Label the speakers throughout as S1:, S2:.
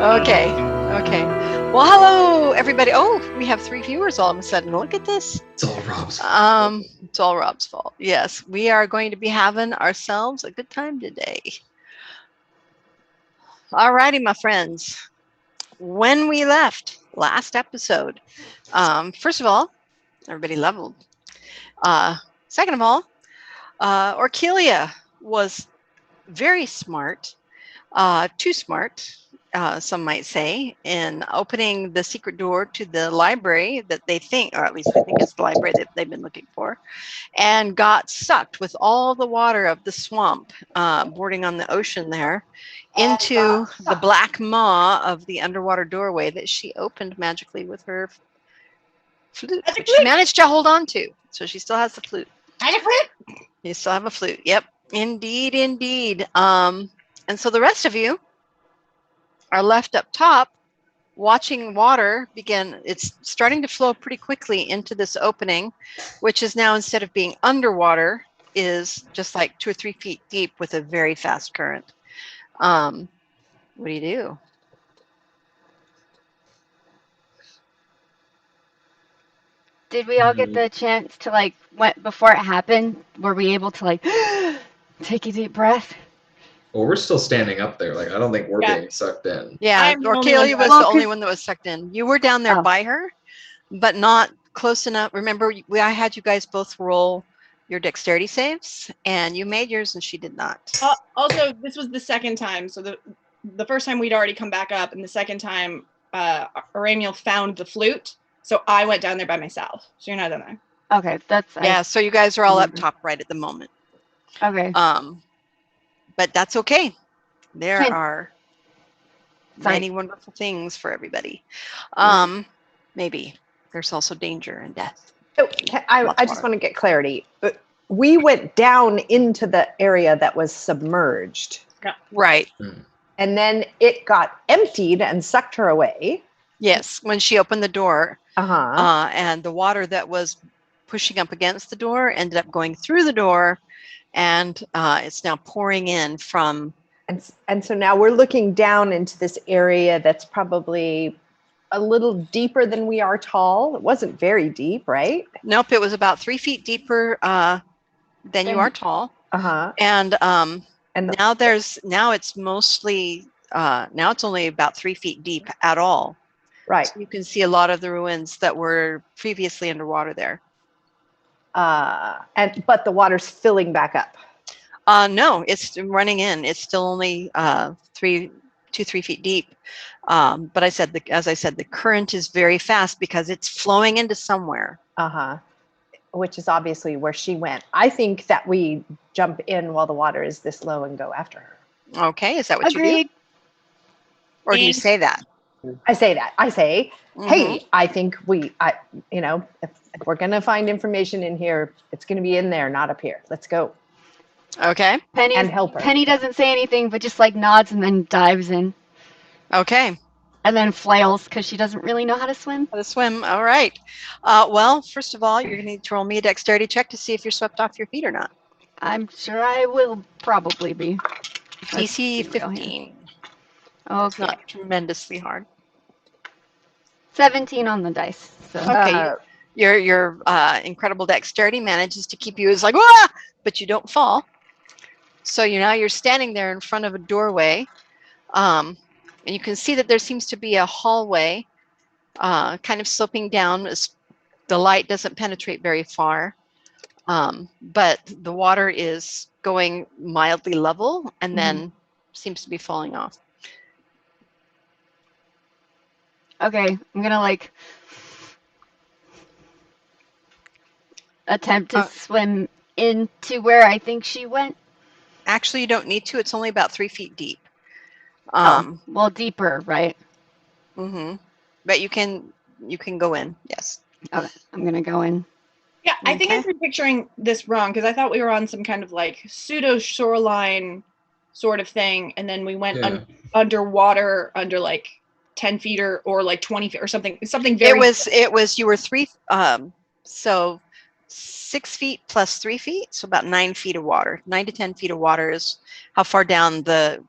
S1: Okay. Okay. Well, hello, everybody. Oh, we have 3 viewers all of a sudden. Look at this.
S2: It's all Rob's fault.
S1: It's all Rob's fault. Yes, we are going to be having ourselves a good time today. All righty, my friends. When we left last episode, first of all, everybody leveled. Second of all, Orchilia was very smart, too smart, some might say, in opening the secret door to the library that they think, or at least they think it's the library that they've been looking for, and got sucked with all the water of the swamp bordering on the ocean there into the black maw of the underwater doorway that she opened magically with her flute, which she managed to hold on to. So she still has the flute.
S3: Magic flute?
S1: You still have a flute. Yep. Indeed, indeed. And so the rest of you are left up top watching water begin. It's starting to flow pretty quickly into this opening, which is now, instead of being underwater, is just like 2 or 3 feet deep with a very fast current. What do you do?
S3: Did we all get the chance to, like, before it happened, were we able to, like, take a deep breath?
S2: Well, we're still standing up there. Like, I don't think we're being sucked in.
S1: Yeah, Orchilia was the only one that was sucked in. You were down there by her, but not close enough. Remember, I had you guys both roll your dexterity saves, and you made yours, and she did not.
S4: Also, this was the second time. So the first time we'd already come back up, and the second time, Aramiel found the flute. So I went down there by myself. So you're not down there.
S3: Okay, that's...
S1: Yeah, so you guys are all up top right at the moment.
S3: Okay.
S1: But that's okay. There are many wonderful things for everybody. Maybe there's also danger and death.
S5: So I just want to get clarity. We went down into the area that was submerged.
S1: Right.
S5: And then it got emptied and sucked her away.
S1: Yes, when she opened the door.
S5: Uh-huh.
S1: And the water that was pushing up against the door ended up going through the door, and it's now pouring in from...
S5: And so now we're looking down into this area that's probably a little deeper than we are tall. It wasn't very deep, right?
S1: Nope, it was about 3 feet deeper than you are tall.
S5: Uh-huh.
S1: And now it's mostly now it's only about 3 feet deep at all.
S5: Right.
S1: So you can see a lot of the ruins that were previously underwater there.
S5: But the water's filling back up.
S1: No, it's running in. It's still only 3 feet deep. But as I said, the current is very fast because it's flowing into somewhere.
S5: Uh-huh. Which is obviously where she went. I think that we jump in while the water is this low and go after her.
S1: Okay, is that what you do? Or do you say that?
S5: I say that. I say, hey, I think if we're going to find information in here, it's going to be in there, not up here. Let's go.
S1: Okay.
S5: And help her.
S3: Penny doesn't say anything, but just, like, nods and then dives in.
S1: Okay.
S3: And then flails, because she doesn't really know how to swim.
S1: All right. Well, first of all, you're going to need to roll me a dexterity check to see if you're swept off your feet or not.
S3: I'm sure I will probably be.
S1: DC 15.
S3: Okay.
S1: It's not tremendously hard.
S3: 17 on the dice. So.
S1: Okay. Your incredible dexterity manages to keep you as like, ah! But you don't fall. So you're standing there in front of a doorway. And you can see that there seems to be a hallway kind of sloping down. The light doesn't penetrate very far. But the water is going mildly level and then seems to be falling off.
S3: Okay, I'm going to, attempt to swim into where I think she went.
S1: Actually, you don't need to. It's only about 3 feet deep.
S3: Well, deeper, right?
S1: Mm-hmm. But you can go in. Yes.
S3: Okay, I'm gonna go in.
S4: Yeah, I think I'm picturing this wrong because I thought we were on some kind of pseudo shoreline sort of thing, and then we went underwater under 10 feet or 20 feet or something. Something very.
S1: It was. You were 3. So 6 feet plus 3 feet, so about 9 feet of water. 9 to 10 feet of water is how far down the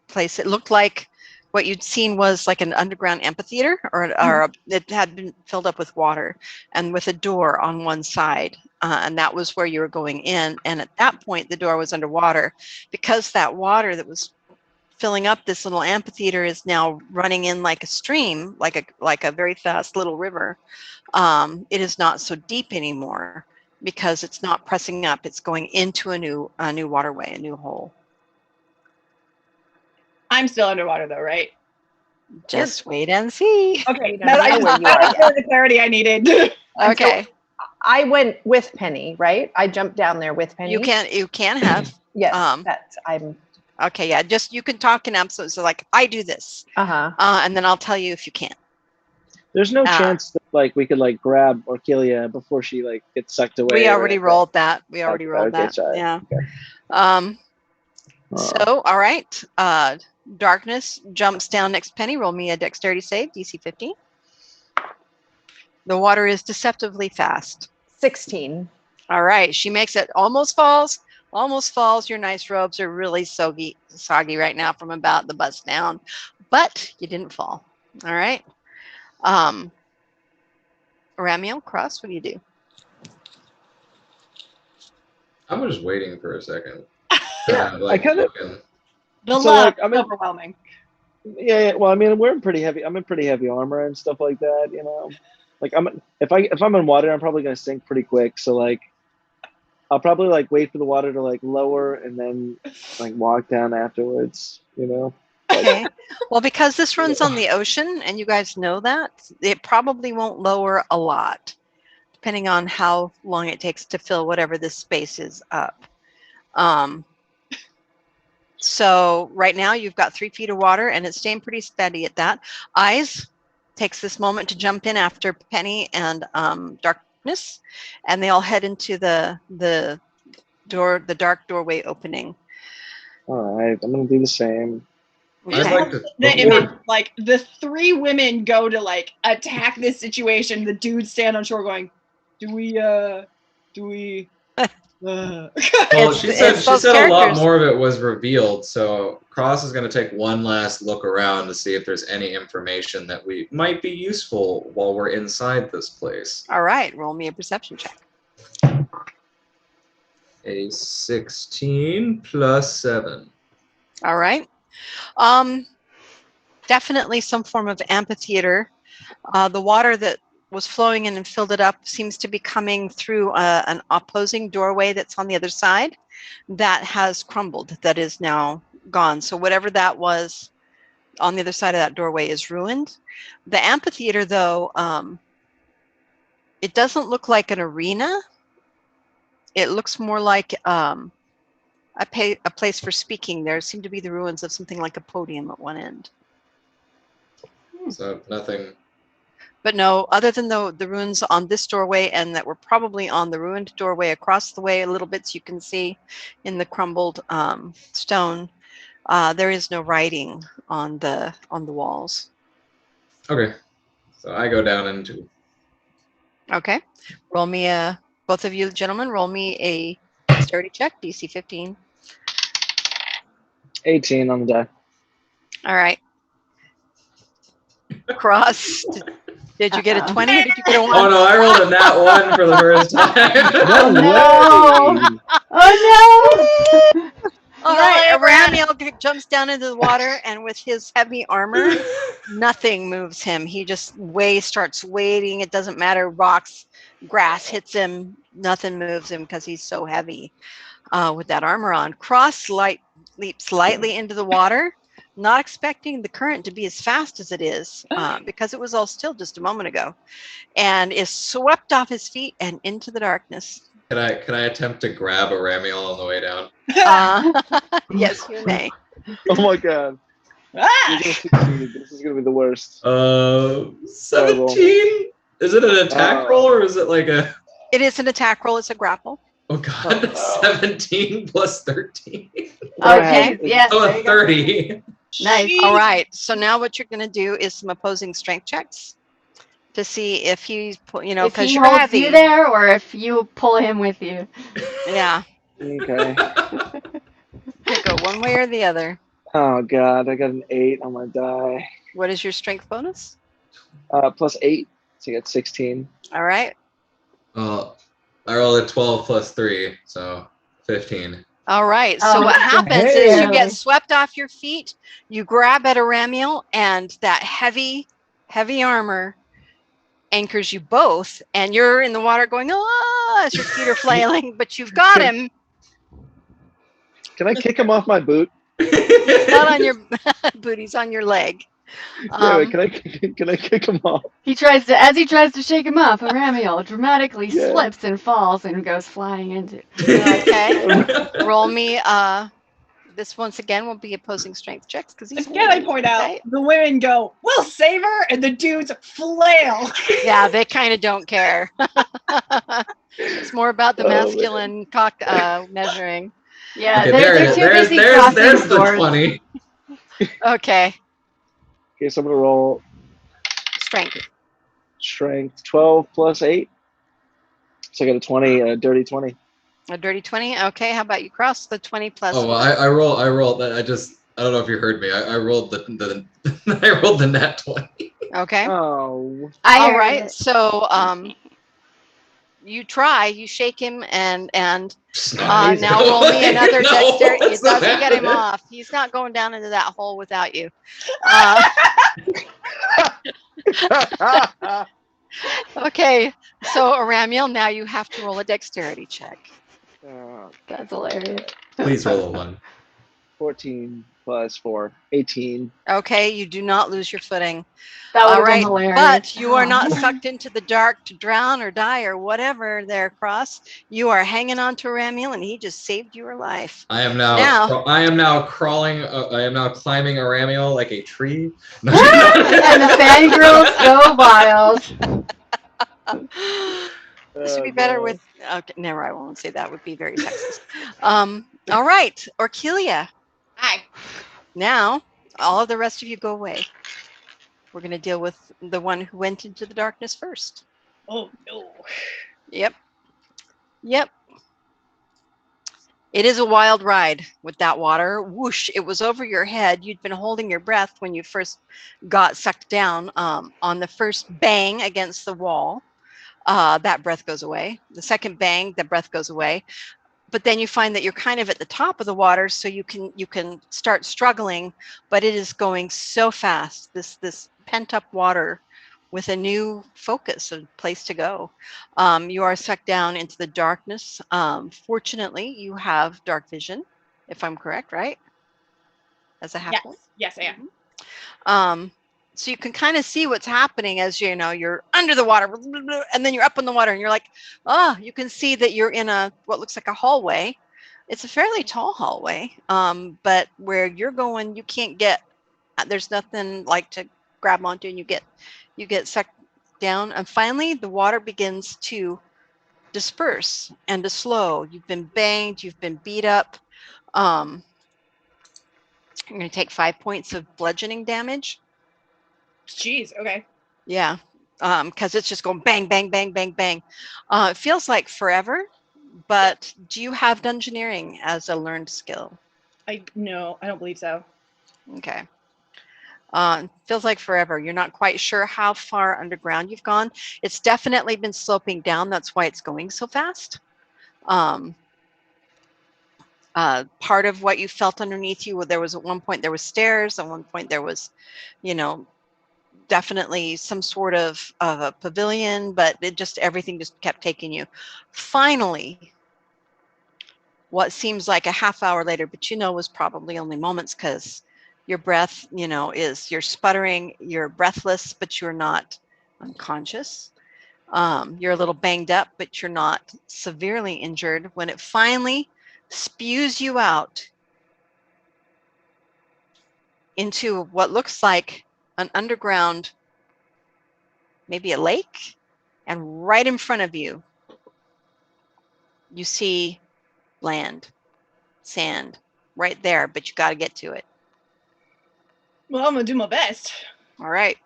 S1: place. It looked like what you'd seen was like an underground amphitheater, it had been filled up with water and with a door on one side. And that was where you were going in. And at that point, the door was underwater because that water that was filling up this little amphitheater is now running in like a stream, like a very fast little river. It is not so deep anymore because it's not pressing up. It's going into a new waterway, a new hole.
S4: I'm still underwater though, right?
S1: Just wait and see.
S4: Okay,
S5: don't know where you are
S4: that was the clarity I needed.
S1: Okay.
S5: I went with Penny, right? I jumped down there with Penny.
S1: You can have.
S5: Yes, I'm.
S1: Okay, yeah. Just you can talk in episodes. So like, I do this, and then I'll tell you if you can.
S6: There's no chance that like we could like grab Orcilia before she like gets sucked away.
S1: We already rolled that.
S6: Sorry.
S1: Yeah.
S6: Okay.
S1: So all right. Darkness jumps down next to Penny. Roll me a dexterity save, DC 15. The water is deceptively fast.
S5: 16.
S1: All right. She makes it. Almost falls. Your nice robes are really soggy right now from about the bust down, but you didn't fall. All right. Ramiel, Cross, what do you do?
S2: I'm just waiting for a second.
S6: Yeah, I kind of.
S4: The
S6: So,
S4: love
S6: like,
S4: is overwhelming.
S6: Yeah. Well, I mean, I'm in pretty heavy armor and stuff like that. You know, like if I'm in water, I'm probably gonna sink pretty quick. So like, I'll probably like wait for the water to like lower and then like walk down afterwards. You know.
S1: Okay. Well, because this runs on the ocean, and you guys know that, it probably won't lower a lot, depending on how long it takes to fill whatever this space is up. So right now you've got 3 feet of water, and it's staying pretty steady at that. Eyes takes this moment to jump in after Penny and Darkness, and they all head into the dark doorway opening.
S6: All right, I'm gonna do the same.
S2: I'd like to,
S4: The image, like the 3 women go to like attack this situation. The dudes stand on shore going, do we
S2: Well,
S1: It's-
S2: she said
S1: it's those
S2: a lot
S1: characters.
S2: more of it was revealed, so Cross is going to take one last look around to see if there's any information that we might be useful while we're inside this place.
S1: All right, roll me a perception check.
S2: A 16 plus 7.
S1: All right. Definitely some form of amphitheater. The water that was flowing in and filled it up seems to be coming through an opposing doorway that's on the other side that has crumbled, that is now gone. So whatever that was on the other side of that doorway is ruined. The amphitheater, though, it doesn't look like an arena. It looks more like a place for speaking. There seem to be the ruins of something like a podium at one end.
S2: So nothing.
S1: But no, other than the ruins on this doorway, and that were probably on the ruined doorway across the way, a little bits you can see in the crumbled stone, there is no writing on the walls.
S2: Okay. So I go down into.
S1: Okay. Roll me both of you gentlemen, roll me a dexterity check, DC 15.
S6: 18 on the die.
S1: All right. Cross, did you get a 20 or did you get a 1?
S2: Oh no, I rolled a nat 1 for the first time.
S3: No. Oh no!
S1: All right, Ramiel jumps down into the water, and with his heavy armor, nothing moves him. He just starts wading. It doesn't matter. Rocks, grass hits him. Nothing moves him because he's so heavy with that armor on. Cross leaps lightly into the water, not expecting the current to be as fast as it is because it was all still just a moment ago, and is swept off his feet and into the darkness.
S2: Can I attempt to grab a Ramiel on the way down?
S1: Yes, you may.
S6: Oh my god.
S4: Ah!
S6: You're gonna succeed. This is gonna be the worst.
S2: 17? Is it an attack roll or is it like a?
S1: It is an attack roll. It's a grapple.
S2: Oh god, 17 plus 13.
S3: Okay, yeah.
S2: Oh,
S3: there
S2: a
S3: you go.
S2: 30.
S3: Nice.
S1: All right. So now what you're going to do is some opposing strength checks to see if he's,
S3: If
S1: because
S3: he
S1: you're
S3: holds
S1: heavy.
S3: you there, or if you pull him with you.
S1: Yeah.
S6: Okay.
S1: Could go one way or the other.
S6: Oh god, I got an 8 on my die.
S1: What is your strength bonus?
S6: Plus 8, so you got 16.
S1: All right.
S2: Well, I rolled a 12 plus 3, so 15.
S1: All right. So
S3: Oh,
S1: what happens is you get
S3: barely.
S1: swept off your feet, you grab at Aramiel, and that heavy, heavy armor anchors you both, and you're in the water going, ah, as your feet are flailing, but you've got him.
S6: Can I kick him off my boot?
S1: He's not on your boot, he's on your leg.
S6: Wait, can I kick him off?
S3: As he tries to shake him off, Aramiel dramatically
S6: Yeah.
S3: slips and falls and goes flying into.
S1: Okay. Roll me. This once again will be opposing strength checks because he's.
S4: Again, I point out
S1: okay.
S4: the women go, "We'll save her," and the dudes flail.
S1: Yeah, they kind of don't care. It's more about the
S6: Oh, man.
S1: masculine cock measuring.
S3: Yeah,
S2: Okay,
S3: they're too busy
S2: there's
S3: crossing
S2: the
S3: swords.
S2: 20.
S1: Okay,
S6: Okay, so I'm gonna roll
S1: strength.
S6: strength 12 plus 8. So I got a 20, a dirty 20.
S1: A dirty 20. Okay, how about you cross the 20 plus?
S2: Oh, well, I rolled that. I don't know if you heard me. I rolled the I rolled the nat 20.
S1: Okay.
S6: Oh.
S3: I
S1: All
S3: heard
S1: right.
S3: it.
S1: So you try, you shake him, and
S6: Nice.
S1: now roll me another
S2: No,
S1: dexterity. It
S2: it's not
S1: doesn't get him
S2: happening.
S1: off. He's not going down into that hole without you. Okay, so Aramiel, now you have to roll a dexterity check.
S3: That's hilarious.
S2: Please roll a 1.
S6: 14 plus 4, 18.
S1: Okay, you do not lose your footing.
S3: That would
S1: All
S3: have
S1: right,
S3: been hilarious.
S1: but you are not
S3: Oh.
S1: sucked into the dark to drown or die or whatever there, Cross. You are hanging on to Aramiel, and he just saved your life.
S2: I am
S1: Now-
S2: now crawling. I am now climbing Aramiel like a tree.
S3: And the fangirls go wild.
S1: This would be better with. Okay, never. I won't say that. Would be very sexist. All right, Orkilia.
S4: Hi.
S1: Now, all of the rest of you go away. We're going to deal with the one who went into the darkness first.
S4: Oh no.
S1: Yep. Yep. It is a wild ride with that water. Whoosh, it was over your head. You'd been holding your breath when you first got sucked down. On the first bang against the wall, that breath goes away. The second bang, the breath goes away. But then you find that you're kind of at the top of the water, so you can start struggling, but it is going so fast. This pent up water with a new focus, a place to go. You are sucked down into the darkness. Fortunately, you have dark vision, if I'm correct, right? As a halfling.
S4: Yes, I am.
S1: So you can kind of see what's happening as you're under the water, and then you're up in the water, and you're like, oh, you can see that you're in what looks like a hallway. It's a fairly tall hallway, but where you're going, you can't get. There's nothing like to grab onto, and you get sucked down, and finally the water begins to disperse and to slow. You've been banged, you've been beat up. You're going to take 5 points of bludgeoning damage.
S4: Jeez. Okay.
S1: Yeah, because it's just going bang, bang, bang, bang, bang. It feels like forever, but do you have dungeoneering as a learned skill?
S4: No, I don't believe so.
S1: Okay. Feels like forever. You're not quite sure how far underground you've gone. It's definitely been sloping down. That's why it's going so fast. Part of what you felt underneath you, there was at one point there was stairs. At one point there was, definitely some sort of a pavilion, but everything just kept taking you. Finally, what seems like a half hour later, but was probably only moments, because your breath, you're sputtering, you're breathless, but you're not unconscious. You're a little banged up, but you're not severely injured. When it finally spews you out into what looks like an underground, maybe a lake, and right in front of you, you see land, sand, right there, but you got to get to it.
S4: Well, I'm gonna do my best.
S1: All right.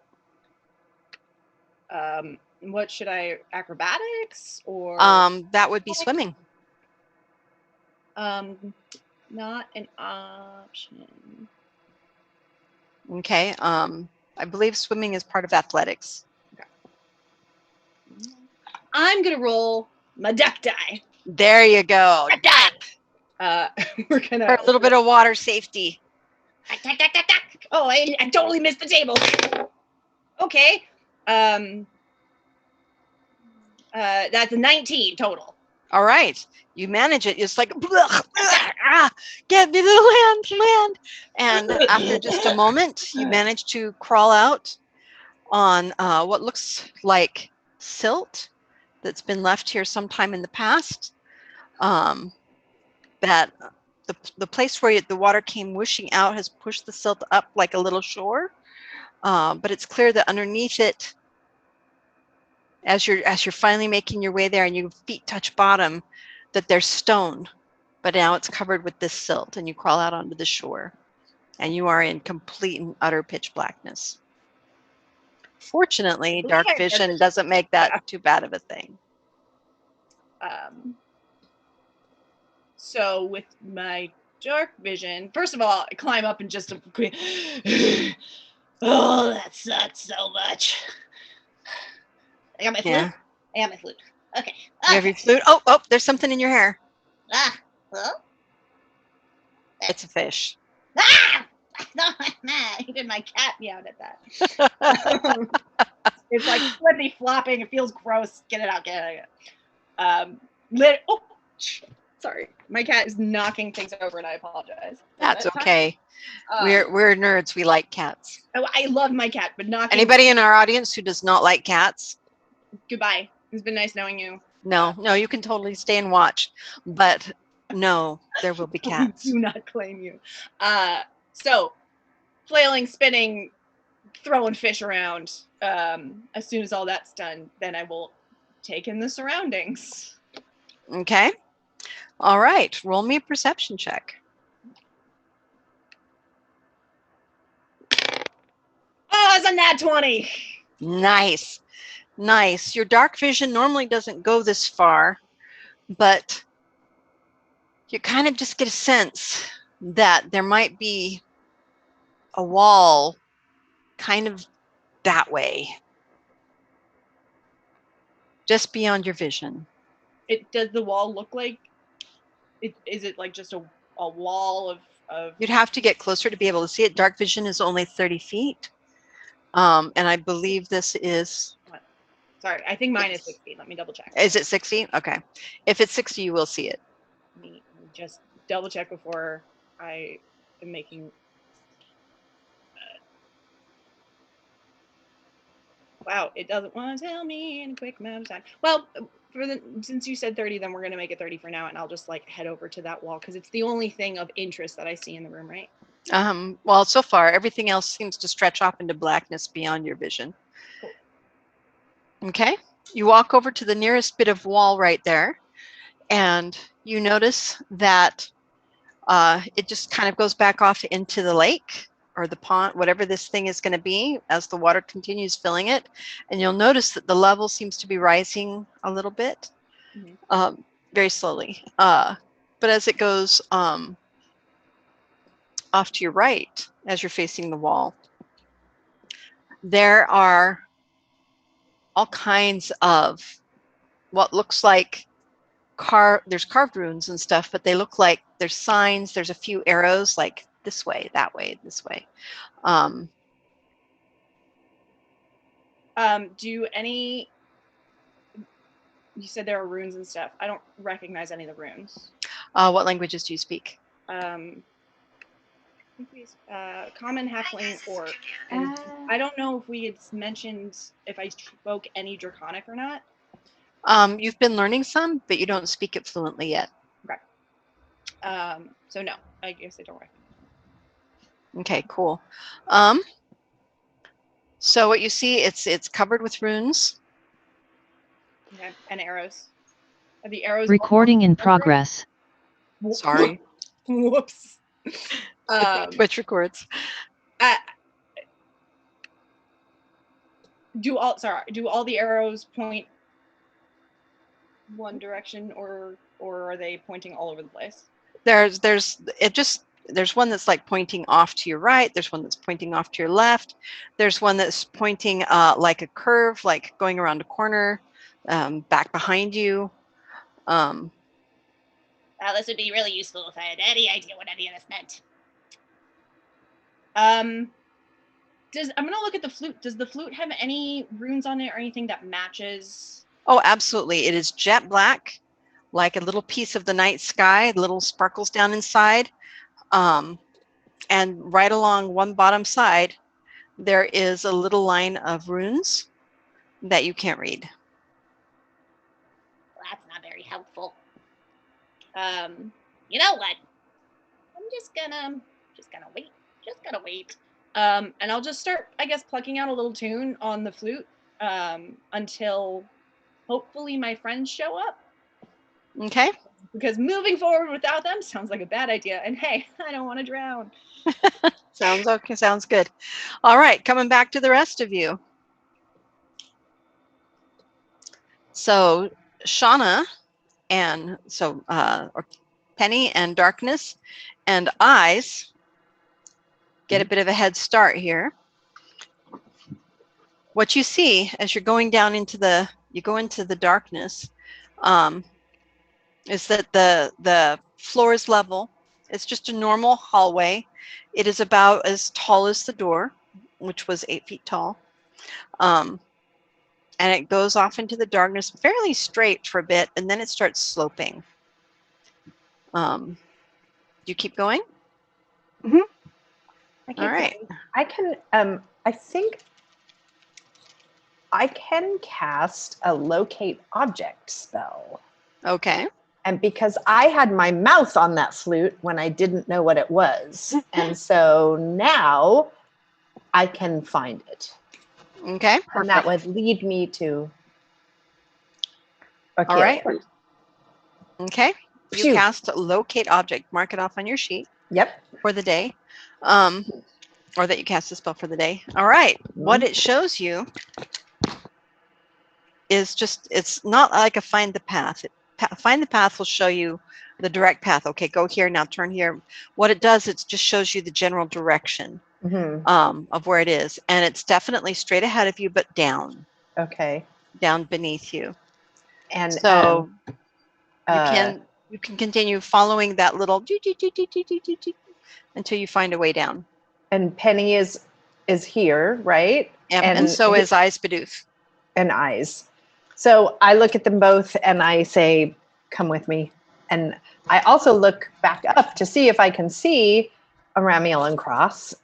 S4: What should I? Acrobatics or?
S1: That would be swimming.
S4: Not an option.
S1: Okay. I believe swimming is part of athletics.
S4: I'm gonna roll my duck die.
S1: There you go.
S4: Duck die. We're
S1: For
S4: gonna
S1: a little bit of water safety.
S4: Duck, duck, duck, duck. Oh, I totally missed the table. Okay. That's a 19 total.
S1: All right. You manage it. It's like, get me the land. And after just a moment, you manage to crawl out on what looks like silt that's been left here sometime in the past. That the place where the water came whooshing out has pushed the silt up like a little shore. But it's clear that underneath it, as you're finally making your way there and your feet touch bottom, that there's stone, but now it's covered with this silt, and you crawl out onto the shore, and you are in complete and utter pitch blackness. Fortunately, dark vision doesn't make that too bad of a thing.
S4: So with my dark vision, first of all, I climb up and just oh, that sucks so much. I got my flute.
S1: Yeah.
S4: I got my flute. Okay.
S1: You have your flute. Oh, there's something in your hair.
S4: Well,
S1: It's a fish.
S4: Even my cat meowed at that. It's like flippy flopping. It feels gross. Get it out. Get it out. Oh, sorry. My cat is knocking things over, and I apologize.
S1: That's okay. We're nerds. We like cats.
S4: Oh, I love my cat, but knocking.
S1: Anybody in our audience who does not like cats?
S4: Goodbye. It's been nice knowing you.
S1: No, you can totally stay and watch, but no, there will be cats.
S4: We do not claim you. So, flailing, spinning, throwing fish around. As soon as all that's done, then I will take in the surroundings.
S1: Okay. All right. Roll me a perception check.
S4: Oh, it's a nat 20.
S1: Nice. Your dark vision normally doesn't go this far, but you kind of just get a sense that there might be a wall kind of that way, just beyond your vision.
S4: Does the wall look like? Is it like just a wall of?
S1: You'd have to get closer to be able to see it. Dark vision is only 30 feet, and I believe this is.
S4: Sorry, I think mine is 6 feet. Let me double check.
S1: Is it 6 feet? Okay. If it's 60, you will see it.
S4: Let me just double check before I am making. Wow, it doesn't want to tell me in a quick amount of time. Well, since you said 30, then we're gonna make it 30 for now, and I'll just like head over to that wall because it's the only thing of interest that I see in the room, right?
S1: Well, so far everything else seems to stretch off into blackness beyond your vision.
S4: Cool.
S1: Okay. You walk over to the nearest bit of wall right there, and you notice that it just kind of goes back off into the lake or the pond, whatever this thing is going to be, as the water continues filling it. And you'll notice that the level seems to be rising a little bit, very slowly. But as it goes off to your right, as you're facing the wall, there are all kinds of what looks like there's carved runes and stuff, but they look like there's signs. There's a few arrows like this way, that way, this way.
S4: Do any? You said there are runes and stuff. I don't recognize any of the runes.
S1: What languages do you speak?
S4: Common, halfling, orc. And I don't know if we had mentioned if I spoke any Draconic or not.
S1: You've been learning some, but you don't speak it fluently yet.
S4: Okay. So no, I guess I don't recognize.
S1: Okay, cool. So what you see, it's covered with runes.
S4: Okay, and arrows. Are the arrows
S7: Recording in progress.
S1: Sorry.
S4: Whoops.
S1: Twitch records.
S4: Do all the arrows point one direction, or are they pointing all over the place?
S1: There's it there's one that's like pointing off to your right. There's one that's pointing off to your left. There's one that's pointing like a curve, like going around a corner, back behind you.
S4: Well, this would be really useful if I had any idea what any of this meant. I'm gonna look at the flute. Does the flute have any runes on it or anything that matches?
S1: Oh, absolutely. It is jet black, like a little piece of the night sky, little sparkles down inside. And right along one bottom side, there is a little line of runes that you can't read.
S4: Well, that's not very helpful. You know what? I'm just gonna wait. Just gonna wait. And I'll just start, I guess, plucking out a little tune on the flute until hopefully my friends show up.
S1: Okay.
S4: Because moving forward without them sounds like a bad idea. And hey, I don't want to drown.
S1: Sounds okay. Sounds good. All right. Coming back to the rest of you. So Shauna and or Penny and Darkness and Eyes get a bit of a head start here. What you see as you're going down into the darkness is that the floor is level. It's just a normal hallway. It is about as tall as the door, which was 8 feet tall. And it goes off into the darkness fairly straight for a bit, and then it starts sloping. Do you keep going?
S3: Mhm.
S1: All right.
S5: I can, I think I can cast a locate object spell.
S1: Okay.
S5: And because I had my mouth on that flute when I didn't know what it was. And so now I can find it.
S1: Okay.
S5: And that would lead me to a kill.
S1: All right. Okay. You
S5: Phew.
S1: cast locate object. Mark it off on your sheet
S5: Yep.
S1: for the day. Or that you cast the spell for the day. All right. What it shows you is just, it's not like a find the path. Find the path will show you the direct path. Okay, go here, now turn here. What it does, it just shows you the general direction of where it is. And it's definitely straight ahead of you, but down.
S5: Okay.
S1: Down beneath you.
S5: And
S1: so you can continue following that little until you find a way down.
S5: And Penny is here, right?
S1: Yep. And so is Eyes Bidoof.
S5: And Eyes. So I look at them both and I say, come with me. And I also look back up to see if I can see Aramiel and Cross.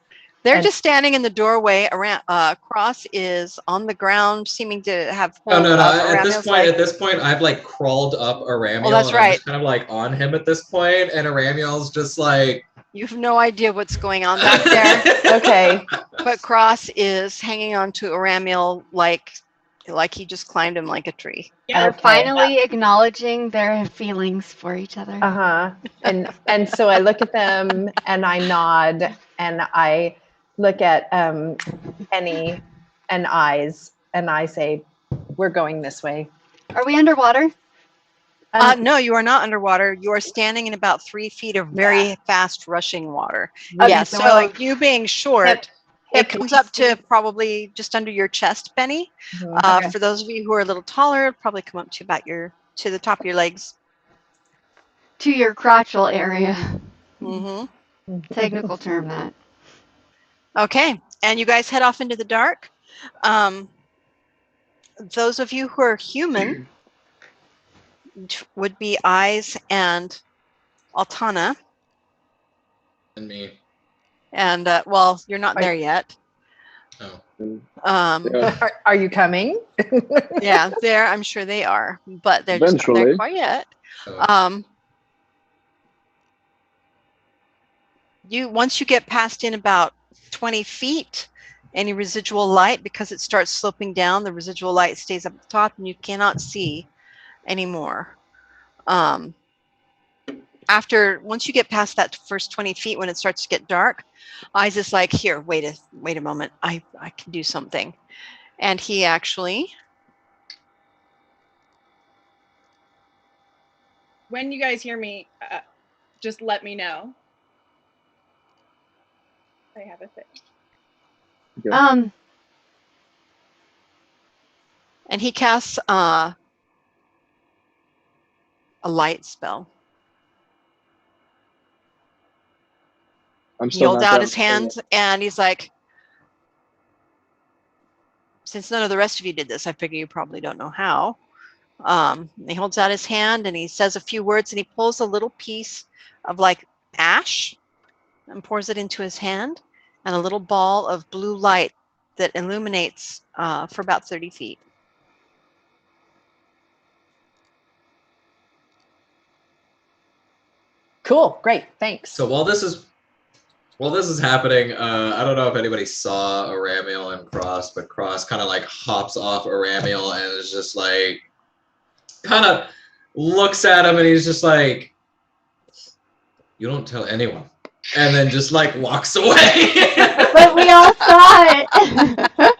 S1: They're just standing in the doorway. Around Cross is on the ground, seeming to have hold
S2: no.
S1: of
S2: At
S1: Aramiel's
S2: this point, I've like crawled up Aramiel.
S1: Oh, that's
S2: and
S1: right.
S2: I'm just kind of like on him at this point, and Aramiel's just like.
S1: You have no idea what's going on back there.
S5: Okay.
S1: But Cross is hanging on to Aramiel like he just climbed him like a tree.
S3: They're finally acknowledging their feelings for each other.
S5: And so I look at them and I nod and I look at Penny and Eyes and I say, we're going this way.
S3: Are we underwater?
S1: No, you are not underwater. You are standing in about 3 feet of very fast rushing water.
S5: Yeah,
S1: so
S5: like
S1: you being short, it comes up to probably just under your chest, Penny. For those of you who are a little taller, it'll probably come up to about to the top of your legs.
S3: To your crotchal area.
S1: Mm-hmm.
S3: Technical term, that.
S1: Okay, and you guys head off into the dark. Those of you who are human would be Eyes and Altana.
S2: And me.
S1: And well, you're not there yet.
S2: Oh.
S5: Are you coming?
S1: Yeah, there. I'm sure they are, but they're just not there quite yet. Once you get past in about 20 feet, any residual light, because it starts sloping down, the residual light stays up at the top, and you cannot see anymore. Once you get past that first 20 feet, when it starts to get dark, Eyes is like, here, wait a moment, I can do something. And he actually,
S4: when you guys hear me, just let me know. I have a thing.
S6: Okay.
S1: And he casts a light spell.
S6: I'm
S1: He
S6: still
S1: holds
S6: not
S1: out
S6: down.
S1: his hand and he's like, since none of the rest of you did this, I figure you probably don't know how. He holds out his hand and he says a few words and he pulls a little piece of like ash and pours it into his hand, and a little ball of blue light that illuminates for about 30 feet.
S5: Cool. Great. Thanks.
S2: So while this is happening, I don't know if anybody saw Aramiel and Cross, but Cross kind of like hops off Aramiel and is just like, kind of looks at him and he's just like, "You don't tell anyone," and then just like walks away.
S3: But we all saw it.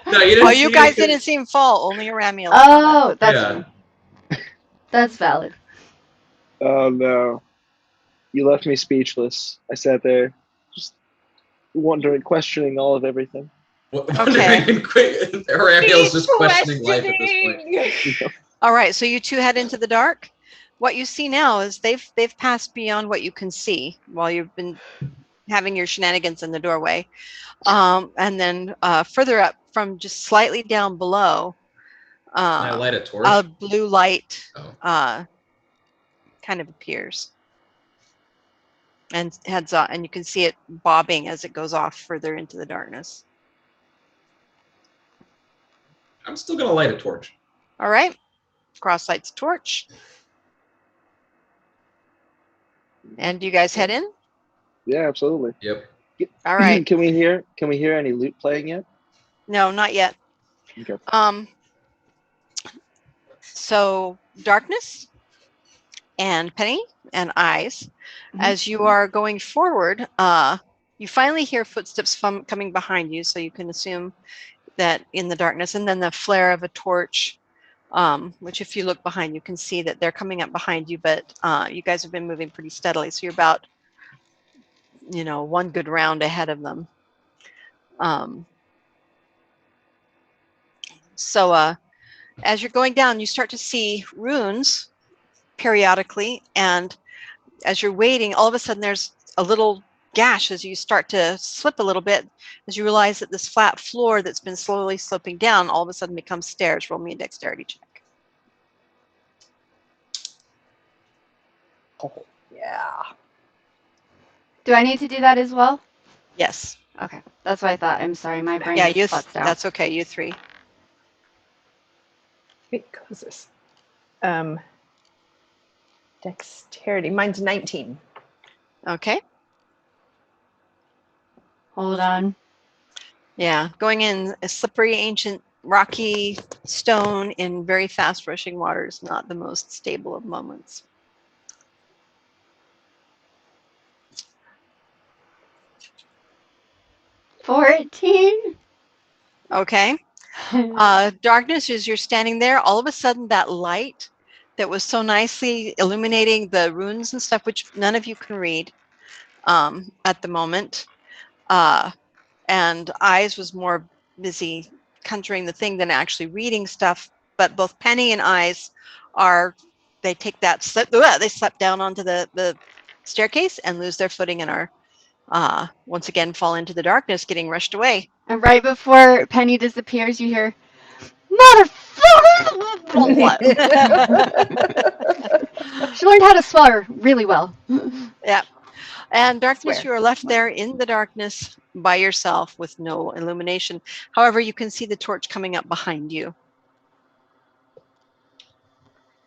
S2: No, you didn't.
S1: Oh, you
S2: see
S1: guys
S2: it
S1: didn't see him fall. Only Aramiel.
S3: Oh, that's
S2: Yeah.
S3: true. That's valid.
S6: Oh no. You left me speechless. I sat there just wondering, questioning all of everything.
S1: Okay.
S2: Aramiel's just questioning life at this point.
S1: All right, so you two head into the dark. What you see now is they've passed beyond what you can see while you've been having your shenanigans in the doorway. And then further up, from just slightly down below,
S2: Can I light a torch?
S1: a blue light
S2: Oh.
S1: kind of appears and heads up, and you can see it bobbing as it goes off further into the darkness.
S2: I'm still gonna light a torch.
S1: All right, Cross lights a torch. And do you guys head in?
S6: Yeah, absolutely.
S2: Yep.
S1: All right.
S6: Can we hear any lute playing yet?
S1: No, not yet.
S6: Okay.
S1: So darkness and Penny and Eyes, as you are going forward, you finally hear footsteps coming behind you, so you can assume that in the darkness, and then the flare of a torch, which if you look behind, you can see that they're coming up behind you, but you guys have been moving pretty steadily, so you're about, one good round ahead of them. So as you're going down, you start to see runes periodically, and as you're waiting, all of a sudden there's a little gash as you start to slip a little bit, as you realize that this flat floor that's been slowly sloping down all of a sudden becomes stairs. Roll me a dexterity check.
S5: Oh, yeah.
S3: Do I need to do that as well?
S1: Yes.
S3: Okay, that's what I thought. I'm sorry, my brain
S1: Yeah,
S3: just futzed out.
S1: that's okay. You three.
S5: Wait, close this. Dexterity. Mine's 19.
S1: Okay.
S3: Hold on.
S1: Yeah, going in a slippery, ancient, rocky stone in very fast rushing water is not the most stable of moments.
S3: $14.
S1: Okay. Darkness, as you're standing there, all of a sudden that light that was so nicely illuminating the runes and stuff, which none of you can read at the moment, and Eyes was more busy conjuring the thing than actually reading stuff, but both Penny and Eyes they take that slip, they slip down onto the staircase and lose their footing and are once again fall into the darkness, getting rushed away.
S3: And right before Penny disappears, you hear, "Motherfucker!" She learned how to swear really well.
S1: Yeah. And darkness,
S3: Swear.
S1: you are left there in the darkness by yourself with no illumination. However, you can see the torch coming up behind you.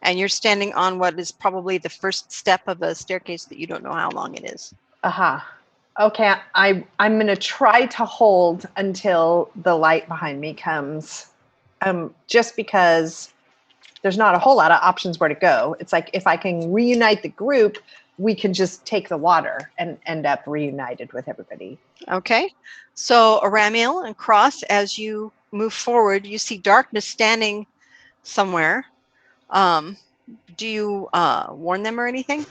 S1: And you're standing on what is probably the first step of a staircase that you don't know how long it is.
S5: Aha. Okay, I'm going to try to hold until the light behind me comes. Just because there's not a whole lot of options where to go. It's like if I can reunite the group, we can just take the water and end up reunited with everybody.
S1: Okay. So Aramiel and Cross, as you move forward, you see darkness standing somewhere. Do you warn them or anything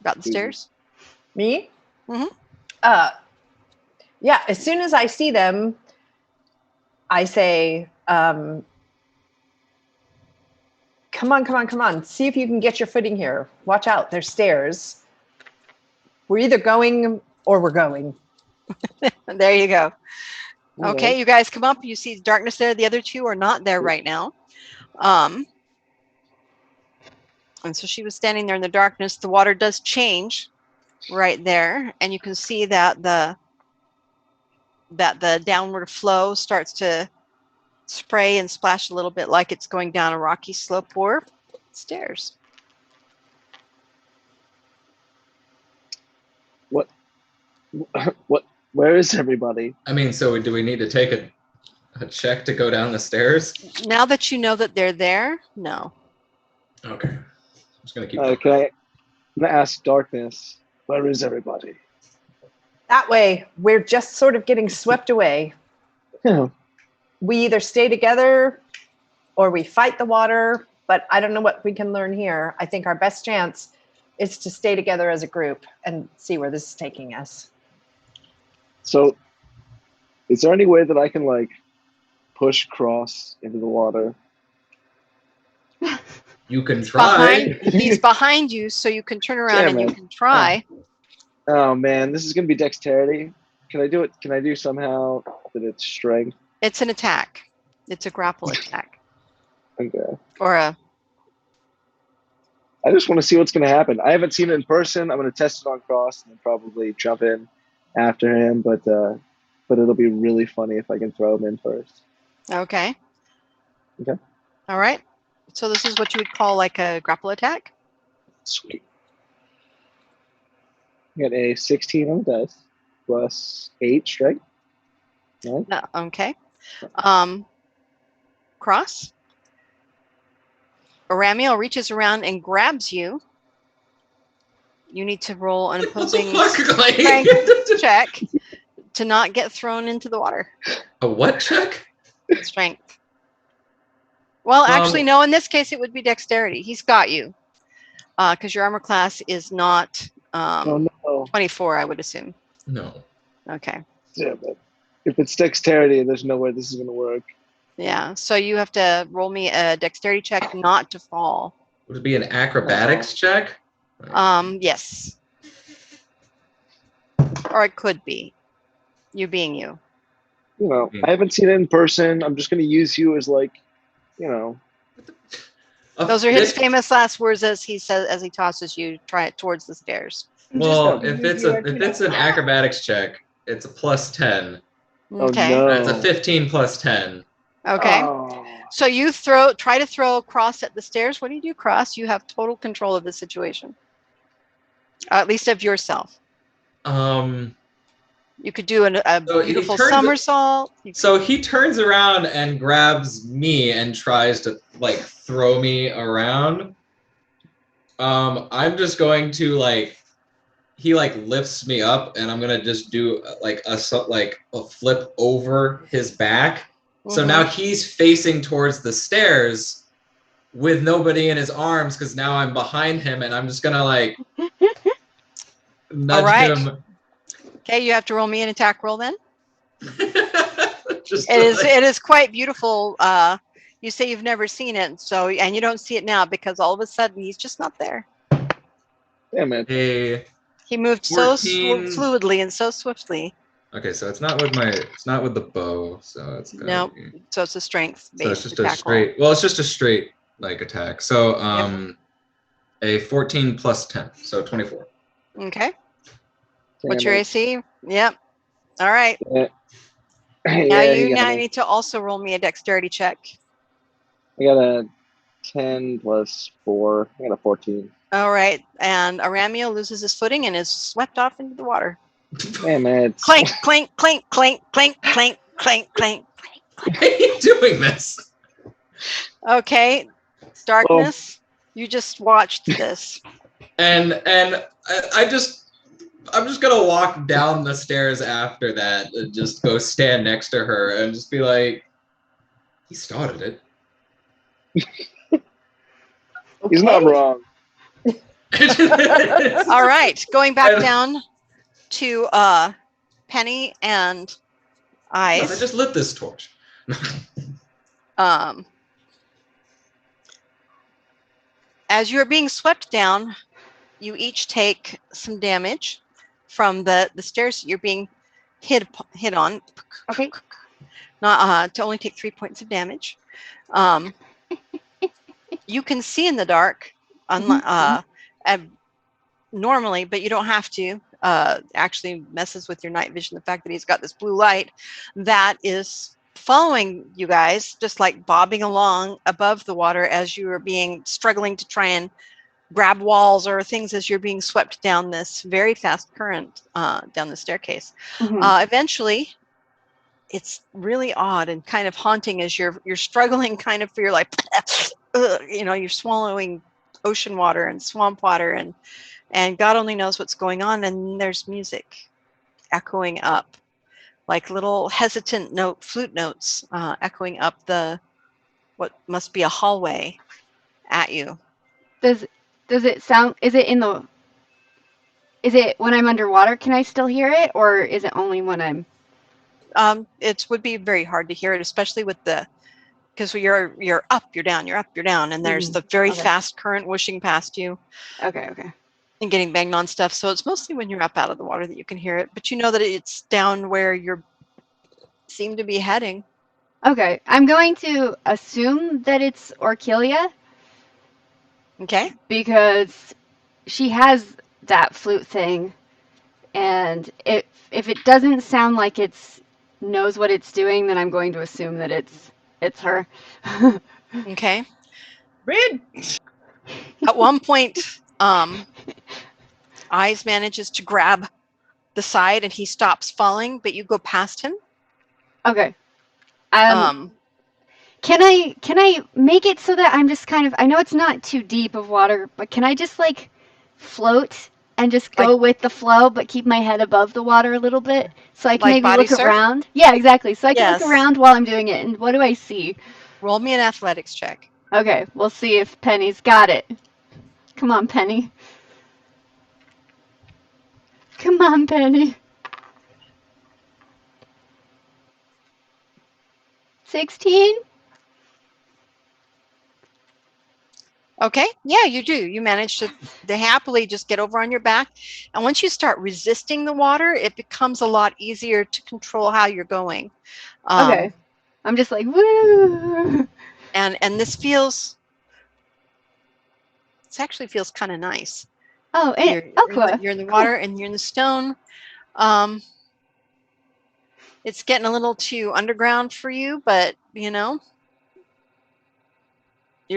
S1: about the stairs?
S5: Me?
S1: Mhm.
S5: Yeah, as soon as I see them, I say, come on. See if you can get your footing here. Watch out, there's stairs. We're either going or we're going.
S1: There you go.
S6: All
S1: Okay,
S6: right.
S1: you guys come up. You see darkness there. The other two are not there right now. And so she was standing there in the darkness. The water does change right there, and you can see that the downward flow starts to spray and splash a little bit like it's going down a rocky slope or stairs.
S6: What? Where is everybody?
S2: I mean, so do we need to take a check to go down the stairs?
S1: Now that you know that they're there, no.
S2: Okay. I'm just gonna keep.
S6: I'm gonna ask Darkness. Where is everybody?
S5: That way, we're just sort of getting swept away.
S6: Yeah.
S5: We either stay together or we fight the water, but I don't know what we can learn here. I think our best chance is to stay together as a group and see where this is taking us.
S6: So, is there any way that I can like push Cross into the water?
S2: You can try.
S1: He's behind you, so you can turn around
S6: Damn
S1: and you
S6: it.
S1: can try.
S6: Oh man, this is gonna be dexterity. Can I do it? Can I do somehow that it's strength?
S1: It's an attack. It's a grapple attack.
S6: Okay.
S1: Or a
S6: I just want to see what's gonna happen. I haven't seen it in person. I'm gonna test it on Cross and then probably jump in after him. But it'll be really funny if I can throw him in first.
S1: okay.
S6: Okay.
S1: All right. So this is what you would call like a grapple attack.
S6: Sweet. I got a 16 on the dice plus 8 strength. Right.
S1: No, okay. Cross. Aramiel reaches around and grabs you. You need to roll an opposing strength check to not get thrown into the water.
S2: A what check?
S1: Strength. Well, actually, no. In this case, it would be dexterity. He's got you because your armor class is not
S6: Oh no.
S1: 24, I would assume.
S2: No.
S1: Okay.
S6: Yeah, but if it's dexterity, there's no way this is gonna work.
S1: Yeah. So you have to roll me a dexterity check not to fall.
S2: Would it be an acrobatics check?
S1: Yes. Or it could be. You being you.
S6: You know, I haven't seen it in person. I'm just gonna use you as like, you know.
S1: Those are his famous last words as he says as he tosses you towards the stairs.
S2: Well, if it's an acrobatics check, it's a plus 10.
S1: Okay.
S6: Oh, no.
S2: It's a 15 plus 10.
S1: Okay.
S6: Oh.
S1: So you try to throw Cross at the stairs. What do you do, Cross? You have total control of the situation. At least of yourself. You could do a beautiful somersault.
S2: So he turns around and grabs me and tries to like throw me around. I'm just going to he lifts me up and I'm gonna just do a flip over his back. Mm-hmm. So now he's facing towards the stairs with nobody in his arms because now I'm behind him and I'm just gonna nudge him.
S1: Okay, you have to roll me an attack roll then.
S2: It
S1: is quite beautiful. You say you've never seen it, and you don't see it now because all of a sudden he's just not there.
S6: Damn it.
S1: He moved 14. So fluidly and so swiftly.
S2: Okay, so it's not with the bow, so it's
S1: no. So it's a strength.
S2: So it's just a straight. Well, it's just a straight attack. So a 14 plus 10, so 24.
S1: Okay. What's your AC? Yep. All right.
S6: Yeah.
S1: Now you need to also roll me a dexterity check.
S6: I got a 10 plus 4. I got a 14.
S1: All right. And Aramiel loses his footing and is swept off into the water.
S6: Damn it.
S1: Clank, clank, clank, clank, clank, clank, clank, clank.
S2: Why are you doing this?
S1: Okay. Darkness. You just watched this.
S2: And I'm just gonna walk down the stairs after that and just go stand next to her and just be like, he started it.
S6: He's not wrong.
S1: All right, going back down to Penny and
S2: No, I
S1: Ice,
S2: just lit this torch.
S1: as you're being swept down, you each take some damage from the stairs you're being hit on.
S3: Okay.
S1: Not to only take 3 points of damage. You can see in the dark, normally, but you don't have to. Actually messes with your night vision. The fact that he's got this blue light that is following you guys, just like bobbing along above the water as you are being struggling to try and grab walls or things as you're being swept down this very fast current down the staircase. Eventually, it's really odd and kind of haunting as you're struggling kind of for your life. You're swallowing ocean water and swamp water and God only knows what's going on. And there's music echoing up, like little hesitant flute notes echoing up what must be a hallway at you.
S3: Does it sound? Is it when I'm underwater? Can I still hear it, or is it only when I'm?
S1: It would be very hard to hear it, especially because you're up, you're down, you're up, you're down, and there's the very fast current whooshing past you.
S3: Okay.
S1: And getting banged on stuff. So it's mostly when you're up out of the water that you can hear it, but you know that it's down where you seem to be heading.
S3: Okay, I'm going to assume that it's Orchilia.
S1: Okay.
S3: Because she has that flute thing, and if it doesn't sound like it's knows what it's doing, then I'm going to assume that it's her.
S1: Okay.
S4: Rid.
S1: At one point, Eyes manages to grab the side and he stops falling, but you go past him.
S3: Okay. Can I make it so that I'm just kind of, I know it's not too deep of water, but can I just like float and just go with the flow, but keep my head above the water a little bit so I can maybe look around? Yeah, exactly. So I can look around while I'm doing it. And what do I see?
S1: Roll me an athletics check.
S3: Okay, we'll see if Penny's got it. Come on, Penny. Come on, Penny. 16?
S1: Okay, yeah, you do. You manage to happily just get over on your back. And once you start resisting the water, it becomes a lot easier to control how you're going.
S3: Okay. I'm just like, woo.
S1: And this actually feels kind of nice.
S3: Oh,
S1: you're in the water and you're in the stone. It's getting a little too underground for you, but you're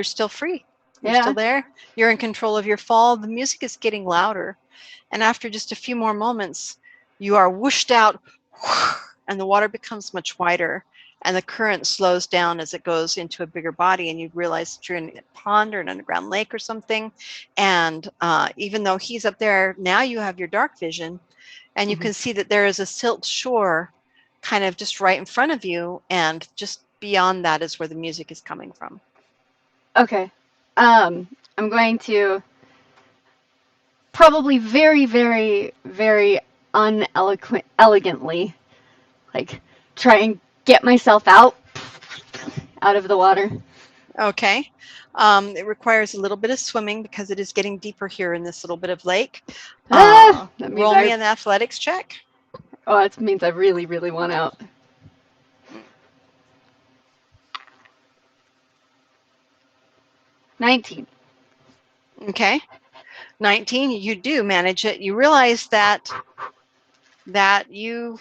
S1: still free. You're still there. You're in control of your fall. The music is getting louder. And after just a few more moments, you are whooshed out and the water becomes much wider and the current slows down as it goes into a bigger body. And you realize that you're in a pond or an underground lake or something. And even though he's up there, now you have your dark vision and you can see that there is a silt shore kind of just right in front of you. And just beyond that is where the music is coming from.
S3: Okay. I'm going to probably very, very, very elegantly, like, try and get myself out of the water.
S1: Okay. It requires a little bit of swimming because it is getting deeper here in this little bit of lake.
S3: That means
S1: roll me an athletics check.
S3: Oh, that means I really, really want out. $19.
S1: Okay. 19, you do manage it. You realize that you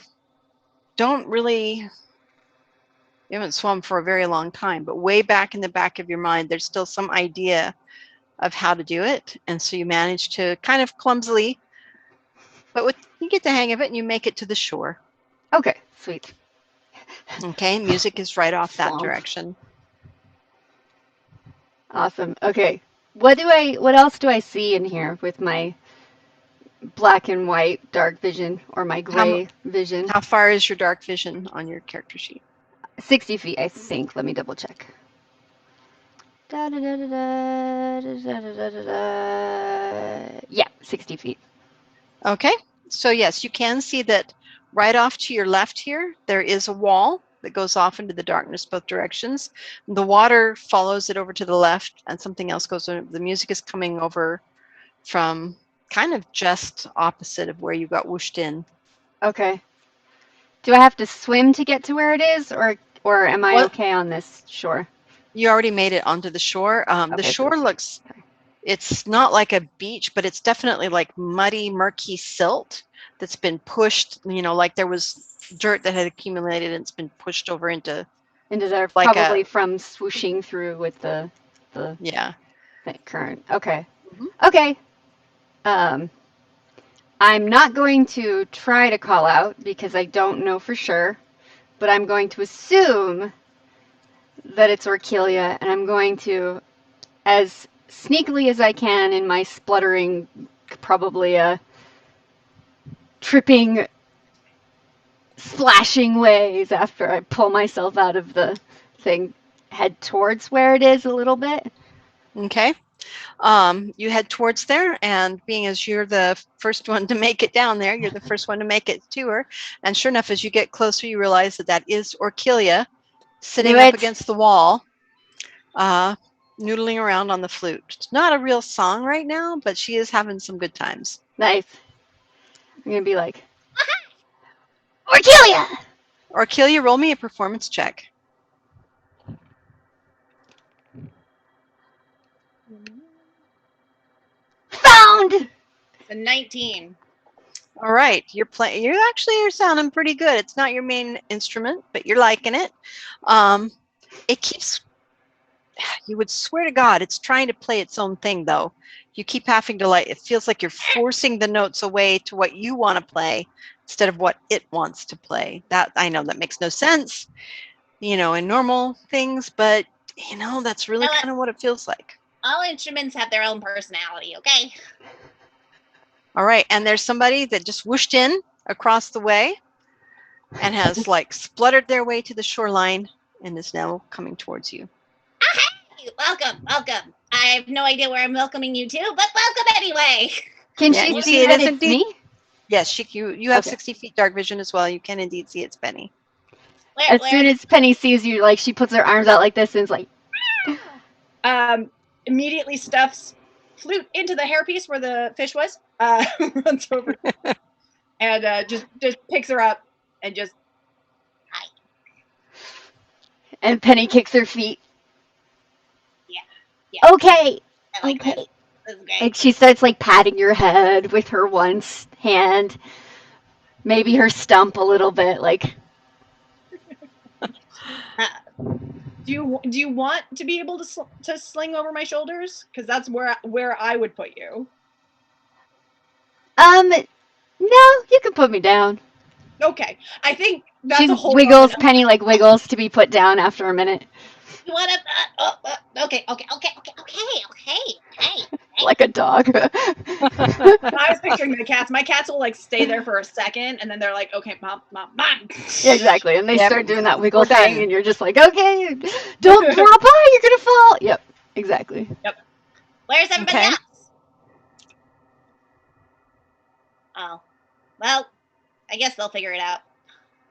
S1: don't really, you haven't swum for a very long time, but way back in the back of your mind, there's still some idea of how to do it. And so you manage to kind of clumsily, but you get the hang of it and you make it to the shore.
S3: Okay, sweet.
S1: Okay, music is right off that direction.
S3: Awesome. Okay. What else do I see in here with my black and white dark vision or my gray vision?
S1: How far is your dark vision on your character sheet?
S3: 60 feet, I think. Let me double check. Yeah, 60 feet.
S1: Okay. So yes, you can see that right off to your left here, there is a wall that goes off into the darkness both directions. The water follows it over to the left, and something else goes over. The music is coming over from kind of just opposite of where you got whooshed in.
S3: Okay. Do I have to swim to get to where it is, or am I okay on this shore?
S1: You already made it onto the shore. The shore looks, it's not like a beach, but it's definitely like muddy, murky silt that's been pushed, like there was dirt that had accumulated and it's been pushed over into
S3: there,
S1: like
S3: probably from swooshing through with the current. Okay. Mm-hmm. Okay. I'm not going to try to call out because I don't know for sure, but I'm going to assume that it's Orcilia, and I'm going to, as sneakily as I can in my spluttering, probably tripping, splashing ways after I pull myself out of the thing, head towards where it is a little bit.
S1: Okay. You head towards there, and being as you're the first one to make it down there, you're the first one to make it to her. And sure enough, as you get closer, you realize that is Orcilia sitting up against the wall, noodling around on the flute. It's not a real song right now, but she is having some good times.
S3: Nice. I'm going to be like, Orcilia!
S1: Orcilia, roll me a performance check.
S3: Found!
S4: A 19.
S1: All right, you're sounding pretty good. It's not your main instrument, but you're liking it. It keeps, you would swear to God, it's trying to play its own thing though. You keep having to it feels like you're forcing the notes away to what you want to play instead of what it wants to play. That, I know that makes no sense, in normal things, but that's really kind of what it feels like.
S4: All instruments have their own personality, okay?
S1: All right, and there's somebody that just whooshed in across the way and has spluttered their way to the shoreline and is now coming towards you.
S4: Hey, welcome. I have no idea where I'm welcoming you to, but welcome anyway.
S3: Can she see that it's me?
S1: Yes, you have 60 feet dark vision as well. You can indeed see it's Penny.
S3: As soon as Penny sees you, she puts her arms out like this and is
S4: immediately stuffs flute into the hairpiece where the fish was, runs over and just picks her up and just hi.
S3: And Penny kicks her feet.
S4: Yeah.
S3: Okay.
S4: Okay. This is great.
S3: And she starts patting your head with her one hand, maybe her stump a little bit,
S4: Do you want to be able to sling over my shoulders? Because that's where I would put you.
S3: No, you can put me down.
S4: Okay, I think that's
S3: she
S4: a whole.
S3: Wiggles. Penny wiggles to be put down after a minute.
S4: You want to? Okay.
S3: Like a dog.
S4: I was picturing the cats. My cats will stay there for a second, and then they're like, "Okay, mom."
S3: Yeah, exactly, and they start doing that wiggle thing, and you're just like, "Okay, don't drop out. You're gonna fall." Yep, exactly.
S4: Yep. Where's everybody else? Oh, well, I guess they'll figure it out.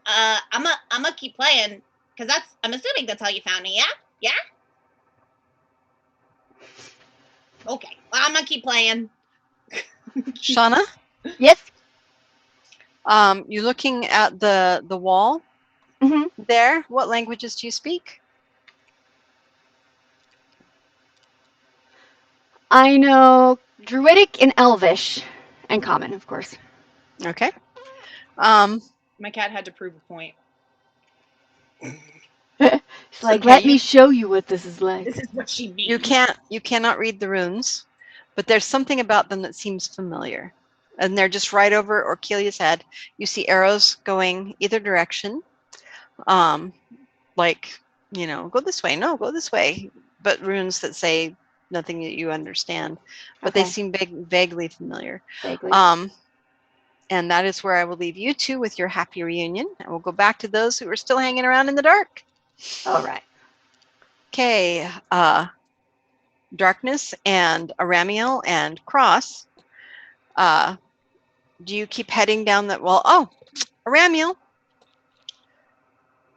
S4: I'm gonna keep playing because I'm assuming that's how you found me. Yeah. Okay, well, I'm gonna keep playing.
S1: Shauna?
S3: Yes.
S1: You're looking at the wall.
S3: Mm-hmm.
S1: There. What languages do you speak?
S3: I know Druidic and Elvish, and Common, of course.
S1: Okay.
S4: My cat had to prove a point.
S3: It's let me show you what this is like.
S4: This is what she means.
S1: You cannot read the runes, but there's something about them that seems familiar. And they're just right over Orcilia's head. You see arrows going either direction. Go this way. No, go this way. But runes that say nothing that you understand. But they seem vaguely familiar.
S3: Vaguely.
S1: And that is where I will leave you two with your happy reunion. And we'll go back to those who are still hanging around in the dark.
S3: All right.
S1: Okay. Darkness and Aramiel and Cross. Do you keep heading down that wall? Oh, Aramiel.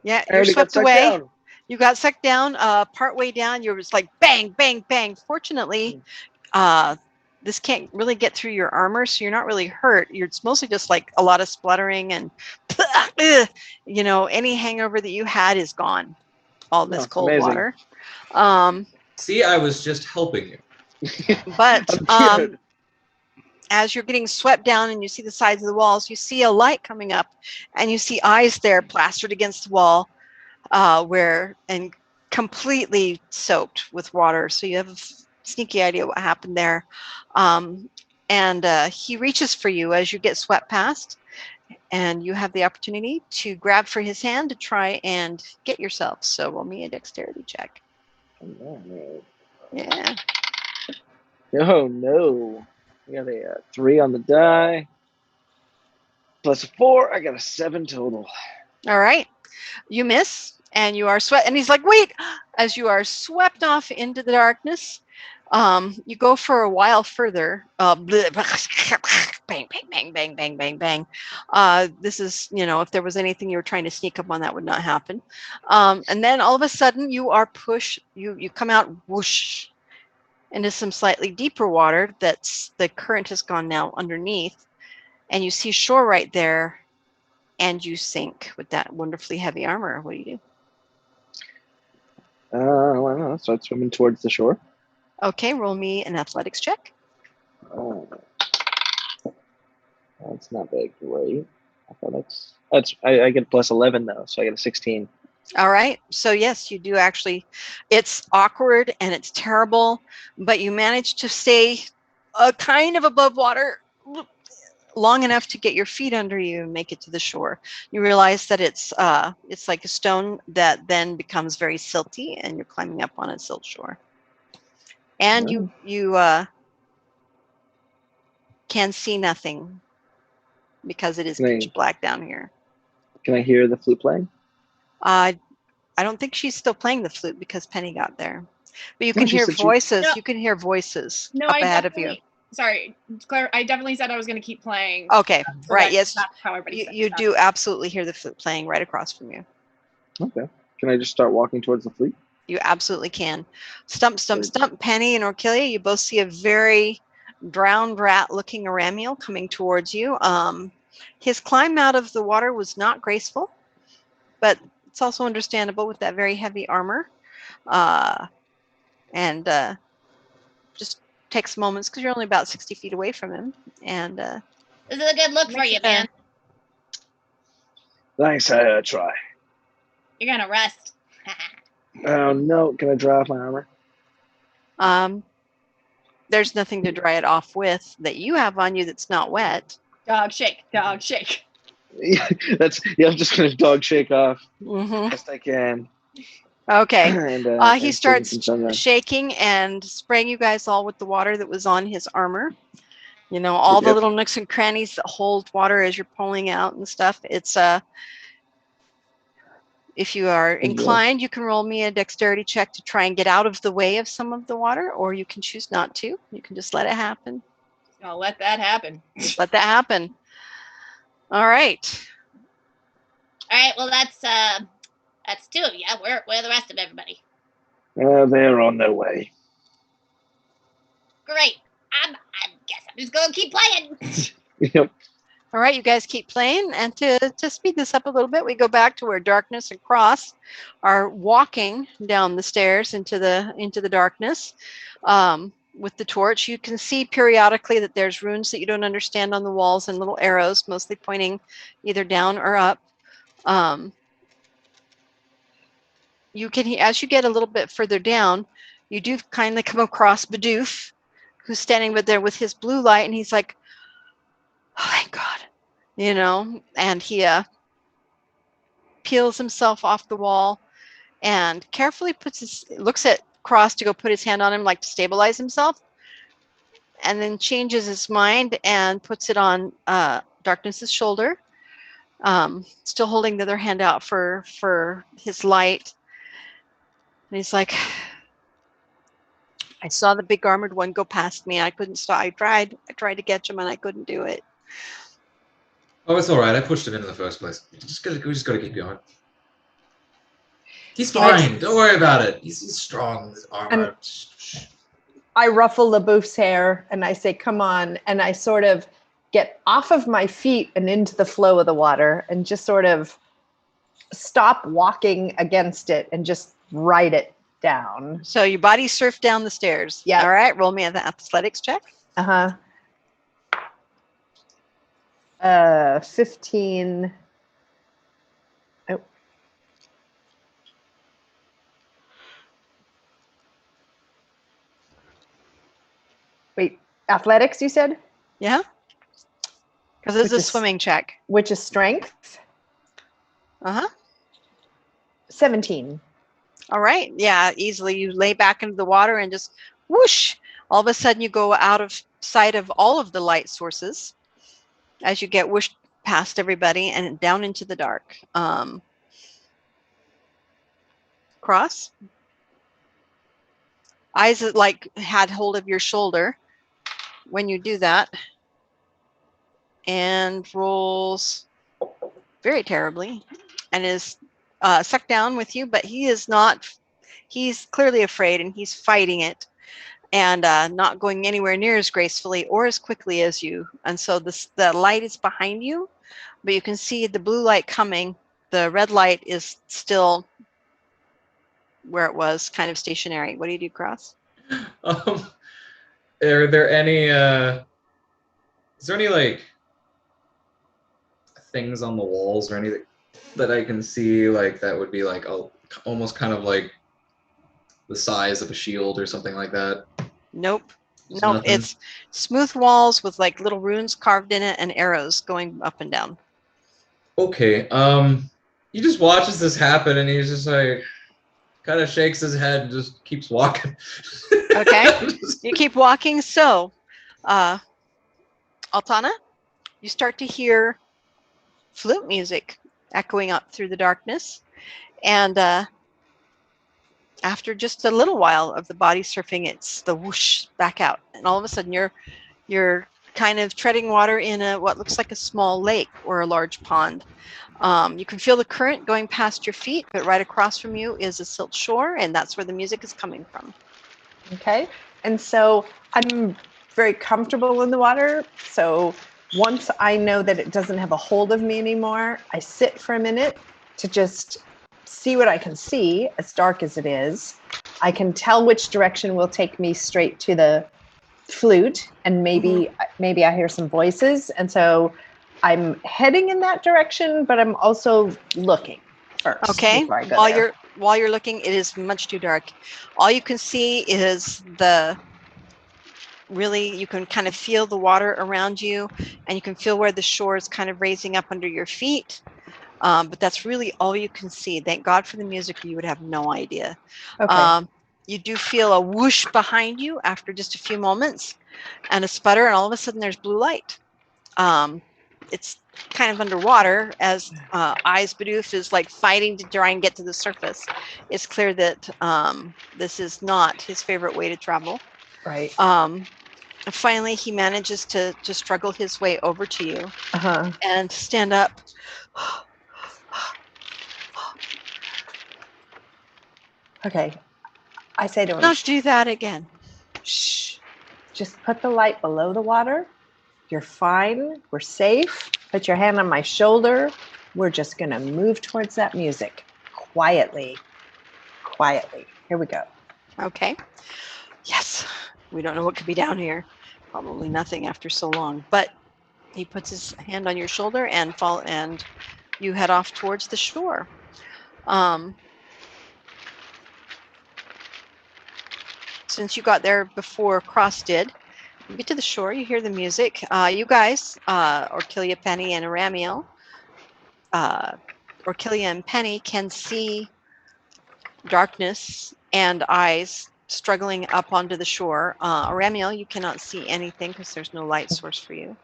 S1: Yeah,
S6: I
S1: you're
S6: already got
S1: swept
S6: sucked
S1: away.
S6: down.
S1: You got sucked down. Partway down, you're just like bang, bang, bang. Fortunately, this can't really get through your armor, so you're not really hurt. It's mostly just like a lot of spluttering and, any hangover that you had is gone. All this cold
S6: amazing.
S1: water.
S2: See, I was just helping you.
S1: But
S6: I'm good.
S1: as you're getting swept down and you see the sides of the walls, you see a light coming up, and you see eyes there plastered against the wall, and completely soaked with water. So you have a sneaky idea what happened there. And he reaches for you as you get swept past, and you have the opportunity to grab for his hand to try and get yourself. So roll me a dexterity check. Yeah.
S6: Oh no! I got a 3 on the die. Plus a 4, I got a 7 total.
S1: All right. You miss, and you are swept. And he's like, wait! As you are swept off into the darkness, you go for a while further. Bang, bang, bang, bang, bang, bang, bang. This is, if there was anything you were trying to sneak up on, that would not happen. And then all of a sudden, you are pushed. You come out whoosh into some slightly deeper water. The current has gone now underneath, and you see shore right there. And you sink with that wonderfully heavy armor. What do you do?
S6: Well, start swimming towards the shore.
S1: Okay, roll me an athletics check.
S6: That's not very great. I get plus 11 though, so I get a 16.
S1: All right. So yes, you do actually. It's awkward and it's terrible, but you manage to stay kind of above water long enough to get your feet under you and make it to the shore. You realize that it's like a stone that then becomes very silty, and you're climbing up on a silt shore. And you can see nothing because it is pitch black down here.
S6: Can I hear the flute playing?
S1: I don't think she's still playing the flute because Penny got there. But you can hear voices. You can hear voices up ahead of you.
S4: Sorry, Claire, I definitely said I was going to keep playing.
S1: Okay,
S4: so
S1: right, yes.
S4: That's how everybody
S1: You do absolutely hear the flute playing right across from you.
S6: Okay. Can I just start walking towards the flute?
S1: You absolutely can. Stump, stump, stump. Penny and Orchilia, you both see a very drowned rat looking Aramiel coming towards you. His climb out of the water was not graceful, but it's also understandable with that very heavy armor. And just takes moments because you're only about 60 feet away from him. And
S7: this is a good look for you, man.
S6: Thanks, I try.
S7: You're gonna rest.
S6: Oh no! Can I dry off my armor?
S1: There's nothing to dry it off with that you have on you that's not wet.
S4: Dog shake, dog shake.
S6: Yeah, I'm just gonna dog shake off best I can.
S1: Okay.
S6: And,
S1: he starts shaking and spraying you guys all with the water that was on his armor. All the little nooks and crannies that hold water as you're pulling out and stuff. It's if you are inclined, you can roll me a dexterity check to try and get out of the way of some of the water, or you can choose not to. You can just let it happen.
S4: I'll let that happen.
S1: Just let that happen. All right.
S7: All right. Well, that's 2 of you. Where the rest of everybody?
S6: They're on their way.
S7: Great. I guess I'm just gonna keep playing.
S6: Yep.
S1: All right, you guys keep playing, and to speed this up a little bit, we go back to where Darkness and Cross are walking down the stairs into the darkness with the torch. You can see periodically that there's runes that you don't understand on the walls and little arrows, mostly pointing either down or up. You can, as you get a little bit further down, you do kindly come across Bidoof, who's standing there with his blue light, and he's like, "Oh, thank God," and he peels himself off the wall and carefully looks at Cross to go put his hand on him, like to stabilize himself, and then changes his mind and puts it on Darkness's shoulder, still holding the other hand out for his light. And he's like, "I saw the big armored one go past me. I couldn't stop. I tried to catch him, and I couldn't do it."
S2: Oh, it's all right. I pushed him in the first place. We just gotta keep going. He's fine. Don't worry about it. He's strong. His armor.
S5: I ruffle LaBouf's hair and I say, "Come on!" And I sort of get off of my feet and into the flow of the water, and just sort of stop walking against it and just ride it down.
S1: So your body surfed down the stairs.
S5: Yeah.
S1: All right. Roll me an athletics check.
S5: 15. Oh. Wait, athletics, you said?
S1: Yeah. Because it's a swimming check.
S5: Which is strength? 17.
S1: All right. Yeah, easily. You lay back into the water and just whoosh. All of a sudden, you go out of sight of all of the light sources as you get whooshed past everybody and down into the dark. Cross. Eyes that like had hold of your shoulder when you do that, and rolls very terribly, and is sucked down with you. But he is not. He's clearly afraid, and he's fighting it, and not going anywhere near as gracefully or as quickly as you. And so the light is behind you, but you can see the blue light coming. The red light is still where it was, kind of stationary. What do you do, Cross?
S2: Are there any? Is there any like things on the walls or anything that I can see like that would be like almost kind of like the size of a shield or something like that?
S1: Nope. Nope. It's smooth walls with like little runes carved in it and arrows going up and down.
S2: Okay. He just watches this happen and he's just like kind of shakes his head and just keeps walking.
S1: Okay. You keep walking. So, Altana, you start to hear flute music echoing up through the darkness. And after just a little while of the body surfing, it's the whoosh back out. And all of a sudden you're kind of treading water in what looks like a small lake or a large pond. You can feel the current going past your feet, but right across from you is a silt shore, and that's where the music is coming from.
S5: Okay. And so I'm very comfortable in the water. So once I know that it doesn't have a hold of me anymore, I sit for a minute to just see what I can see, as dark as it is. I can tell which direction will take me straight to the flute, and maybe I hear some voices. And so I'm heading in that direction, but I'm also looking first.
S1: Okay.
S5: Before I go there.
S1: While you're looking, it is much too dark. All you can see is you can kind of feel the water around you, and you can feel where the shore is kind of raising up under your feet. But that's really all you can see. Thank God for the music, or you would have no idea.
S5: Okay.
S1: You do feel a whoosh behind you after just a few moments, and a sputter, and all of a sudden there's blue light. It's kind of underwater as Eyes Bidoof is like fighting to try and get to the surface. It's clear that this is not his favorite way to travel.
S5: Right.
S1: Finally, he manages to struggle his way over to you and stand up.
S5: Okay. I say to him,
S1: Don't do that again.
S5: shh, just put the light below the water. You're fine. We're safe. Put your hand on my shoulder. We're just going to move towards that music quietly. Quietly. Here we go.
S1: Okay. Yes. We don't know what could be down here. Probably nothing after so long. But he puts his hand on your shoulder and you head off towards the shore. Since you got there before Cross did, you get to the shore, you hear the music. You guys, Orcilia, Penny, and Aramiel, Orcilia and Penny can see darkness and Eyes struggling up onto the shore. Aramiel, you cannot see anything because there's no light source for you.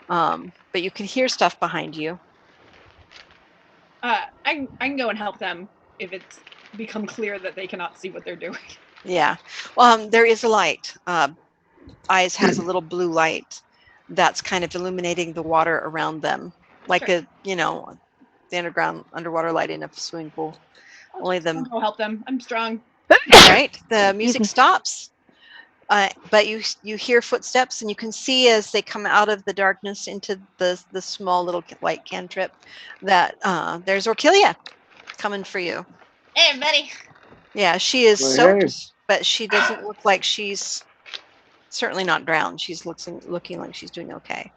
S1: But you can hear stuff behind you.
S4: I can go and help them if it's become clear that they cannot see what they're doing.
S1: Yeah. There is a light. Eyes has a little blue light that's kind of illuminating the water around them, like
S4: Sure.
S1: the underground underwater lighting of a swimming pool. Only
S4: I'll
S1: them.
S4: go help them. I'm strong.
S1: All right. The music stops. But you hear footsteps, and you can see as they come out of the darkness into the small little light cantrip that there's Orcilia coming for you.
S7: Hey, everybody.
S1: Yeah, she is
S6: Well,
S1: soaked,
S6: hey.
S1: but she doesn't look like she's certainly not drowned. She's looking like she's doing okay.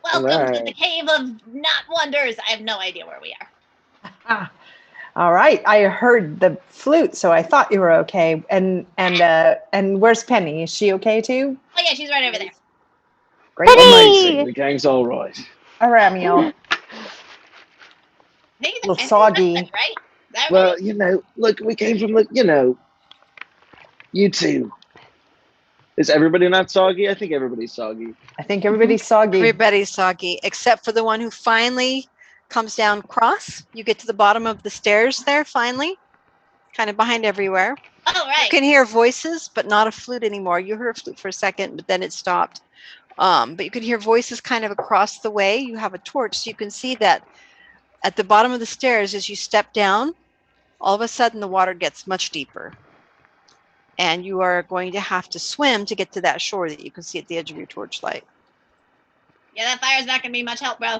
S7: Welcome to the
S6: Right.
S7: Cave of Not Wonders. I have no idea where we are.
S5: Ah, all right. I heard the flute, so I thought you were okay. And where's Penny? Is she okay too?
S7: Oh yeah, she's right over there.
S5: Great.
S6: Amazing. The gang's all right.
S5: Aramiel.
S7: I think it's
S5: Little
S7: I think
S5: soggy.
S7: it's right? Is that
S6: Well,
S7: right?
S6: look, we came from you two. Is everybody not soggy? I think everybody's soggy.
S5: I think everybody's soggy.
S1: Everybody's soggy, except for the one who finally comes down cross. You get to the bottom of the stairs there, finally, kind of behind everywhere.
S7: Oh, right.
S1: You can hear voices, but not a flute anymore. You heard a flute for a second, but then it stopped. But you can hear voices kind of across the way. You have a torch, so you can see that at the bottom of the stairs, as you step down, all of a sudden the water gets much deeper. And you are going to have to swim to get to that shore that you can see at the edge of your torchlight.
S7: Yeah, that fire's not gonna be much help, bro.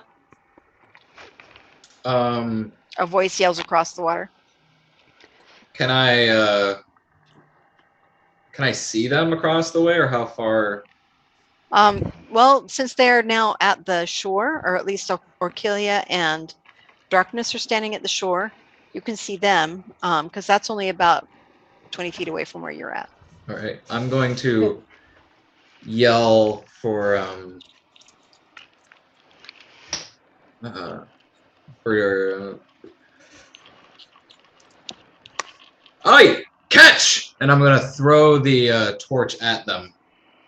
S1: A voice yells across the water.
S2: Can I see them across the way, or how far?
S1: Well, since they're now at the shore, or at least Orcilia and Darkness are standing at the shore, you can see them, because that's only about 20 feet away from where you're at.
S2: All right, I'm going to yell for "Oi, catch!" And I'm gonna throw the torch at them.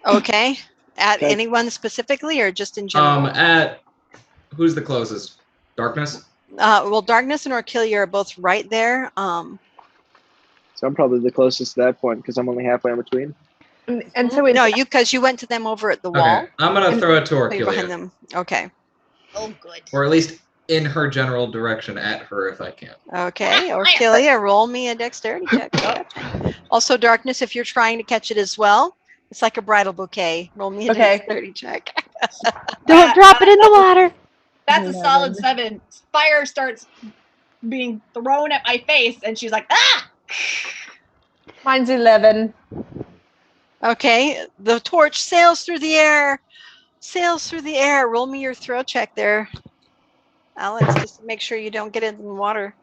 S1: Okay. At
S6: Okay.
S1: anyone specifically, or just in general?
S2: At who's the closest? Darkness.
S1: Well, Darkness and Orcilia are both right there.
S6: So I'm probably the closest to that point because I'm only halfway in between.
S5: And so it's
S1: No, because you went to them over at the wall.
S2: Okay, I'm gonna throw it to
S1: So you're behind
S2: Orcilia,
S1: them. Okay.
S7: Oh, good.
S2: or at least in her general direction at her if I can.
S1: Okay. Orcilia, roll me a dexterity check. Also, Darkness, if you're trying to catch it as well, it's like a bridal bouquet. Roll me a
S5: Okay.
S1: dexterity check.
S3: Don't drop it in the water.
S4: That's a
S5: 11.
S4: solid 7. Fire starts being thrown at my face, and she's like, ah!
S5: Mine's 11.
S1: Okay. The torch sails through the air. Roll me your throw check there, Alex, just to make sure you don't get it in the water.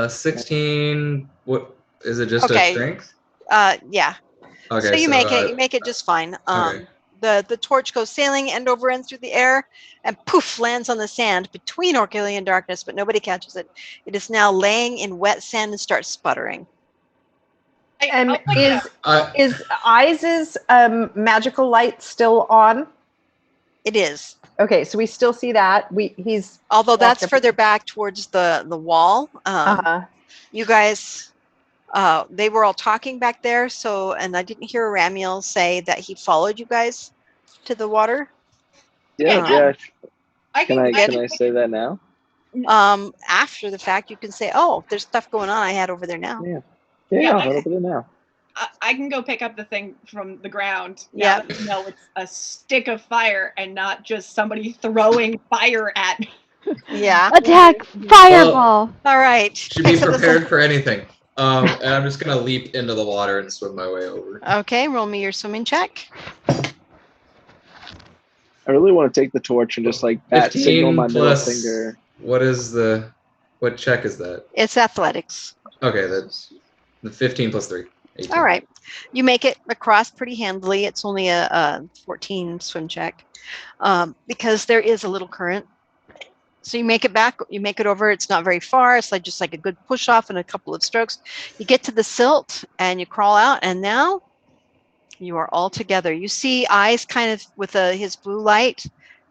S2: 16. What is it? Just
S1: Okay.
S2: a strength?
S1: Yeah.
S2: Okay.
S1: So you make it. You make it just fine.
S2: Okay.
S1: The torch goes sailing end over end through the air, and poof, lands on the sand between Orcilia and Darkness, but nobody catches it. It is now laying in wet sand and starts sputtering.
S5: And is Eyes' magical light still on?
S1: It is.
S5: Okay, so we still see that. He's
S1: Although that's
S5: up-
S1: further back towards the wall. You guys, they were all talking back there. So, and I didn't hear Ramiel say that he followed you guys to the water.
S6: Yeah. Can I
S4: can
S6: say that now?
S1: After the fact, you can say, "Oh, there's stuff going on. I had over there now."
S6: Yeah, I'll
S4: I-
S6: head over there now.
S4: I can go pick up the thing from the ground.
S1: Yeah.
S4: No, it's a stick of fire and not just somebody throwing fire at me.
S1: Yeah.
S3: Attack! Fireball!
S1: All right.
S2: Should be
S1: Except this-
S2: prepared for anything. And I'm just gonna leap into the water and swim my way over.
S1: Okay, roll me your swimming check.
S6: I really want to take the torch and just like bat signal
S2: 15
S6: my middle
S2: plus.
S6: finger.
S2: What check is that?
S1: It's athletics.
S2: Okay, that's the 15 plus 3. 18.
S1: All right. You make it across pretty handily. It's only a 14 swim check because there is a little current. So you make it back, you make it over. It's not very far. It's like just like a good push off and a couple of strokes. You get to the silt and you crawl out, and now you are all together. You see Eyes kind of with his blue light.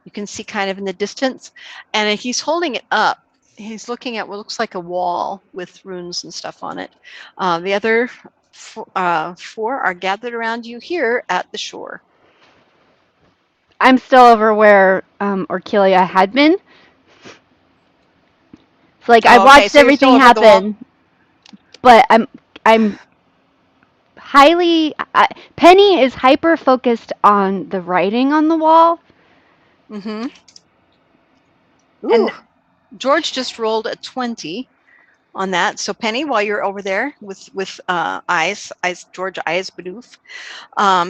S1: You can see kind of in the distance, and he's holding it up. He's looking at what looks like a wall with runes and stuff on it. The other four are gathered around you here at the shore.
S3: I'm still over where Orchilia had been. It's like I've watched
S1: so you're still
S3: everything
S1: over the wall?
S3: happen, but I'm highly. Penny is hyper focused on the writing on the wall.
S1: Mm-hmm. Ooh.
S5: And-
S1: George just rolled a 20 on that. So Penny, while you're over there with George Eyes Badoof,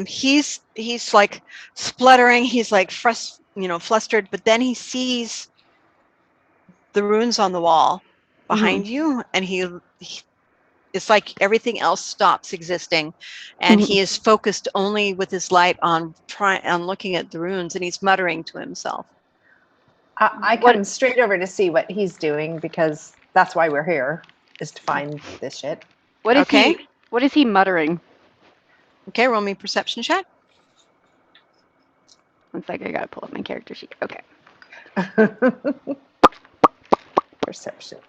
S1: he's like spluttering. He's like flustered. But then he sees the runes on the wall behind you, and he it's like everything else stops existing, and he is focused only with his light on looking at the runes, and he's muttering to himself.
S5: I come straight over to see what he's doing because that's why we're here, is to find this shit.
S3: What is he muttering?
S1: Okay, roll me a perception check.
S3: One sec, I gotta pull up my character sheet. Okay.
S5: Perception.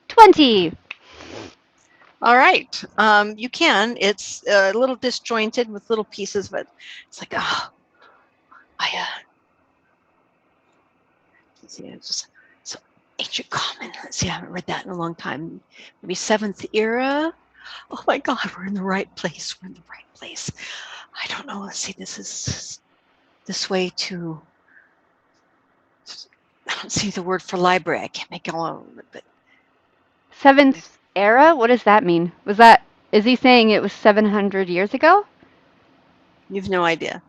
S3: $20.
S1: All right. You can. It's a little disjointed with little pieces, but it's like, let's see, it's just so ancient common. Let's see, I haven't read that in a long time. Maybe 7th era. Oh my God, we're in the right place. We're in the right place. I don't know. Let's see, this is this way to. I don't see the word for library. I can't make it all of it, but
S3: 7th era? What does that mean? Is he saying it was 700 years ago?
S1: you've no idea.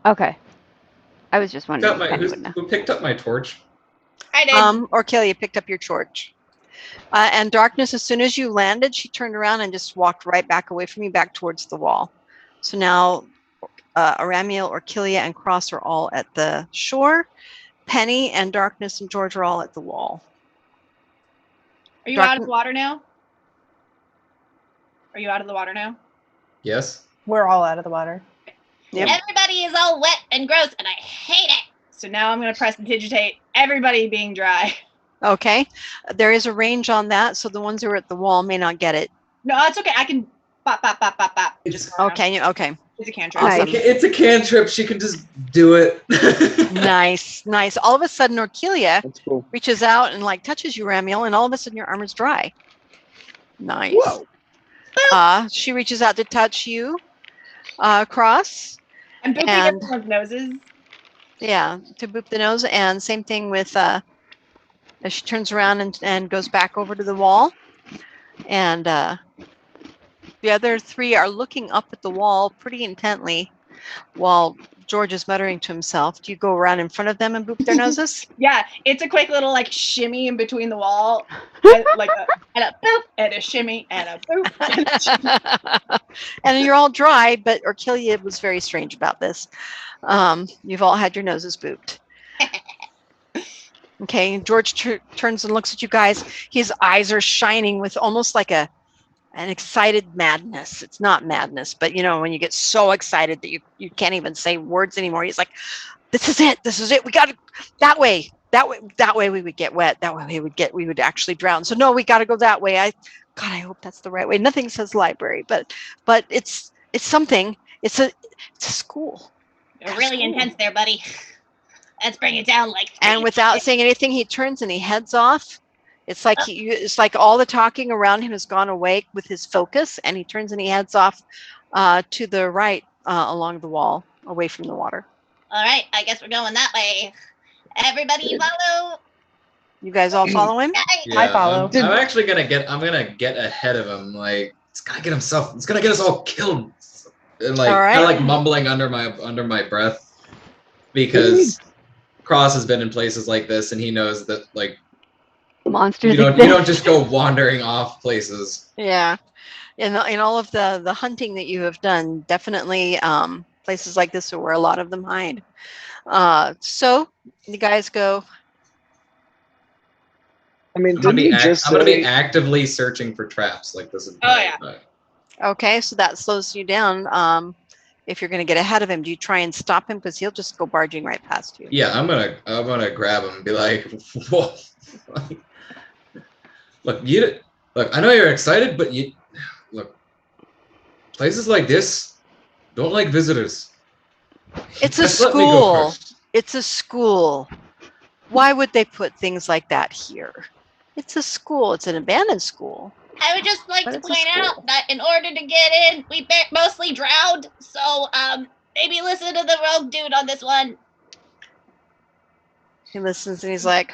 S3: Okay. I was just wondering.
S2: Who picked up my torch?
S7: I did.
S1: Orchilia picked up your torch. And Darkness, as soon as you landed, she turned around and just walked right back away from you, back towards the wall. So now Aramiel, Orchilia, and Cross are all at the shore. Penny and Darkness and George are all at the wall.
S4: Are you out of the water now? Are you out of the water now?
S2: Yes.
S5: We're all out of the water.
S1: Yep.
S7: Everybody is all wet and gross, and I hate it.
S4: So now I'm going to press digitate everybody being dry.
S1: Okay. There is a range on that, so the ones who are at the wall may not get it.
S4: No, that's okay. I can bop, bop, bop, bop, bop.
S1: Just okay.
S4: It's a cantrip.
S1: Awesome.
S2: It's a cantrip. She can just do it.
S1: Nice. All of a sudden, Orchilia
S6: That's cool.
S1: reaches out and like touches you, Ramiel, and all of a sudden your armor's dry. Nice.
S6: Whoa.
S1: She reaches out to touch you, Cross.
S4: I'm booping everyone's noses.
S1: Yeah, to boop the nose, and same thing with as she turns around and goes back over to the wall, and the other three are looking up at the wall pretty intently, while George is muttering to himself. Do you go around in front of them and boop their noses?
S4: Yeah, it's a quick little like shimmy in between the wall, like and a boop and a shimmy and a boop. And a shimmy.
S1: And you're all dry, but Orchilia was very strange about this. You've all had your noses booped. Okay, George turns and looks at you guys. His eyes are shining with almost like an excited madness. It's not madness, but you know, when you get so excited that you can't even say words anymore. He's like, this is it. We got to that way we would get wet. That way we would actually drown. So no, we got to go that way. I hope that's the right way. Nothing says library, but it's something. It's a school.
S7: You're really intense there, buddy. Let's bring it down like.
S1: And without saying anything, he turns and he heads off. It's like it's like all the talking around him has gone away with his focus, and he turns and he heads off to the right along the wall, away from the water.
S7: All right, I guess we're going that way. Everybody follow.
S1: You guys all follow him?
S2: Yeah,
S5: I follow.
S2: I'm actually gonna get ahead of him. Like it's gonna get us all killed. And like
S1: All right.
S2: kind of like mumbling under my breath, because Cross has been in places like this, and he knows that like
S3: Monsters.
S2: you don't just go wandering off places.
S1: Yeah. In all of the hunting that you have done, definitely places like this are where a lot of them hide. So the guys go.
S6: I mean,
S2: I'm gonna
S6: didn't he just
S2: be
S6: say?
S2: actively searching for traps like this.
S1: Okay, so that slows you down. If you're going to get ahead of him, do you try and stop him, because he'll just go barging right past you?
S2: Yeah, I'm gonna grab him and be like, whoa. Look, I know you're excited, but Places like this don't like visitors.
S1: It's a
S2: Just let me go
S1: school.
S2: first.
S1: It's a school. Why would they put things like that here? It's a school. It's an abandoned school.
S7: I would just like
S1: But
S7: to
S1: it's a
S7: point
S1: school.
S7: out that in order to get in, we mostly drowned. So maybe listen to the rogue dude on this one.
S1: He listens and he's like,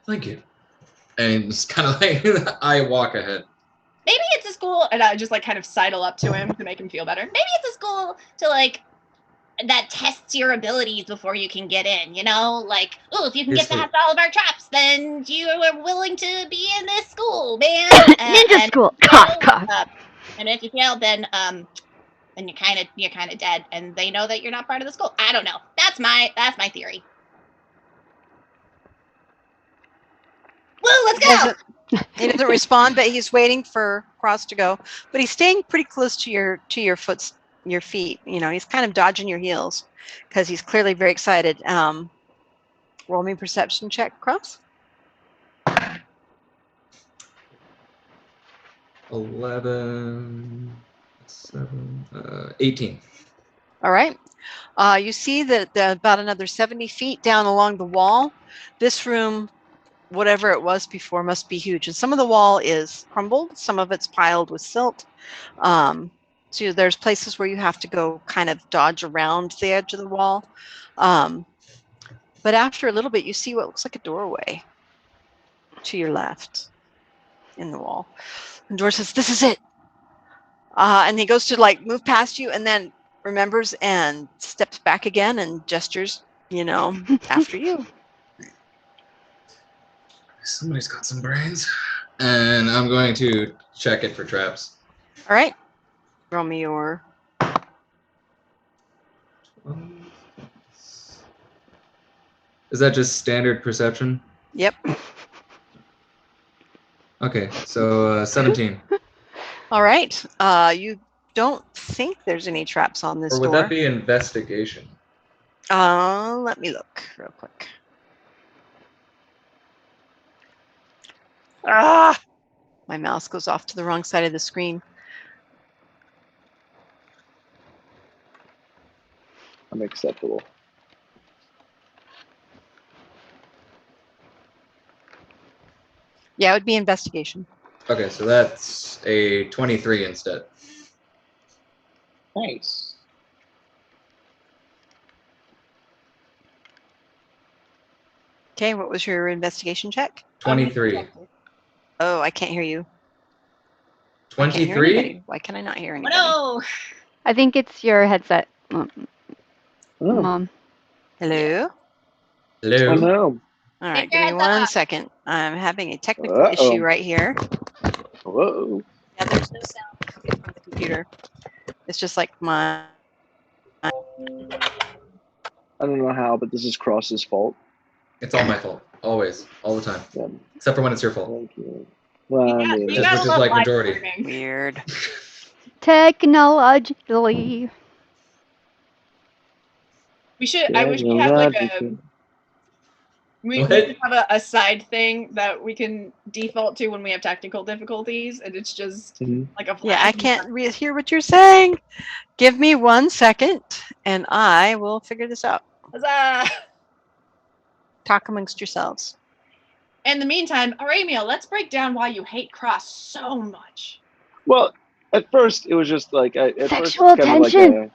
S2: Thank you. And it's kind of like I walk ahead.
S4: Maybe it's a school, and I just like kind of sidle up to him to make him feel better.
S7: Maybe it's a school to like that tests your abilities before you can get in. You know, like oh, if you can get past all of our traps, then you are willing to be in this school, man.
S3: Ninja school.
S7: And if you fail, then you're kind of dead, and they know that you're not part of the school. I don't know. That's my theory. Woo, let's go.
S1: He doesn't respond, but he's waiting for Cross to go. But he's staying pretty close to your feet. You know, he's kind of dodging your heels because he's clearly very excited. Roll me perception check, Cross.
S2: 11, 7, 18.
S1: All right. You see that about another 70 feet down along the wall, this room, whatever it was before, must be huge. And some of the wall is crumbled. Some of it's piled with silt. So there's places where you have to go kind of dodge around the edge of the wall. But after a little bit, you see what looks like a doorway to your left in the wall. And Dor says, "This is it." And he goes to like move past you and then remembers and steps back again and gestures, after you.
S2: Somebody's got some brains. And I'm going to check it for traps.
S1: All right. Roll me your...
S2: Is that just standard perception?
S1: Yep.
S2: Okay, so 17.
S1: All right. You don't think there's any traps on this
S2: Or would
S1: door.
S2: that be investigation?
S1: Let me look real quick. My mouse goes off to the wrong side of the screen.
S6: Unacceptable.
S1: Yeah, it would be investigation.
S2: Okay, so that's a 23 instead.
S6: Nice.
S1: Okay, what was your investigation check?
S2: 23.
S1: Oh, I can't hear you. I can't hear
S2: 23?
S1: anybody. Why can I not hear anybody?
S7: No.
S3: I think it's your headset,
S6: Oh,
S3: Mom.
S1: Hello?
S2: Hello?
S6: oh no.
S1: All right,
S7: Take
S1: give
S7: your
S1: me
S7: headset
S1: 1
S7: off.
S1: second. I'm having a technical
S6: Uh-oh.
S1: issue right here.
S6: Whoa.
S1: Yeah, there's no sound coming from the computer. It's just like my...
S6: I don't know how, but this is Cross's fault.
S2: It's all my fault. Always. All the time.
S6: Yeah,
S2: Except for when it's your fault.
S6: thank you. Well, I mean,
S2: Just which is like majority.
S1: Weird.
S3: Technologically.
S4: We should. I wish we had like a. We
S2: What?
S4: should have a side thing that we can default to when we have technical difficulties, and it's just like a.
S1: Yeah, I can't hear what you're saying. Give me 1 second, and I will figure this out.
S4: Huzzah!
S1: Talk amongst yourselves.
S4: In the meantime, Aramia, let's break down why you hate Cross so much.
S6: Well, at first it was just like
S3: Sexual tension.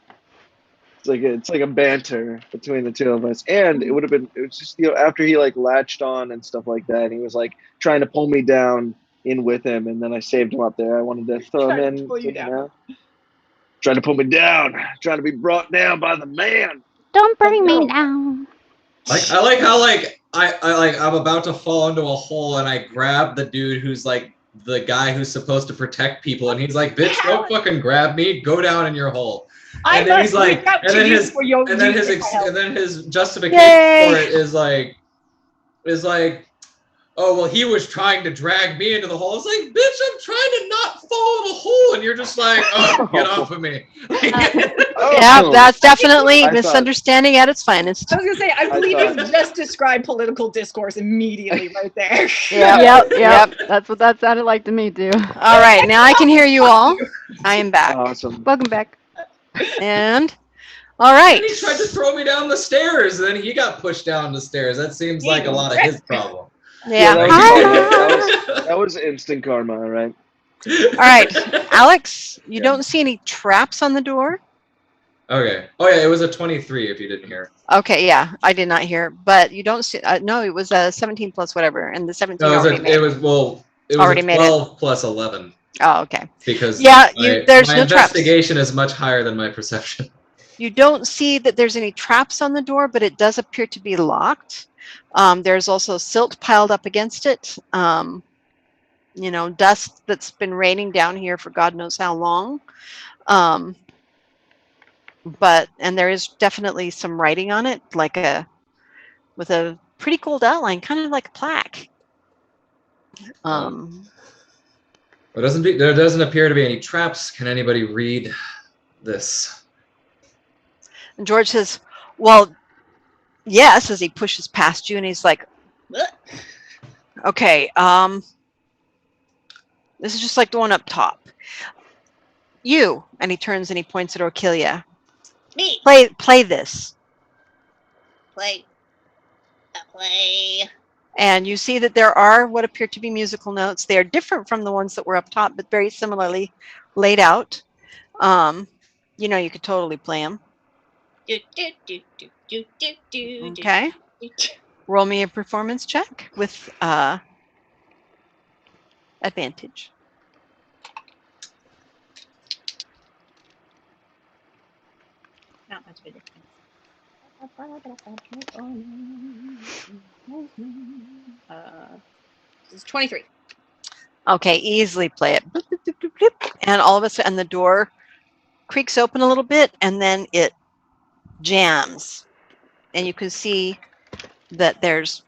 S6: It's like a banter between the two of us, and it was just after he like latched on and stuff like that, and he was like trying to pull me down in with him, and then I saved him up there. I wanted to throw him
S4: Trying
S6: in,
S4: to pull you down.
S6: Trying to pull me down, trying to be brought down by the man.
S3: Don't bring me down.
S2: Like I like how I'm about to fall into a hole and I grab the dude who's like the guy who's supposed to protect people and he's like, "Bitch, don't fucking grab me. Go down in your hole." And then he's like, and then his justification for it is like, oh, well, he was trying to drag me into the hole. It's like, bitch, I'm trying to not fall in a hole. And you're just like, oh, get off of me.
S1: Yeah, that's definitely misunderstanding at its finest.
S4: I was going to say, I believe you've just described political discourse immediately right there.
S3: Yep. That's what that sounded like to me, too.
S1: All right, now I can hear you all. I am back.
S6: Awesome.
S3: Welcome back.
S1: And, all right.
S2: And he tried to throw me down the stairs, and then he got pushed down the stairs. That seems like a lot of his problem.
S1: Yeah.
S6: That was instant karma, right?
S1: All right, Alex, you don't see any traps on the door?
S2: Okay. Oh, yeah, it was a 23 if you didn't hear.
S1: Okay, yeah, I did not hear, but you don't see. No, it was a 17 plus whatever, and the 17
S2: No,
S1: already
S2: it was a 12 plus 11.
S1: Oh, okay.
S2: Because
S1: there's
S2: my
S1: no
S2: investigation is much higher than my perception.
S1: You don't see that there's any traps on the door, but it does appear to be locked. There's also silt piled up against it. Dust that's been raining down here for God knows how long. And there is definitely some writing on it, with a pretty cool outline, kind of like a plaque.
S2: There doesn't appear to be any traps. Can anybody read this?
S1: And George says, well, yes, as he pushes past you, and he's like, okay, this is just like the one up top. You, and he turns and he points at Orkilia.
S7: Me.
S1: Play this.
S7: Play.
S1: And you see that there are what appear to be musical notes. They are different from the ones that were up top, but very similarly laid out. You could totally play them. Okay. Roll me a performance check with advantage.
S7: Not much of a difference.
S4: This is 23.
S1: Okay, easily play it. And all of a sudden the door creaks open a little bit and then it jams. And you can see that there's,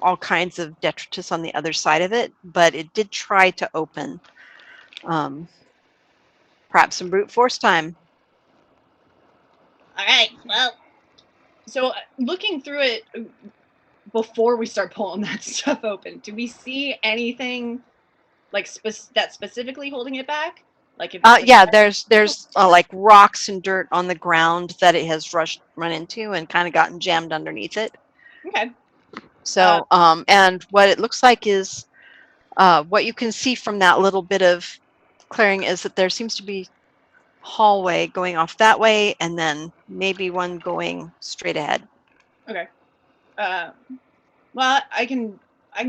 S1: all kinds of detritus on the other side of it, but it did try to open. Perhaps some brute force time.
S7: All right, well.
S4: So looking through it before we start pulling that stuff open, do we see anything like that's specifically holding it back? Like if
S1: there's like rocks and dirt on the ground that it has run into and kind of gotten jammed underneath it.
S4: Okay.
S1: So and what it looks like is what you can see from that little bit of clearing is that there seems to be hallway going off that way and then maybe one going straight ahead.
S4: Okay. Well, I can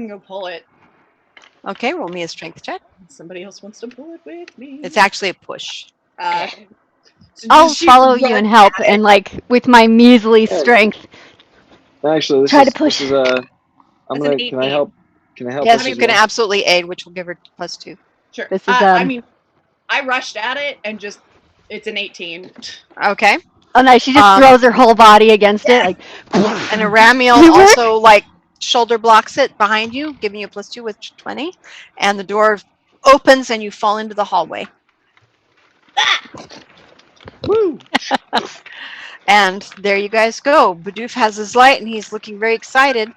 S4: go pull it.
S1: Okay, roll me a strength check.
S4: Somebody else wants to pull it with me.
S1: It's actually a push.
S4: So
S3: I'll follow you and help, and with my measly strength.
S6: Actually,
S3: try to push.
S6: Can I help?
S1: Yes, you can absolutely aid, which will give her +2.
S4: Sure.
S3: This is
S4: I mean, I rushed at it and it's an 18.
S1: Okay.
S3: Oh no, she just throws her whole body against it,
S1: and Aramiel also shoulder blocks it behind you, giving you a +2 with 20, and the door opens and you fall into the hallway.
S6: Woo!
S1: And there you guys go. Bidoof has his light and he's looking very excited.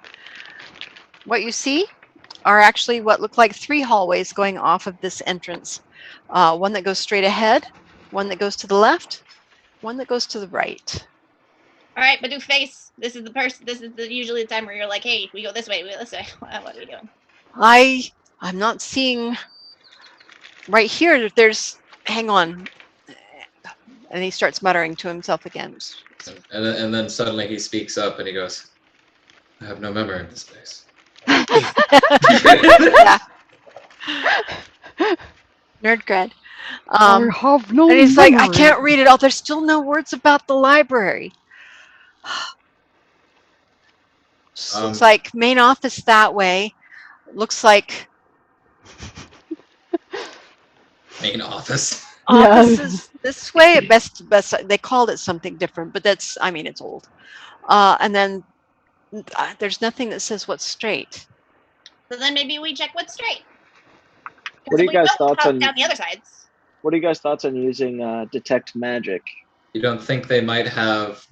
S1: What you see are actually what look like 3 hallways going off of this entrance. One that goes straight ahead, one that goes to the left, one that goes to the right.
S7: All right, Bidoof face. This is the person. This is usually the time where you're like, "Hey, we go this way. We go this way." What are we doing?
S1: I'm not seeing right here. There's. Hang on. And he starts muttering to himself again.
S2: And then suddenly he speaks up and he goes, "I have no memory of this place."
S1: Yeah. Nerd cred.
S3: I have no
S1: and he's
S3: memory.
S1: like, I can't read it all. There's still no words about the library. Looks like main office that way. Looks like
S2: main office.
S1: Offices this way. At best, they called it something different, but it's old. And then there's nothing that says what's straight.
S7: So then maybe we check what's straight.
S6: What are you guys' thoughts on
S7: down the other sides?
S6: What are you guys' thoughts on using detect magic?
S2: You don't think they might have,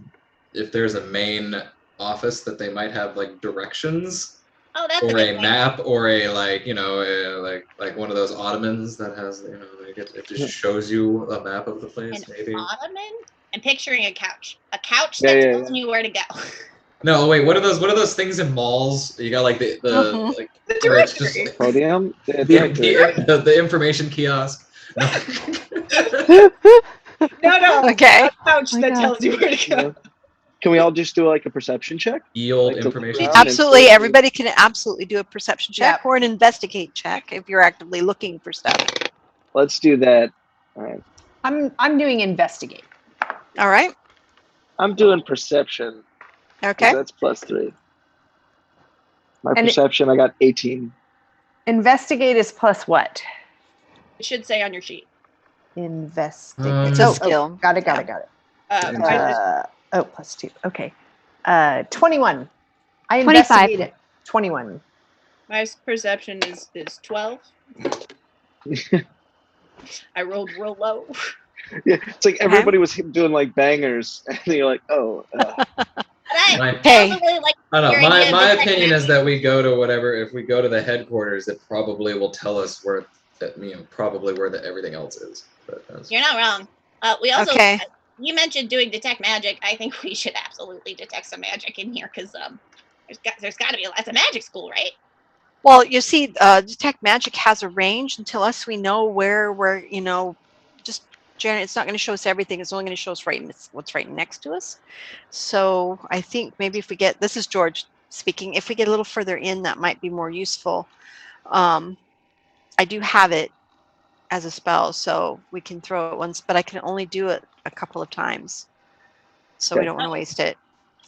S2: if there's a main office, that they might have like directions?
S7: Oh, that's
S2: or
S7: a good
S2: a
S7: point.
S2: map, or a like like one of those ottomans that has like it just shows you a map of the place.
S7: An
S2: Maybe.
S7: ottoman? I'm picturing a couch that
S6: Yeah,
S7: tells me where to go.
S2: No, wait. What are those things in malls? You got like the like
S4: The
S2: where it's just
S4: directory.
S2: like,
S6: Podium?
S2: the information kiosk. No.
S4: No.
S1: Okay.
S4: A couch
S3: Oh my
S4: that
S3: God.
S4: tells you where to go.
S6: Yeah. Can we all just do like a perception check?
S2: Yield
S6: Like to look
S2: information.
S6: around and
S1: Absolutely.
S6: see-
S1: Everybody can absolutely do a perception check
S5: Yep.
S1: or an investigate check if you're actively looking for stuff.
S6: Let's do that. All right.
S5: I'm doing investigate.
S1: All right.
S6: I'm doing perception. 'Cause
S1: Okay.
S6: that's +3. My
S5: And
S6: perception, I got 18.
S5: Investigate is plus what?
S4: It should say on your sheet.
S5: Investigate.
S1: It's a
S2: Oh,
S1: skill.
S5: Got it.
S1: Yeah.
S5: Plus 2. Okay. 21. I
S3: 25.
S5: investigated 21.
S4: My perception is 12. I rolled real low.
S6: Yeah, it's like everybody was doing like bangers, and you're like, oh.
S7: But I
S1: Hey.
S7: also really like
S2: I don't
S7: your
S2: know.
S7: idea of
S2: My
S7: detect
S2: opinion is
S7: magic.
S2: that we go to whatever. If we go to the headquarters, it probably will tell us where that probably where everything else is. But
S7: You're not wrong. We also
S1: Okay.
S7: You mentioned doing detect magic. I think we should absolutely detect some magic in here because there's got to be lots of magic school, right?
S1: Well, you see, detect magic has a range. Until us, we know where we're, just generally, it's not going to show us everything. It's only going to show us what's right next to us. So I think maybe if we get, this is George speaking, if we get a little further in, that might be more useful. I do have it as a spell, so we can throw it once, but I can only do it a couple of times. So we don't want to waste it.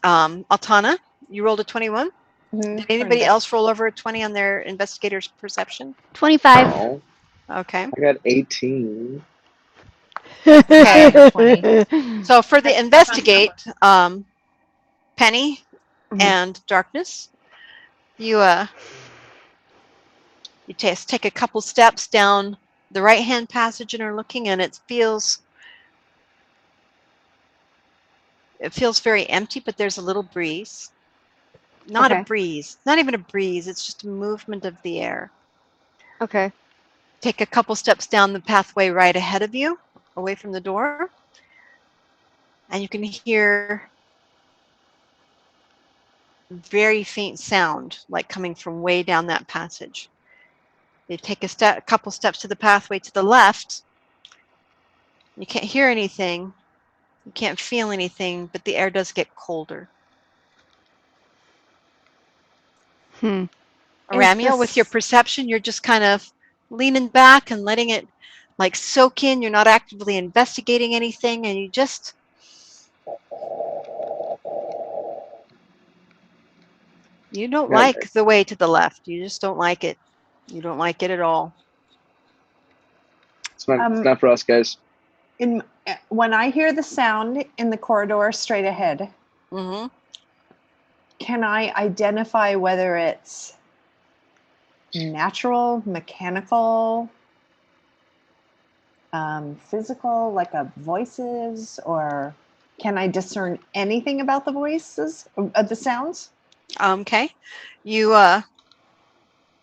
S1: Altana, you rolled a 21. Did anybody else roll over a 20 on their investigator's perception?
S3: 25.
S6: No.
S1: Okay.
S6: I got 18.
S1: Okay.
S5: 20.
S1: So for the investigate, Penny
S3: Mhm.
S1: and Darkness, you take a couple steps down the right-hand passage and are looking, and it feels very empty, but there's a little breeze. Not a
S3: Okay.
S1: breeze, not even a breeze. It's just a movement of the air.
S3: Okay.
S1: Take a couple steps down the pathway right ahead of you, away from the door, and you can hear very faint sound, like coming from way down that passage. You take a couple steps to the pathway to the left. You can't hear anything. You can't feel anything, but the air does get colder. Ramiel, with your perception, you're just kind of leaning back and letting it like soak in. You're not actively investigating anything, and you just don't like the way to the left. You just don't like it. You don't like it at all.
S6: It's not for us, guys.
S5: When I hear the sound in the corridor straight ahead, can I identify whether it's natural, mechanical, physical, like voices, or can I discern anything about the voices, the sounds?
S1: Okay, you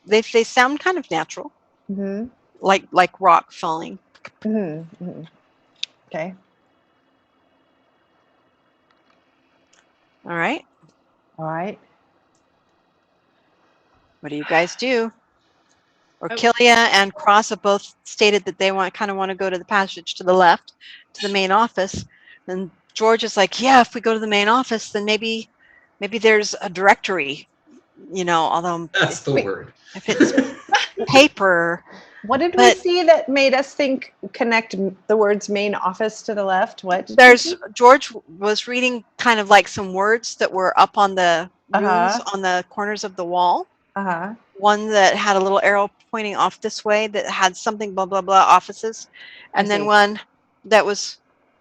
S1: they sound kind of natural, like rock falling.
S5: Okay.
S1: All right.
S5: What
S1: do you guys do? Orkilia and Cross have both stated that they kind of want to go to the passage to the left, to the main office. And George is like, yeah, if we go to the main office, then maybe there's a directory, although
S2: that's the word.
S1: If it's paper.
S5: What did we see that made us connect the words main office to the left?
S1: George was reading kind of like some words that were up on the runes on the corners of the wall. One that had a little arrow pointing off this way that had something blah blah blah offices, and then one that was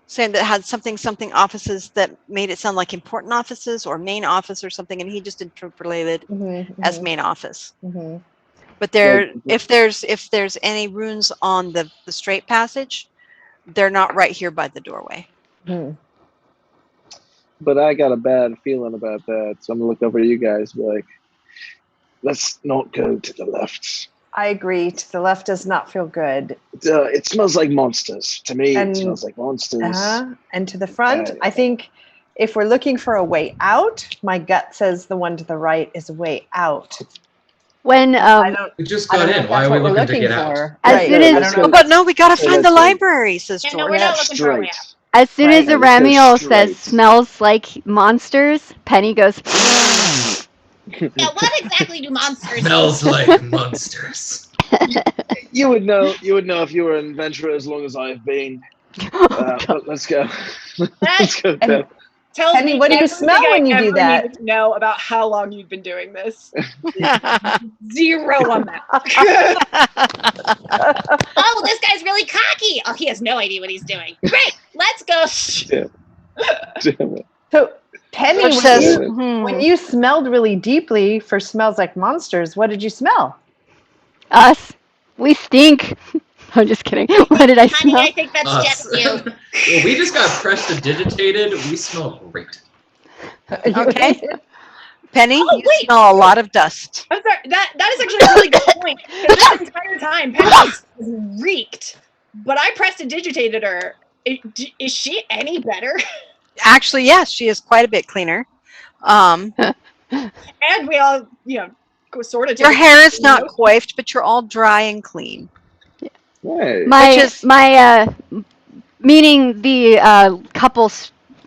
S1: saying that had something offices that made it sound like important offices or main office or something, and he just interpolated as main office. But if there's any runes on the straight passage, they're not right here by the doorway.
S6: But I got a bad feeling about that, so I'm gonna look over at you guys and be like, let's not go to the left.
S5: I agree. To the left does not feel good.
S6: It smells like monsters. To me, it smells like monsters.
S5: And to the front, I think if we're looking for a way out, my gut says the one to the right is a way out.
S3: When
S2: we just got in. Why are we looking to get out?
S3: As soon as
S1: but no, we gotta find the library, says George.
S7: No, we're not looking for a way out.
S3: As soon as Aramiel says smells like monsters, Penny goes.
S7: Yeah, what exactly do monsters
S2: smells like monsters?
S6: You would know if you were an adventurer as long as I've been. But let's go. Let's go.
S5: Penny, what do you smell when you do that?
S4: Need to know about how long you've been doing this. 0 on that.
S7: Oh, this guy's really cocky. Oh, he has no idea what he's doing. Great, let's go.
S6: Damn it.
S5: So, Penny, when you smelled really deeply for smells like monsters, what did you smell?
S3: Us. We stink. I'm just kidding. What did I smell?
S7: Honey, I think that's just you.
S2: Well, we just got prestidigitated. We smell great.
S1: Okay. Penny, you smell a lot of dust.
S4: I'm sorry. That is actually a really good point. This entire time, Penny was reeked, but I prestidigitated her. Is she any better?
S1: Actually, yes, she is quite a bit cleaner.
S4: And we all, sort of.
S1: Your hair is not coiffed, but you're all dry and clean.
S6: Right.
S3: Meaning the couple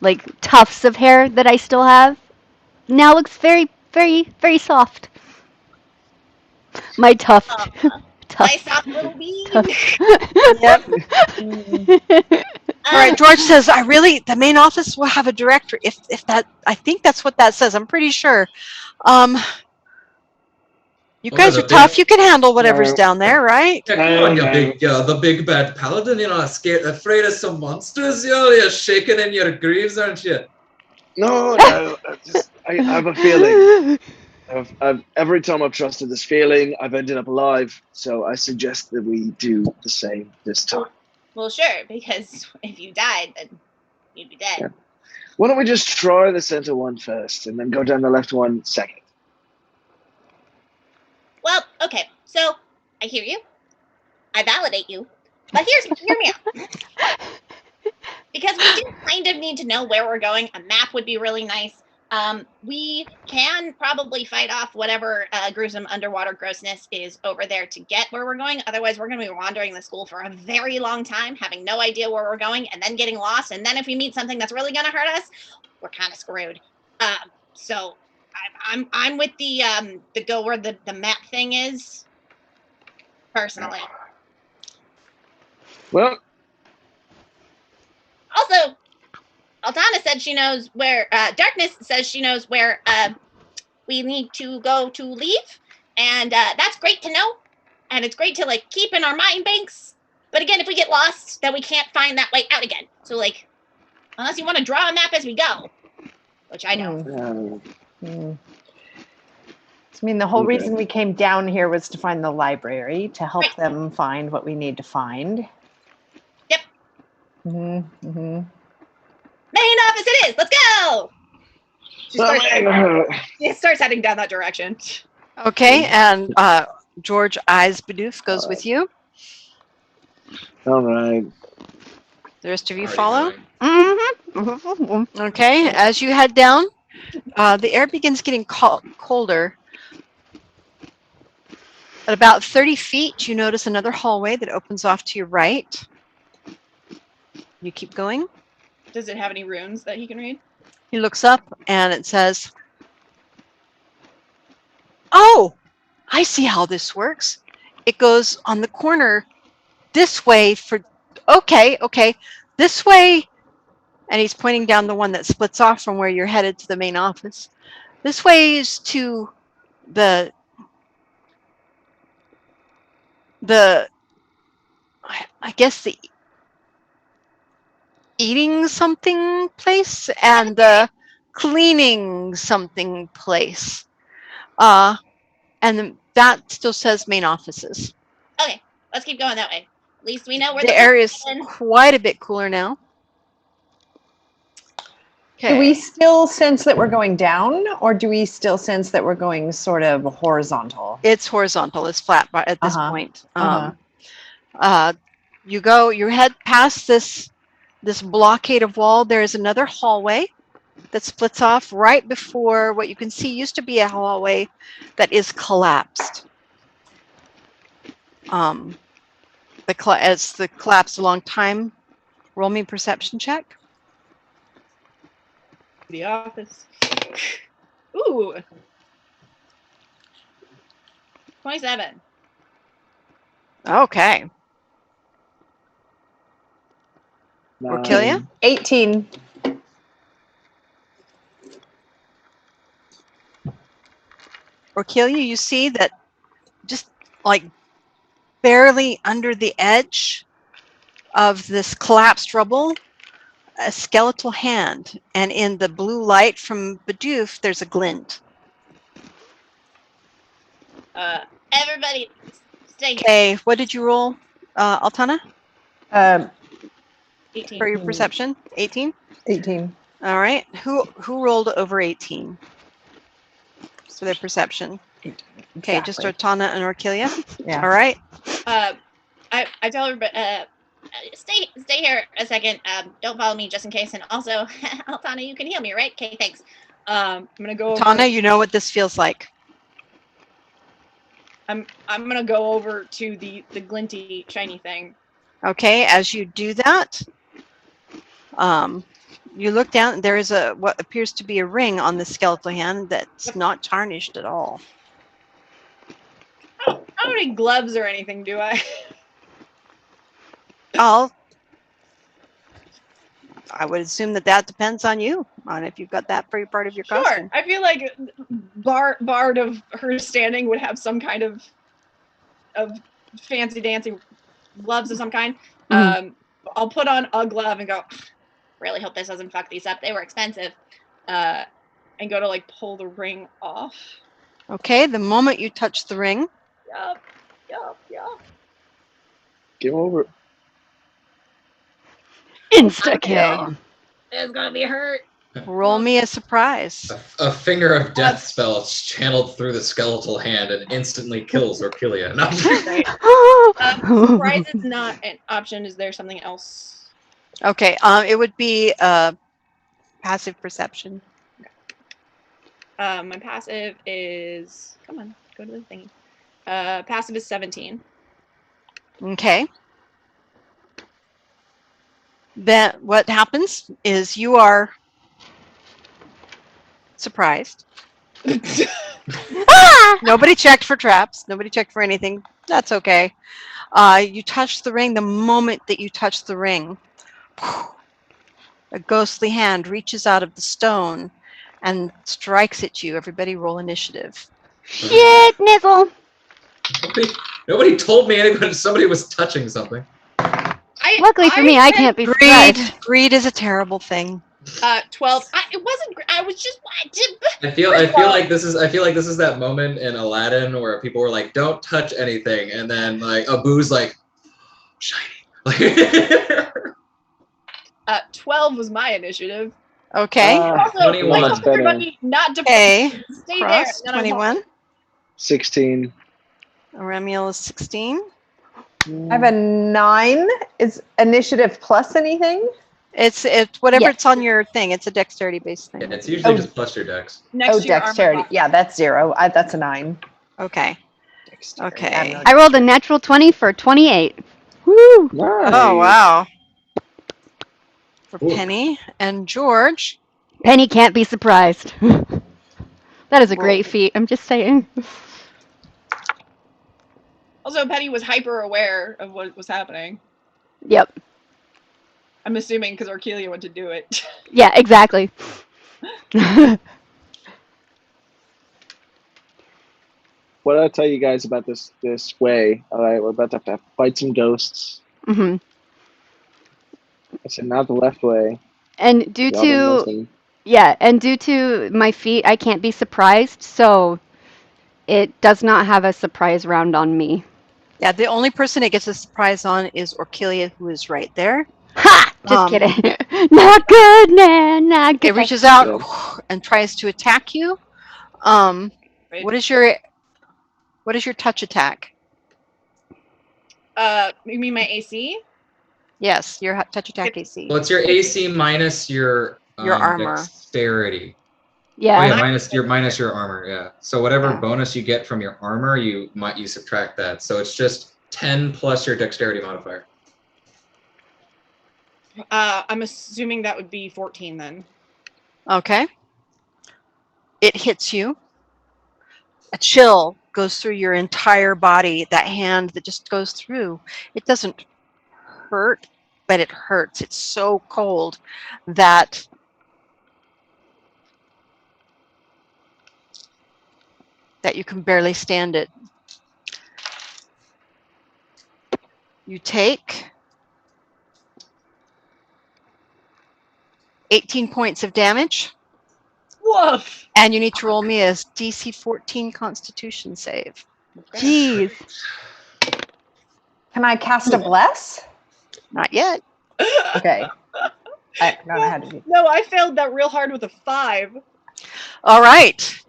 S3: like tufts of hair that I still have now looks very, very, very soft. My tuft.
S7: My soft little bean.
S1: Yep. All right, George says, the main office will have a directory. If that, I think that's what that says. I'm pretty sure. You guys are tough. You can handle whatever's down there, right?
S2: Yeah, come on, the big bad paladin. You're not afraid of some monsters. You're shaking in your greaves, aren't you?
S6: No. I have a feeling. Every time I've trusted this feeling, I've ended up alive. So I suggest that we do the same this time.
S7: Well, sure, because if you died, then you'd be dead.
S6: Yeah. Why don't we just try the center one first, and then go down the left one second?
S7: Well, okay, so I hear you. I validate you. But hear me out. Because we do kind of need to know where we're going. A map would be really nice. We can probably fight off whatever gruesome underwater grossness is over there to get where we're going. Otherwise, we're going to be wandering the school for a very long time, having no idea where we're going, and then getting lost. And then if we meet something that's really going to hurt us, we're kind of screwed. So I'm with the go where the map thing is, personally.
S6: Well.
S7: Also, Altana said she knows where, Darkness says she knows where we need to go to leave. And that's great to know. And it's great to, keep in our mind banks. But again, if we get lost, then we can't find that way out again. So, unless you want to draw a map as we go, which I know.
S5: I mean, the whole reason we came down here was to find the library, to help them find what we need to find.
S7: Yep.
S5: Main
S7: office it is. Let's go.
S4: She starts heading down that direction.
S1: Okay, and George Eyes Bidoof goes with you.
S6: All right.
S1: The rest of you follow? Okay, as you head down, the air begins getting colder. At about 30 feet, you notice another hallway that opens off to your right. You keep going.
S4: Does it have any runes that he can read?
S1: He looks up and it says, "Oh, I see how this works. It goes on the corner this way okay, this way." And he's pointing down the one that splits off from where you're headed to the main office. This way is to the I guess the eating something place and the cleaning something place. And that still says main offices.
S7: Okay, let's keep going that way. At least we know where
S1: The area is quite a bit cooler now.
S5: Do we
S1: Okay.
S5: still sense that we're going down, or do we still sense that we're going sort of horizontal?
S1: It's horizontal. It's flat at this
S5: Uh-huh.
S1: point.
S5: Uh-huh.
S1: You head past this blockade of wall. There is another hallway that splits off right before what you can see used to be a hallway that is collapsed. As the collapsed a long time, roll me a perception check.
S4: The office. Ooh. 27.
S1: Okay. Orkilia?
S5: 18.
S1: Orkilia, you see that just like barely under the edge of this collapsed rubble, a skeletal hand, and in the blue light from Bidoof, there's a glint.
S7: Everybody, stay.
S1: Okay, what did you roll, Altana,
S4: 18.
S1: for your perception? 18?
S5: 18.
S1: All right. Who rolled over 18 for their perception? Okay, just Altana and Orkilia?
S5: Yeah.
S1: All right.
S7: I tell everybody, stay here a second. Don't follow me just in case. And also, Altana, you can heal me, right? Okay, thanks.
S4: I'm gonna go.
S1: Altana, you know what this feels like.
S4: I'm gonna go over to the glinty shiny thing.
S1: Okay, as you do that, you look down. There is what appears to be a ring on the skeletal hand that's not tarnished at all.
S4: I don't need gloves or anything, do I?
S1: I would assume that depends on you, on if you've got that for part of your costume.
S4: I feel like Bard of her standing would have some kind of fancy dancy gloves of some kind.
S1: Mm-hmm.
S4: I'll put on a glove and go, really hope this doesn't fuck these up. They were expensive. And go to like pull the ring off.
S1: Okay, the moment you touch the ring.
S4: Yup.
S6: Game over.
S3: Insta kill.
S4: It's gonna be hurt.
S1: Roll me a surprise.
S2: A finger of death spell channeled through the skeletal hand and instantly kills Orkilia. No,
S4: Surprise is not an option. Is there something else?
S1: Okay, it would be passive perception.
S4: My passive is, come on, go to the thingy. Passive is 17.
S1: Okay. Then what happens is you are surprised. Nobody checked for traps. Nobody checked for anything. That's okay. You touch the ring. The moment that you touch the ring, a ghostly hand reaches out of the stone and strikes at you. Everybody roll initiative.
S3: Shit, Nizzle.
S2: Nobody told me somebody was touching something.
S3: Luckily for me, I can't be surprised.
S1: Greed is a terrible thing.
S4: 12.
S7: It wasn't. I was just.
S2: I feel like this is that moment in Aladdin where people were like, "Don't touch anything," and then like Abu's like, "Shiny."
S4: 12 was my initiative.
S1: Okay.
S4: Also,
S2: 21.
S4: I told everybody not to
S1: stay
S4: Cross,
S1: there. 21.
S6: 16.
S1: Remiel is 16.
S5: I have a 9. Is initiative plus anything?
S1: It's whatever it's on your thing. It's a dexterity based thing.
S2: Yeah, it's usually just plus your dex.
S5: Dexterity. Yeah, that's 0. That's a 9.
S1: Okay. Dexterity. Okay.
S3: I rolled a natural 20 for 28. Woo!
S6: Nice.
S1: Oh wow. For Penny and George.
S3: Penny can't be surprised. That is a great feat. I'm just saying.
S4: Also, Penny was hyper aware of what was happening.
S3: Yep.
S4: I'm assuming because Orkilia went to do it.
S3: Yeah, exactly.
S6: What did I tell you guys about this way? All right, we're about to have to fight some ghosts.
S3: Mm-hmm.
S6: I said not the left way.
S3: And due to my feet, I can't be surprised. So it does not have a surprise round on me.
S1: Yeah, the only person it gets a surprise on is Orcilia, who is right there.
S3: Ha! Just kidding. Not good, man. Not good.
S1: It reaches out and tries to attack you. What is your touch attack?
S4: You mean my AC?
S1: Yes, your touch attack AC.
S2: Well, it's your AC minus your
S1: armor.
S2: Dexterity.
S3: Yeah.
S2: Oh yeah, minus your armor. Yeah. So whatever bonus you get from your armor, you subtract that. So it's just 10 plus your dexterity modifier.
S4: I'm assuming that would be 14 then.
S1: Okay. It hits you. A chill goes through your entire body. That hand that just goes through. It doesn't hurt, but it hurts. It's so cold that you can barely stand it. You take 18 points of damage.
S4: Woof!
S1: And you need to roll me a DC 14 Constitution save.
S3: Jeez.
S5: Can I cast a bless?
S1: Not yet.
S5: Okay. I don't know how to do.
S4: No, I failed that real hard with a 5.
S1: All right.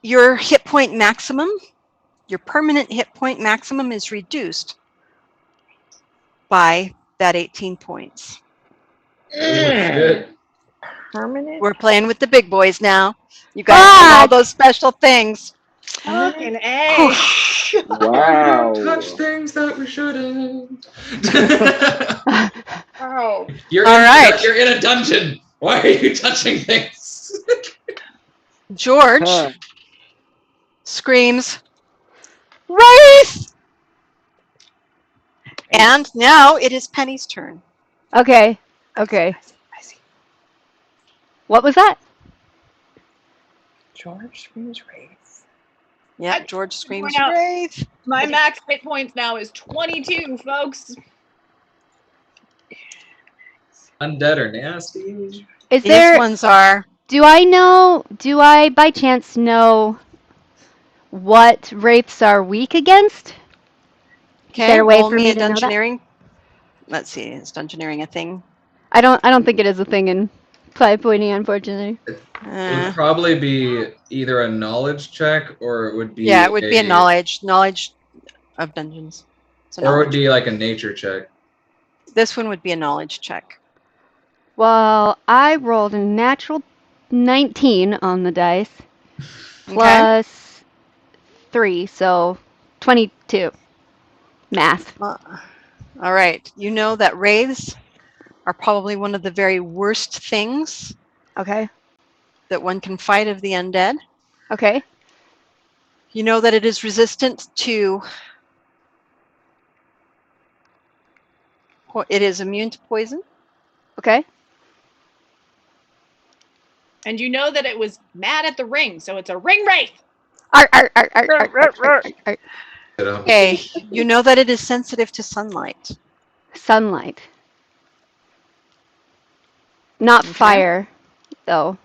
S1: Your hit point maximum, your permanent hit point maximum is reduced by that 18 points.
S2: Shit.
S5: Permanent.
S1: We're playing with the big boys now. You guys have all those special things.
S4: Fucking A.
S6: Wow.
S2: Touch things that we shouldn't.
S4: Oh.
S2: You're in a dungeon. Why are you touching things?
S1: George screams, Wraith! And now it is Penny's turn.
S3: Okay. Okay.
S5: I see.
S3: What was that?
S5: George screams Wraith.
S1: Yeah, George screams
S4: out-
S1: Wraith.
S4: My max hit points now is 22, folks.
S2: Undead are nasty.
S3: Is
S1: These
S3: there?
S1: ones are.
S3: Do I by chance know what wraiths are weak against?
S1: Okay,
S3: there a way
S1: roll
S3: for
S1: me
S3: me
S1: a
S3: to know that?
S1: dungeoneering. Let's see, is dungeoneering a thing?
S3: I don't think it is a thing in 5.e, unfortunately.
S2: It would probably be either a knowledge check or it would be
S1: Yeah, it would be a knowledge of dungeons.
S2: Or it would be like a nature check.
S1: This one would be a knowledge check.
S3: Well, I rolled a natural 19 on the dice, plus 3, so 22. Math.
S1: All right. You know that wraiths are probably one of the very worst things
S3: Okay.
S1: that one can fight of the undead.
S3: Okay.
S1: You know that it is resistant to... It is immune to poison.
S3: Okay.
S4: And you know that it was mad at the ring, so it's a ring wraith.
S1: Okay. You know that it is sensitive to sunlight.
S3: Sunlight. Not fire, though.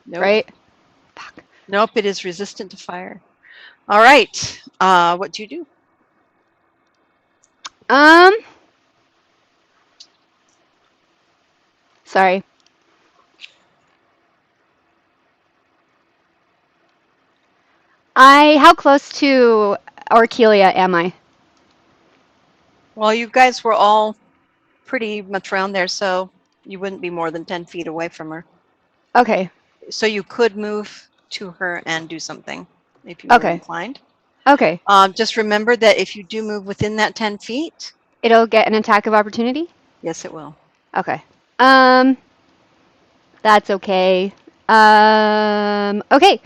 S1: Nope.
S3: Right?
S1: Nope, it is resistant to fire. All right. What do you do?
S3: Sorry. How close to Orcilia am I?
S1: Well, you guys were all pretty much around there, so you wouldn't be more than 10 feet away from her.
S3: Okay.
S1: So you could move to her and do something if you were inclined.
S3: Okay.
S1: Just remember that if you do move within that 10 feet...
S3: It'll get an attack of opportunity?
S1: Yes, it will.
S3: Okay. That's okay. Okay.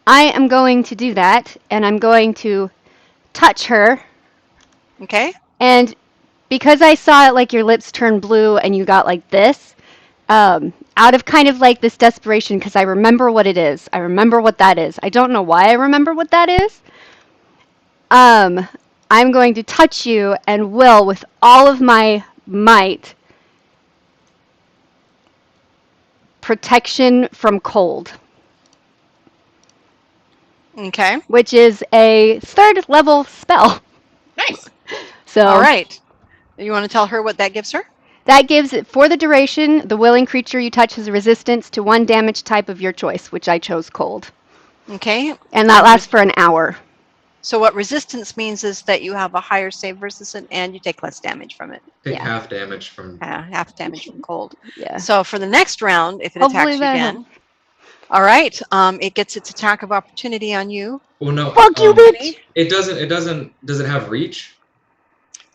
S3: I am going to do that, and I'm going to touch her.
S1: Okay.
S3: And because I saw it, like, your lips turn blue and you got like this, out of kind of like this desperation, because I remember what it is. I remember what that is. I don't know why I remember what that is. I'm going to touch you and will, with all of my might, protection from cold.
S1: Okay.
S3: which is a 3rd level spell.
S7: Nice.
S3: So
S1: All right. You want to tell her what that gives her?
S3: that gives it, for the duration, the willing creature you touch has a resistance to 1 damage type of your choice, which I chose cold.
S1: Okay.
S3: And that lasts for an hour.
S1: So what resistance means is that you have a higher save versus it, and you take less damage from it.
S2: Take
S3: Yeah.
S2: half damage from.
S1: Half damage from cold.
S3: Yeah.
S1: So for the next round, if it
S3: Hopefully
S1: attacks you
S3: that
S1: again,
S3: helps.
S1: all right, it gets its attack of opportunity on you.
S2: Well, no.
S3: Fuck you, bitch!
S2: It doesn't. It doesn't. Does it have reach?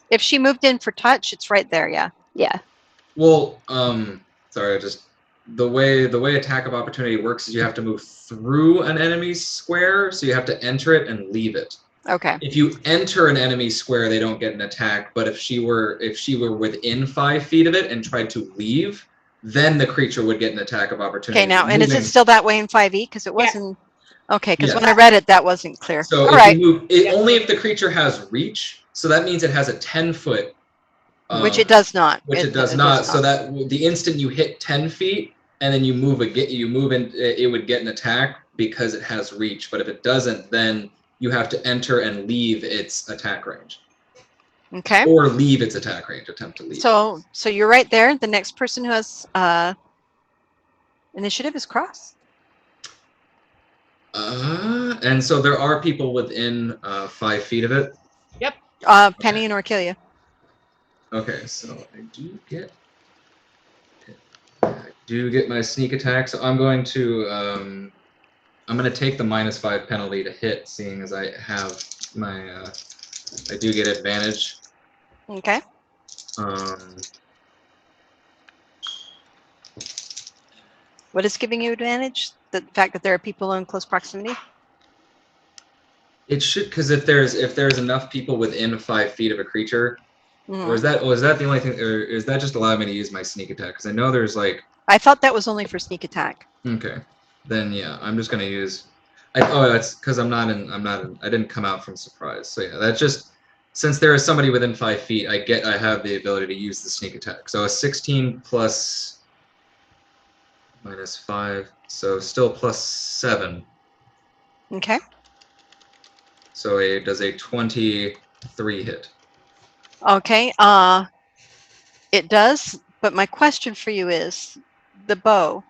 S1: If she moved in for touch, it's right there. Yeah.
S3: Yeah.
S2: Well, sorry. The way attack of opportunity works is you have to move through an enemy's square, so you have to enter it and leave it.
S1: Okay.
S2: If you enter an enemy square, they don't get an attack. But if she were within 5 feet of it and tried to leave, then the creature would get an attack of opportunity.
S1: Okay. Now, and is it still that way in 5e? Because it wasn't. Okay. Because when I
S2: Yes.
S1: read it, that wasn't clear.
S2: So
S1: all
S2: if
S1: right.
S2: you move, only if the creature has reach. So that means it has a 10-foot.
S1: Which it does not.
S2: Which it does not. So that the instant you hit 10 feet and then you move in, it would get an attack because it has reach. But if it doesn't, then you have to enter and leave its attack range.
S1: Okay.
S2: Or leave its attack range. Attempt to leave.
S1: So you're right there. The next person who has initiative is Cross.
S2: And so there are people within 5 feet of it.
S7: Yep.
S1: Penny and Orkilia.
S2: Okay, so I do get my sneak attack. So I'm going to take the -5 penalty to hit, seeing as I have my I do get advantage.
S1: Okay. What is giving you advantage? The fact that there are people in close proximity?
S2: It should, because if there's enough people within 5 feet of a creature, or is that the only thing, or is that just allowing me to use my sneak attack? Because I know there's like.
S1: I thought that was only for sneak attack.
S2: Okay, then yeah, I'm just gonna use. That's because I didn't come out from surprise. So yeah, that's just since there is somebody within 5 feet, I have the ability to use the sneak attack. So a 16 plus -5, so still +7.
S1: Okay.
S2: So does a 23 hit?
S1: Okay. It does, but my question for you is, the bow.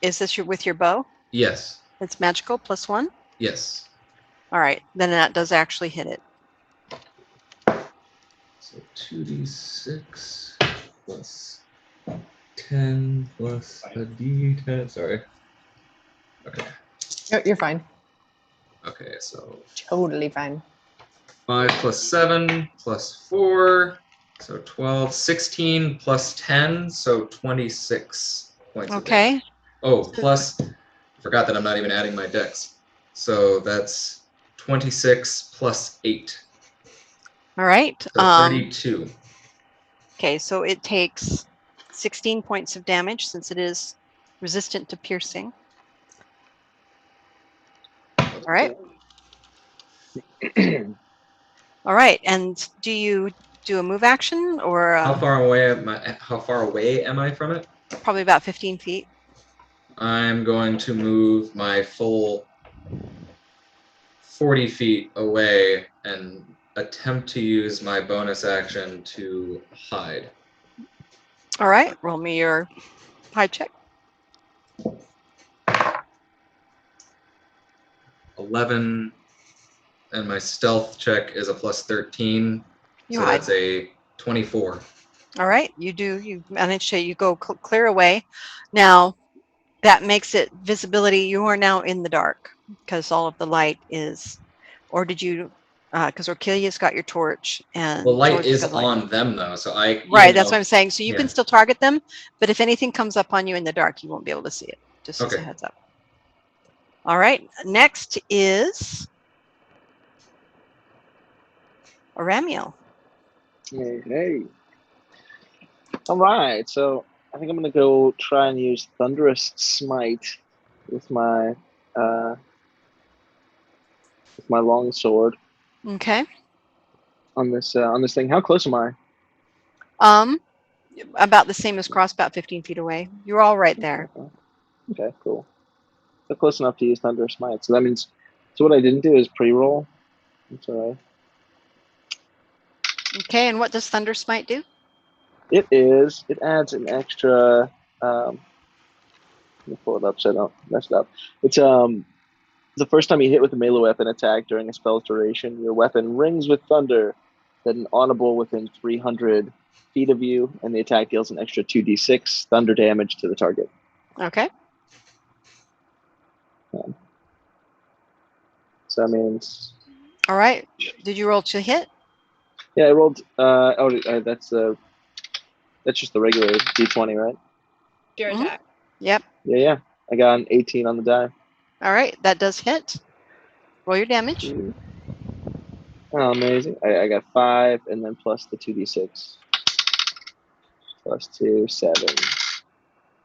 S1: Is this with your bow?
S2: Yes.
S1: It's magical, +1?
S2: Yes.
S1: All right, then that does actually hit it.
S2: So 2d6 plus 10 plus a d10. Sorry. Okay.
S5: You're fine.
S2: Okay, so
S5: Totally fine.
S2: 5 plus 7 plus 4, so 12, 16 plus 10, so 26 points.
S1: Okay.
S2: Oh, plus, I forgot that I'm not even adding my dex. So that's 26 plus 8.
S1: All right.
S2: So 32.
S1: Okay, so it takes 16 points of damage since it is resistant to piercing. All right. All right, and do you do a move action or?
S2: How far away am I from it?
S1: Probably about 15 feet.
S2: I'm going to move my full 40 feet away and attempt to use my bonus action to hide.
S1: All right, roll me your hide check.
S2: 11, and my stealth check is a +13,
S1: You
S2: so
S1: hide.
S2: that's a 24.
S1: All right, you manage to, you go clear away. Now, that makes it visibility. You are now in the dark because all of the light is, or did you, because Orkilia's got your torch. And
S2: The light
S1: George
S2: is
S1: has got
S2: on them, though, so I...
S1: Right, that's what I'm saying. So you
S2: Yeah.
S1: can still target them, but if anything comes up on you in the dark, you won't be able to see it, just as a
S2: Okay.
S1: heads up. All right, next is Oramiel.
S6: Hey. All right, so I think I'm gonna go try and use Thunderous Smite with my long sword
S1: Okay.
S6: on this thing. How close am I?
S1: About the same as Cross, about 15 feet away. You're all right there.
S6: Okay, cool. They're close enough to use Thunder Smite. So that means, so what I didn't do is pre-roll. That's all right.
S1: Okay, and what does Thunder Smite do?
S6: It adds an extra, let me pull it up so I don't mess it up. It's the first time you hit with a melee weapon attack during a spell's duration, your weapon rings with thunder, then audible within 300 feet of you, and the attack deals an extra 2d6 thunder damage to the target.
S1: Okay.
S6: So that means.
S1: All right. Did you roll to hit?
S6: Yeah, I rolled. That's just the regular d20, right?
S4: Your attack.
S1: Yep.
S6: Yeah. I got an 18 on the die.
S1: All right, that does hit. Roll your damage.
S6: Oh, amazing. I got 5, and then plus the 2d6. Plus 2, 7.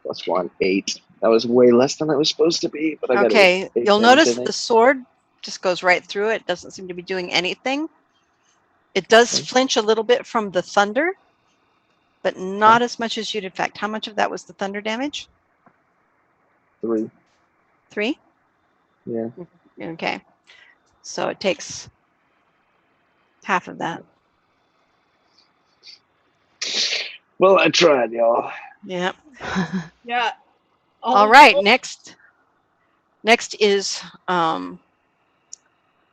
S6: Plus 1, 8. That was way less than I was supposed to be, but I got
S1: Okay,
S6: 8
S1: you'll
S6: damage,
S1: notice the sword just goes right through it. Doesn't seem to be doing anything. It does flinch a little bit from the thunder, but not as much as you'd expect. How much of that was the thunder damage?
S6: 3.
S1: 3?
S6: Yeah.
S1: Okay. So it takes half of that.
S6: Well, I tried, y'all.
S1: Yeah.
S4: Yeah.
S1: All right. Next is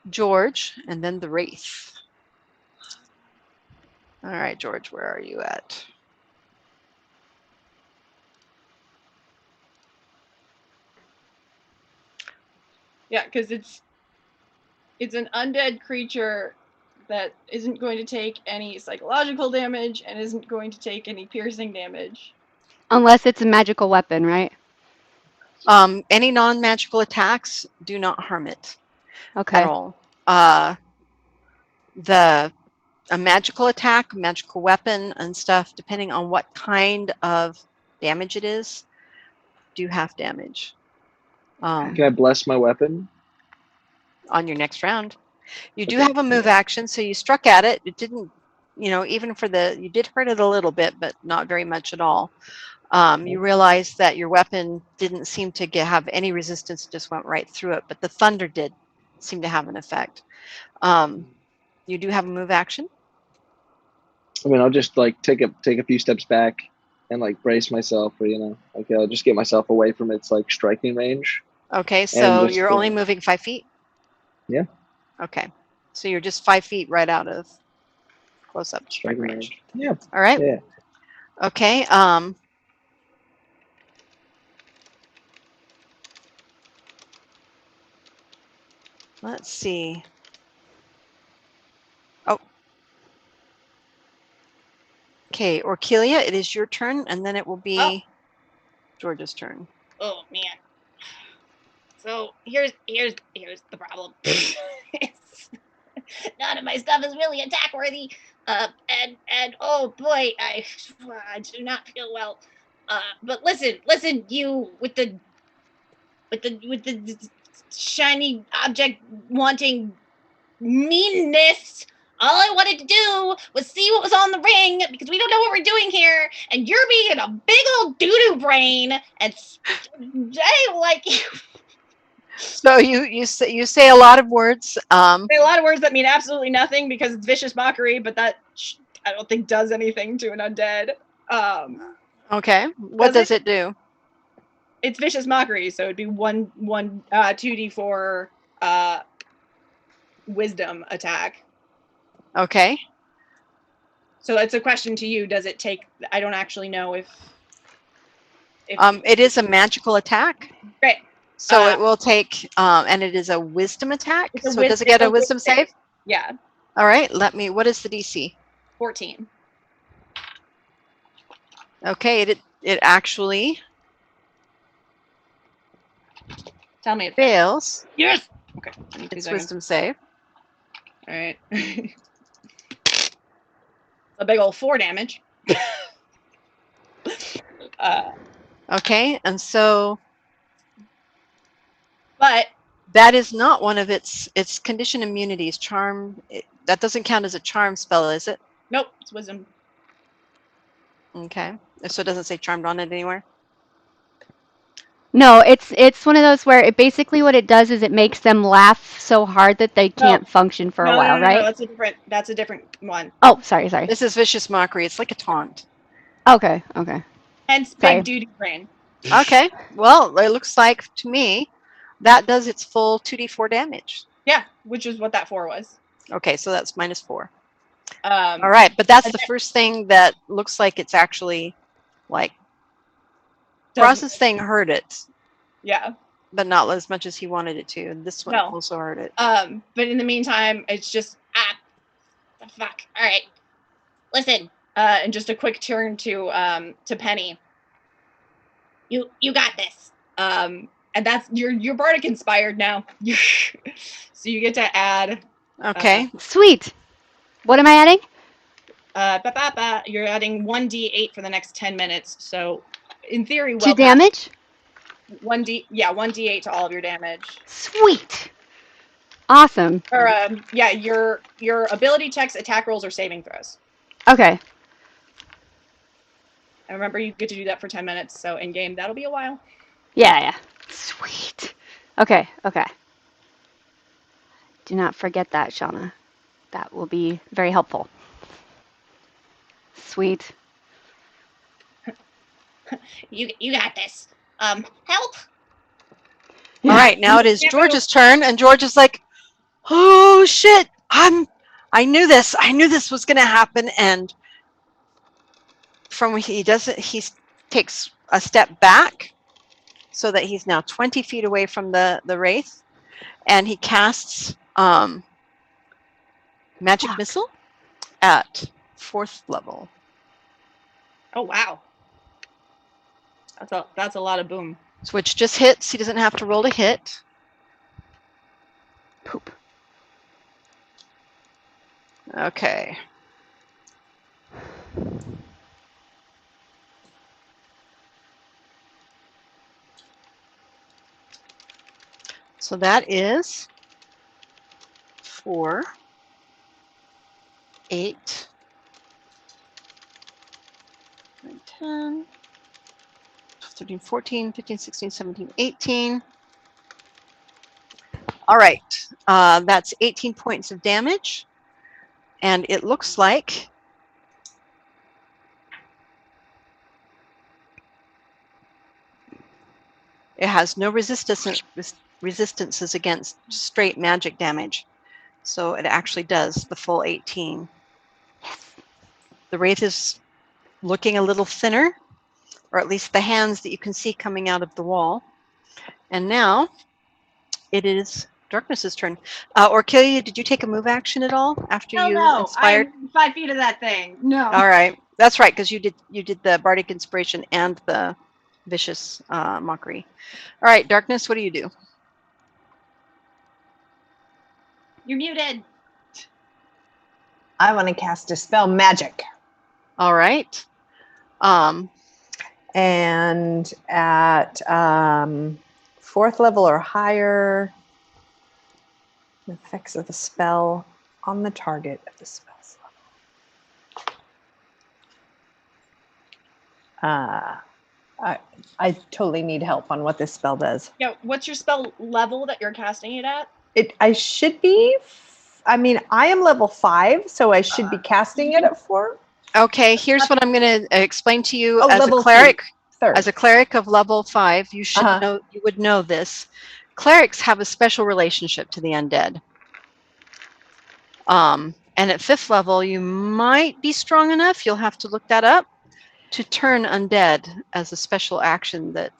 S1: George, and then the Wraith. All right, George, where are you at?
S4: Yeah, because it's an undead creature that isn't going to take any psychological damage and isn't going to take any piercing damage.
S3: Unless it's a magical weapon, right?
S1: Any non-magical attacks do not harm it
S3: Okay.
S1: at all. A magical attack, magical weapon and stuff, depending on what kind of damage it is, do half damage.
S6: Can I bless my weapon?
S1: On your next round. You do
S6: Okay.
S1: have a move action, so you struck at it. It didn't, even for you did hurt it a little bit, but not very much at all. You realize that your weapon didn't seem to have any resistance, just went right through it, but the thunder did seem to have an effect. You do have a move action.
S6: I mean, I'll just like take a few steps back and like brace myself, or I'll just get myself away from its like striking range.
S1: Okay, so
S6: just,
S1: you're only moving 5 feet?
S6: Yeah.
S1: Okay, so you're just 5 feet right out of close-up strike range.
S6: Yeah.
S1: All right.
S6: Yeah.
S1: Okay. Let's see. Oh. Okay, Orkilia, it is your turn, and then it will be George's turn.
S7: Oh man. So here's the problem. None of my stuff is really attack worthy. And oh boy, I do not feel well. But listen, you with the shiny object wanting meanness. All I wanted to do was see what was on the ring because we don't know what we're doing here, and you're being a big old doo-doo brain, and I don't like you.
S1: So you say a lot of words.
S4: Say a lot of words that mean absolutely nothing because it's vicious mockery, but that I don't think does anything to an undead.
S1: Okay, what does it do?
S4: It's vicious mockery, so it'd be 2d4 wisdom attack.
S1: Okay.
S4: So it's a question to you. Does it take? I don't actually know if
S1: it is a magical attack.
S4: Great.
S1: So it will take, and it is a wisdom attack. So does it get a wisdom save?
S4: Yeah.
S1: All right. What is the DC?
S4: 14.
S1: Okay. It actually.
S4: Tell me it
S1: fails.
S4: Yes. Okay.
S1: It's wisdom save.
S4: All right. A big old 4 damage.
S1: Okay, and so.
S4: But
S1: that is not one of its condition immunities. Charm. That doesn't count as a charm spell, is it?
S4: Nope. It's wisdom.
S1: Okay. So it doesn't say charmed on it anywhere?
S3: No, it's one of those where it basically what it does is it makes them laugh so hard that they can't function for a while, right?
S4: No, that's a different one.
S3: Oh, sorry.
S1: This is vicious mockery. It's like a taunt.
S3: Okay.
S4: Hence
S3: Sorry.
S4: big duty brain.
S1: Okay. Well, it looks like to me that does its full 2d4 damage.
S4: Yeah, which is what that 4 was.
S1: Okay, so that's -4.
S4: All
S1: right, but that's the first thing that looks like it's actually like Cross's thing hurt it.
S4: Yeah.
S1: But not as much as he wanted it to. And this one also hurt it.
S4: But in the meantime, it's just
S7: the fuck. All right. Listen.
S4: And just a quick turn to Penny.
S7: You got this.
S4: And that's you're bardic inspired now. So you get to add.
S1: Okay.
S3: Sweet. What am I adding?
S4: You're adding 1d8 for the next 10 minutes. So in theory,
S3: to damage?
S4: 1d8 to all of your damage.
S3: Sweet. Awesome.
S4: Or your ability checks, attack rolls, or saving throws.
S3: Okay.
S4: And remember, you get to do that for 10 minutes. So in game, that'll be a while.
S3: Yeah. Sweet. Okay. Do not forget that, Shauna. That will be very helpful. Sweet.
S7: You got this. Help.
S1: All right, now it is George's turn, and George is like, "Oh shit! I knew this. I knew this was going to happen." And he takes a step back, so that he's now 20 feet away from the wraith, and he casts magic missile at 4th level.
S4: Oh wow. That's a lot of boom.
S1: Which just hits. He doesn't have to roll to hit.
S3: Poop.
S1: Okay. So that is 4, 8, 9, 10, 13, 14, 15, 16, 17, 18. All right. That's 18 points of damage. And it looks like it has no resistances against straight magic damage. So it actually does the full 18.
S3: Yes.
S1: The wraith is looking a little thinner, or at least the hands that you can see coming out of the wall. And now it is Darkness's turn. Orcilia, did you take a move action at all after you inspired?
S4: I'm 5 feet of that thing. No.
S1: All right, that's right, because you did the bardic inspiration and the vicious mockery. All right, Darkness, what do you do?
S4: You're muted.
S5: I want to cast Dispel Magic.
S1: All right.
S5: And at 4th level or higher, the effects of the spell on the target of the spell's level. I totally need help on what this spell does.
S4: Yeah, what's your spell level that you're casting it at?
S5: I should be. I am level 5, so I should be casting it at 4.
S1: Okay, here's what I'm going to explain to you as a
S5: level
S1: cleric.
S5: 3rd.
S1: As a cleric of level 5, you should know. You would know this. Clerics have a special relationship to the undead. And at 5th level, you might be strong enough. You'll have to look that up to turn undead as a special action that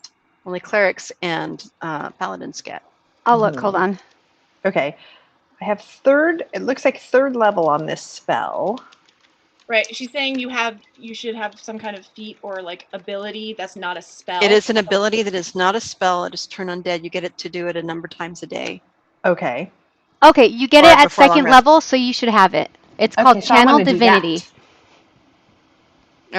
S1: only clerics and paladins get.
S3: I'll look. Hold on.
S5: Okay. I have 3rd. It looks like 3rd level on this spell.
S4: Right. She's saying you should have some kind of feat or like ability that's not a spell.
S1: It is an ability that is not a spell. It is turn undead. You get it to do it a number of times a day.
S5: Okay.
S3: Okay, you get
S1: Or
S3: it at
S1: before long
S3: 2nd
S1: rest.
S3: level, so you should have it. It's called
S5: so I
S3: Channel
S5: wanna do
S3: Divinity.
S5: that.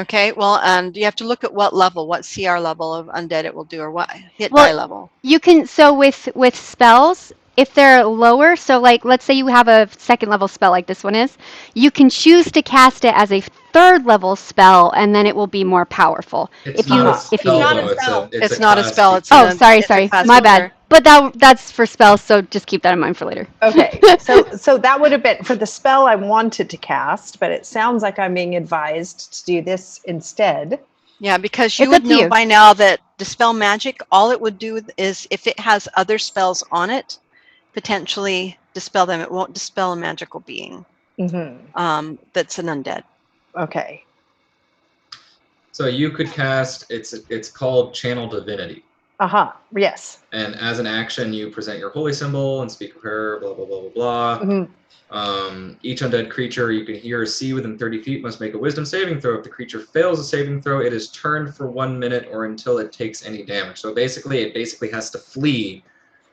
S1: Okay, well, and you have to look at what level, what CR level of undead it will do, or what hit
S3: Well,
S1: die level.
S3: You can with spells, if they're lower, so like let's say you have a second level spell like this one is, you can choose to cast it as a third level spell, and then it will be more powerful.
S2: It's
S3: If you
S2: not a
S3: if you
S2: spell,
S7: Not a
S2: though.
S7: spell.
S2: It's
S1: It's
S2: a
S1: not a
S2: class
S1: spell. It's
S2: feature.
S3: Oh, sorry,
S1: it's a class
S3: my bad.
S1: feature.
S3: But that's for spells, so just keep that in mind for later.
S5: Okay, so that would have been for the spell I wanted to cast, but it sounds like I'm being advised to do this instead.
S1: Yeah, because you
S3: It's
S1: would
S3: up to
S1: know
S3: you.
S1: by now that Dispel Magic, all it would do is if it has other spells on it, potentially dispel them. It won't dispel a magical being that's an undead.
S5: Okay.
S2: So you could cast. It's called Channel Divinity.
S5: Yes.
S2: And as an action, you present your holy symbol and speak a prayer. Blah blah blah blah blah. Each undead creature you can hear or see within 30 feet must make a wisdom saving throw. If the creature fails a saving throw, it is turned for 1 minute or until it takes any damage. So basically, it has to flee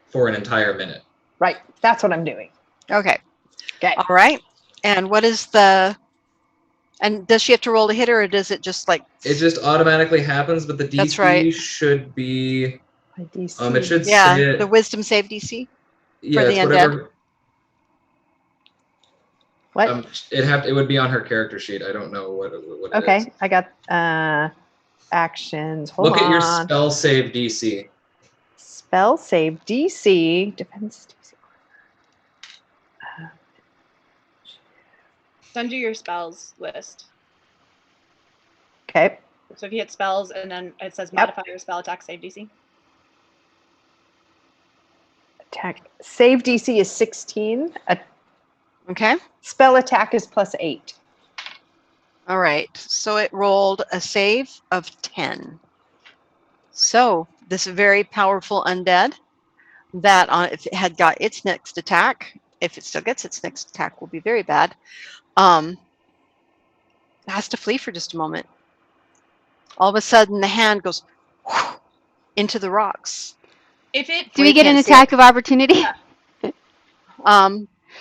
S2: for an entire minute.
S5: Right. That's what I'm doing.
S1: Okay.
S5: Okay.
S1: All right. And what is the? And does she have to roll to hit her, or does it just like?
S2: It just automatically happens, but the DC
S1: That's right.
S2: should be.
S5: My DC.
S2: It should say
S1: Yeah,
S2: it.
S1: the Wisdom save DC.
S2: Yeah,
S1: the
S2: it's
S1: undead.
S2: whatever.
S5: What?
S2: It would be on her character sheet. I don't know what it is.
S5: Okay, I got actions. Hold
S2: Look
S5: on.
S2: at your spell save DC.
S5: Spell save DC. Defense DC.
S4: It's under your spells list.
S5: Okay.
S4: So if you hit spells and then it says
S5: Yep.
S4: modify your spell attack save DC.
S5: Attack. Save DC is 16.
S1: Okay.
S5: Spell attack is +8.
S1: All right. So it rolled a save of 10. So this very powerful undead that if it had got its next attack, if it still gets its next attack, will be very bad. Has to flee for just a moment. All of a sudden, the hand goes into the rocks.
S4: If it
S3: Do we get an
S1: can't see
S3: attack of opportunity?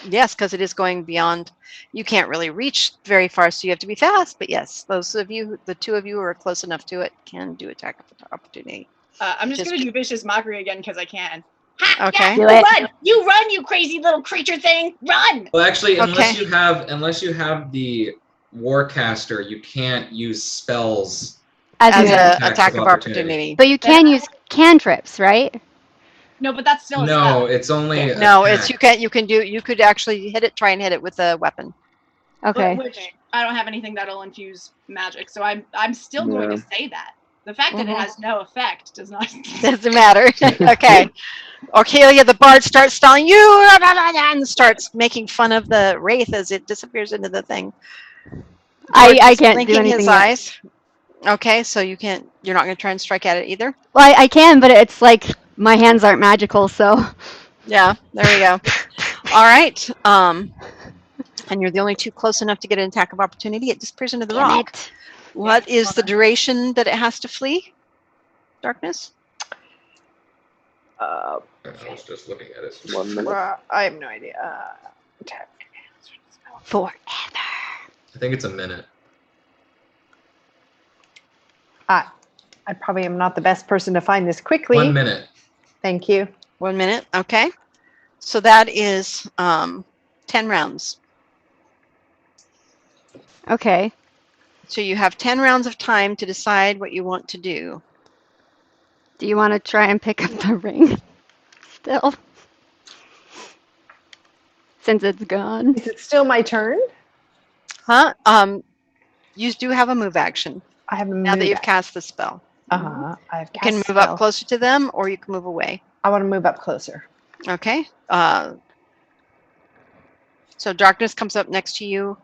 S1: Yes, because it is going beyond. You can't really reach very far, so you have to be fast. But yes, those of you, the two of you who are close enough to it, can do attack of opportunity.
S4: I'm just
S1: Just-
S4: gonna do vicious mockery again because I can.
S7: Ha,
S1: Okay.
S7: Yeah,
S3: Do
S7: you
S3: it.
S7: run! You run, you crazy little creature thing! Run!
S2: Well, actually, unless
S1: Okay.
S2: you have the Warcaster, you can't use spells.
S3: As
S1: As
S3: an
S1: an
S2: Attacks
S1: attack
S2: of
S1: of
S2: opportunity.
S1: opportunity.
S3: But you can use cantrips, right?
S4: No, but that's still a
S2: No,
S4: spell.
S2: it's only
S1: No,
S2: attack.
S1: you could actually try and hit it with a weapon.
S3: Okay.
S4: Which I don't have anything that'll infuse magic, so I'm still going to say that. The fact that it
S1: Mhm.
S4: has no effect does not.
S1: Doesn't matter. Okay. Orcalia the Bard starts stalling you and starts making fun of the wraith as it disappears into the thing.
S3: I
S1: George is
S3: can't do
S1: blinking
S3: anything
S1: his
S3: yet.
S1: eyes. Okay, so you're not going to try and strike at it either?
S3: Well, I can, but it's like my hands aren't magical, so.
S1: Yeah, there we go. All right. And you're the only two close enough to get an attack of opportunity. It disappears into the
S3: Damn
S1: rock.
S3: it.
S1: What is the duration that it has to flee? Darkness?
S2: I was just looking at it.
S6: 1 minute.
S5: I have no idea. Attack.
S3: Forever.
S2: I think it's a minute.
S5: I probably am not the best person to find this quickly.
S2: 1 minute.
S5: Thank you.
S1: 1 minute. Okay. So that is 10 rounds.
S3: Okay.
S1: So you have 10 rounds of time to decide what you want to do.
S3: Do you want to try and pick up the ring? Still. Since it's gone.
S5: Is it still my turn?
S1: Huh? You do have a move action
S5: I have a
S1: now that
S5: move
S1: you've
S5: action.
S1: cast the spell.
S5: I have
S1: You
S5: cast
S1: can move
S5: spell.
S1: up closer to them or you can move away.
S5: I want to move up closer.
S1: Okay. So darkness comes up next to you,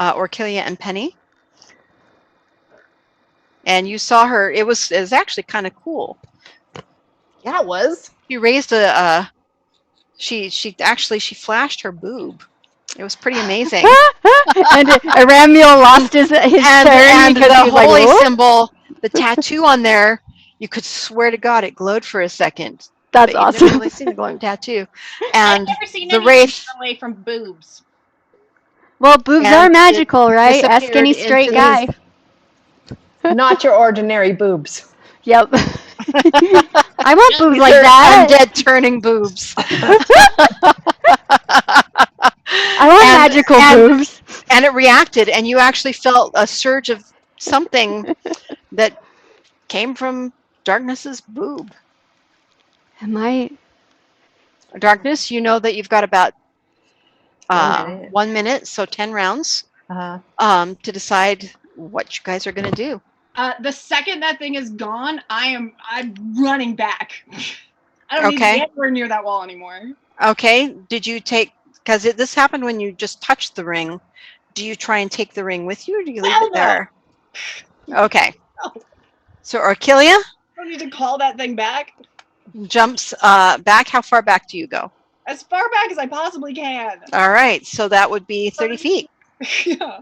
S1: Orcilia and Penny. And you saw her. It was actually kind of cool.
S5: Yeah, it was.
S1: She raised she flashed her boob. It was pretty amazing.
S3: And Aramiel lost his turn
S1: and
S3: because
S1: the
S3: he was like,
S1: holy
S3: "Whoa?"
S1: symbol, the tattoo on there, you could swear to God it glowed for a second.
S3: That's
S1: but you
S3: awesome.
S1: never really seen a glowing tattoo.
S7: I've
S1: And
S7: never seen
S1: the
S7: anything
S1: wraith
S7: away from boobs.
S3: Well, boobs
S1: And
S3: are
S1: it
S3: magical, right? Ask
S1: disappeared
S3: any straight
S1: into
S3: guy.
S5: Not your ordinary boobs.
S3: Yep. I want boobs
S1: These
S3: like
S1: are
S3: that.
S1: undead turning boobs.
S3: I want
S1: And-
S3: magical
S1: and-
S3: boobs.
S1: And it reacted, and you actually felt a surge of something that came from Darkness's boob.
S3: Am I?
S1: Darkness, you know that you've got about
S5: 1 minute.
S1: 1 minute, so 10 rounds,
S5: Uh-huh.
S1: to decide what you guys are going to do.
S4: The second that thing is gone, I'm running back. I don't need to
S1: Okay.
S4: get anywhere near that wall anymore.
S1: Okay. Did you take, because this happened when you just touched the ring, do you try and take the ring with you, or do you leave
S4: Hell
S1: it there?
S4: no.
S1: Okay.
S4: No.
S1: So Orchilia
S4: I don't need to call that thing back.
S1: jumps back. How far back do you go?
S4: As far back as I possibly can.
S1: All right. So that would be 30 feet.
S4: Yeah.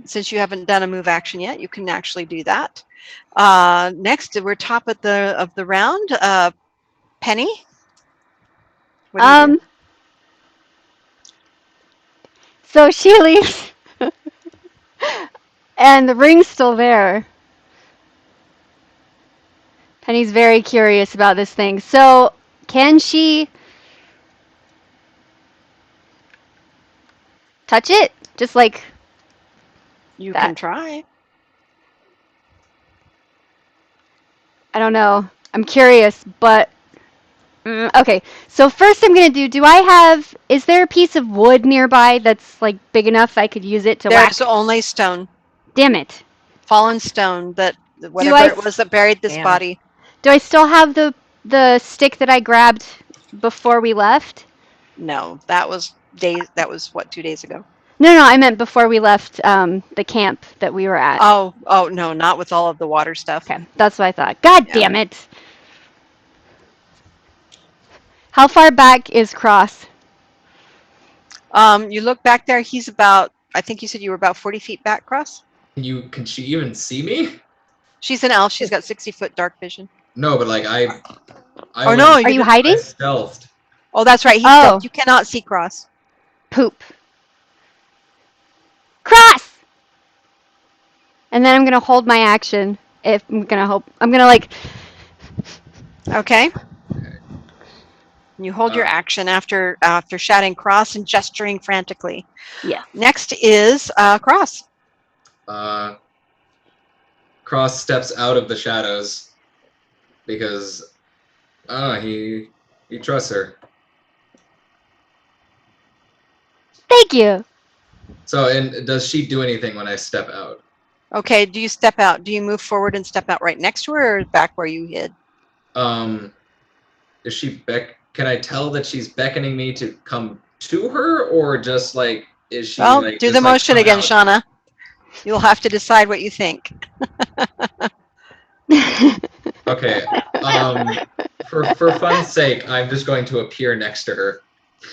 S1: Since you haven't done a move action yet, you can actually do that. Next, we're top of the round. Penny. What do you do?
S3: So she leaves, and the ring's still there. Penny's very curious about this thing. So can she touch it? Just like
S1: You
S3: that.
S1: can try.
S3: I don't know. I'm curious, but okay. So first I'm going to do I have, is there a piece of wood nearby that's like big enough I could use it to whack?
S1: There's only stone,
S3: Damn it.
S1: fallen stone, that whatever
S3: I
S1: it was that buried this
S5: Damn.
S1: body.
S3: Do I still have the stick that I grabbed before we left?
S1: No, that was days. That was what, 2 days ago.
S3: No, I meant before we left the camp that we were at.
S1: Oh no, not with all of the water stuff.
S3: Okay, that's what I thought. God
S1: Yeah.
S3: damn it. How far back is Cross?
S1: You look back there. He's about. I think you said you were about 40 feet back, Cross.
S2: Can she even see me?
S1: She's an elf. She's got 60-foot dark vision.
S2: No, but like I
S1: Oh, no,
S3: Are you
S2: I
S3: hiding?
S2: stealthed.
S1: Oh, that's right. He's
S3: Oh.
S1: stealth. You cannot see Cross.
S3: Poop. Cross! And then I'm going to hold my action. If I'm going to like...
S1: Okay. You hold your action after shouting Cross and gesturing frantically.
S3: Yeah.
S1: Next is Cross.
S2: Cross steps out of the shadows because he trusts her.
S3: Thank you.
S2: So, and does she do anything when I step out?
S1: Okay, do you step out? Do you move forward and step out right next to her, or back where you hid?
S2: Is she can I tell that she's beckoning me to come to her, or just like, is she
S1: Well,
S2: like,
S1: do
S2: just,
S1: the
S2: like,
S1: motion
S2: come
S1: again,
S2: out?
S1: Shauna. You'll have to decide what you think.
S2: Okay. For fun's sake, I'm just going to appear next to her.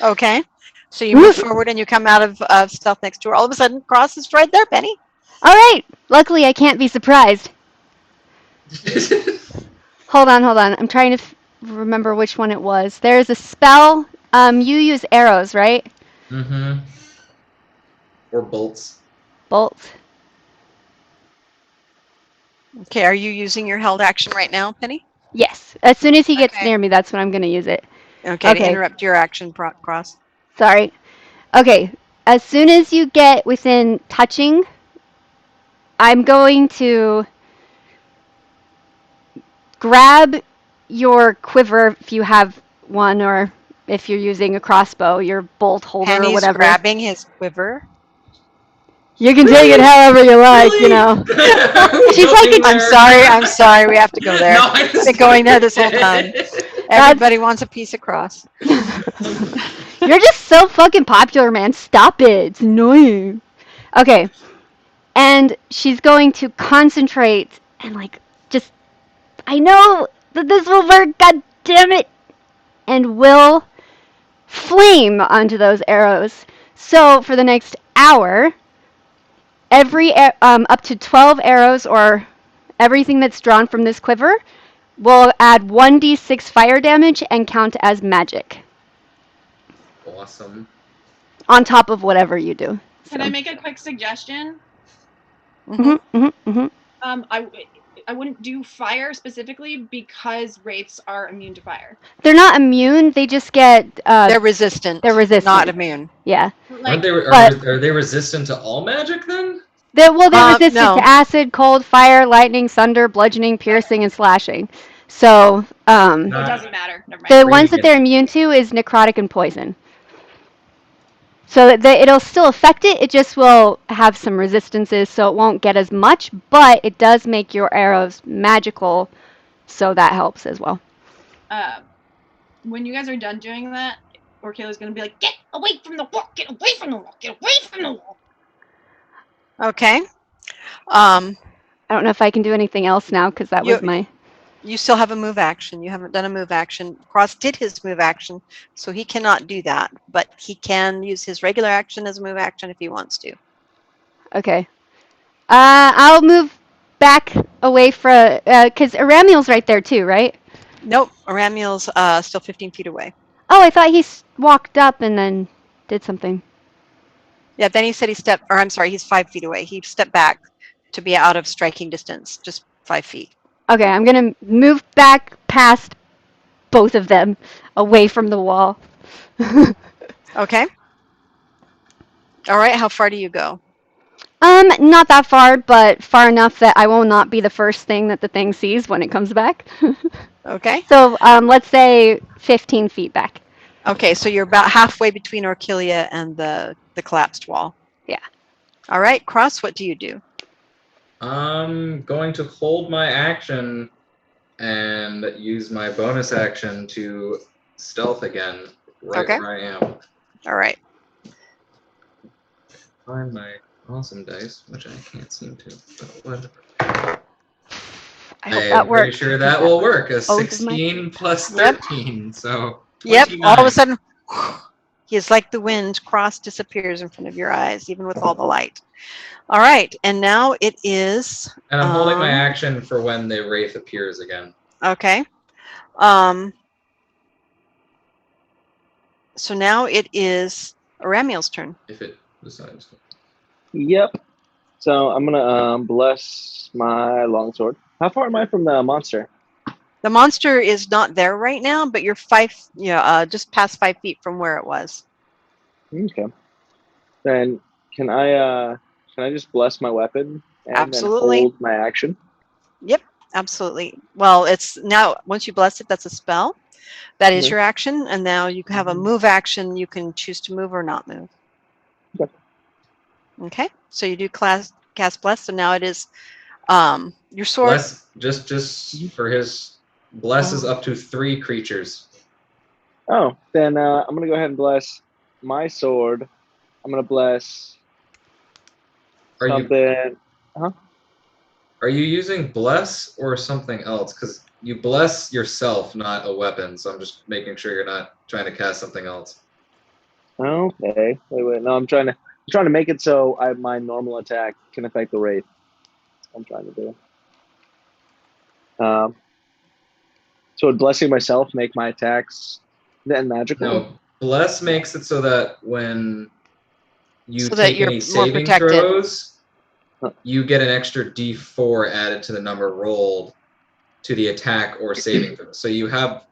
S1: Okay. So you move forward and you come out of stealth next to her. All of a sudden, Cross is right there, Penny.
S3: All right. Luckily, I can't be surprised. Hold on. I'm trying to remember which one it was. There's a spell. You use arrows, right?
S2: Mm-hmm. Or bolts.
S3: Bolt.
S1: Okay, are you using your held action right now, Penny?
S3: Yes. As soon as he gets
S1: Okay.
S3: near me, that's when I'm going to use it.
S1: Okay, to interrupt your action, Cross.
S3: Sorry. Okay. As soon as you get within touching, I'm going to grab your quiver if you have one, or if you're using a crossbow, your bolt holder
S1: Penny's
S3: or whatever.
S1: grabbing his quiver.
S3: You can take it however you like, you know. She's like,
S1: I'm sorry, we have to go there.
S2: No,
S1: I've been going there this whole time. Everybody wants a piece of Cross.
S3: You're just so fucking popular, man. Stop it. It's annoying. Okay. And she's going to concentrate and like just, I know that this will work, god damn it, and will flame onto those arrows. So for the next hour, every up to 12 arrows or everything that's drawn from this quiver will add 1d6 fire damage and count as magic.
S2: Awesome.
S3: On top of whatever you do.
S4: Can I make a quick suggestion?
S1: Mm-hmm.
S3: Mm-hmm. Mm-hmm.
S4: I wouldn't do fire specifically because wraiths are immune to fire.
S3: They're not immune. They just get.
S1: They're resistant.
S3: They're resistant.
S1: Not immune.
S3: Yeah.
S4: Like,
S2: are they resistant to all magic then?
S3: They're resistant
S1: no.
S3: to acid, cold, fire, lightning, thunder, bludgeoning, piercing, and slashing. So
S4: it doesn't matter. Never mind.
S3: the ones that they're immune to is necrotic and poison. So it'll still affect it. It just will have some resistances, so it won't get as much. But it does make your arrows magical, so that helps as well.
S4: When you guys are done doing that, Orkayla's gonna be like, "Get away from the wall! Get away from the wall! Get away from the wall!"
S1: Okay.
S3: I don't know if I can do anything else now because that was my.
S1: You still have a move action. You haven't done a move action. Cross did his move action, so he cannot do that. But he can use his regular action as a move action if he wants to.
S3: Okay. I'll move back away from because Aramiel's right there too, right?
S1: Nope. Aramiel's still 15 feet away.
S3: Oh, I thought he walked up and then did something.
S1: Yeah. Then he said he's 5 feet away. He stepped back to be out of striking distance, just 5 feet.
S3: Okay, I'm gonna move back past both of them, away from the wall.
S1: Okay. All right. How far do you go?
S3: Not that far, but far enough that I will not be the first thing that the thing sees when it comes back.
S1: Okay.
S3: So, let's say 15 feet back.
S1: Okay, so you're about halfway between Orkilia and the collapsed wall.
S3: Yeah.
S1: All right, Cross, what do you do?
S2: I'm going to hold my action and use my bonus action to stealth again, where I am.
S1: All right.
S2: Find my awesome dice, which I can't seem to. But
S3: I hope that works.
S2: Pretty sure that will work. A 16 plus 13, so 29.
S1: Yep, all of a sudden, he is like the wind. Cross disappears in front of your eyes, even with all the light. All right, and now it is...
S2: And I'm holding my action for when the wraith appears again.
S1: Okay. So now it is Aramiel's turn.
S2: If it decides.
S6: Yep. So I'm gonna bless my longsword. How far am I from the monster?
S1: The monster is not there right now, but you're just past 5 feet from where it was.
S6: Okay. Then can I just bless my weapon and
S1: Absolutely.
S6: then hold my action?
S1: Yep, absolutely. Well, it's now once you bless it, that's a spell. That is your action, and now you have a move action. You can choose to move or not move.
S6: Okay.
S1: Okay. So you do cast bless. So now it is your sword.
S2: Bless, just for his bless is up to 3 creatures.
S6: Oh, then I'm gonna go ahead and bless my sword. I'm gonna bless something.
S2: Are you using bless or something else? Because you bless yourself, not a weapon. So I'm just making sure you're not trying to cast something else.
S6: Okay. Wait. No, I'm trying to make it so my normal attack can affect the wraith. That's what I'm trying to do. So would blessing myself make my attacks then magical?
S2: No, bless makes it so that when you
S1: that
S2: take
S1: you're
S2: any
S1: more
S2: saving
S1: protected.
S2: throws, you get an extra D4 added to the number rolled to the attack or saving throw. So you have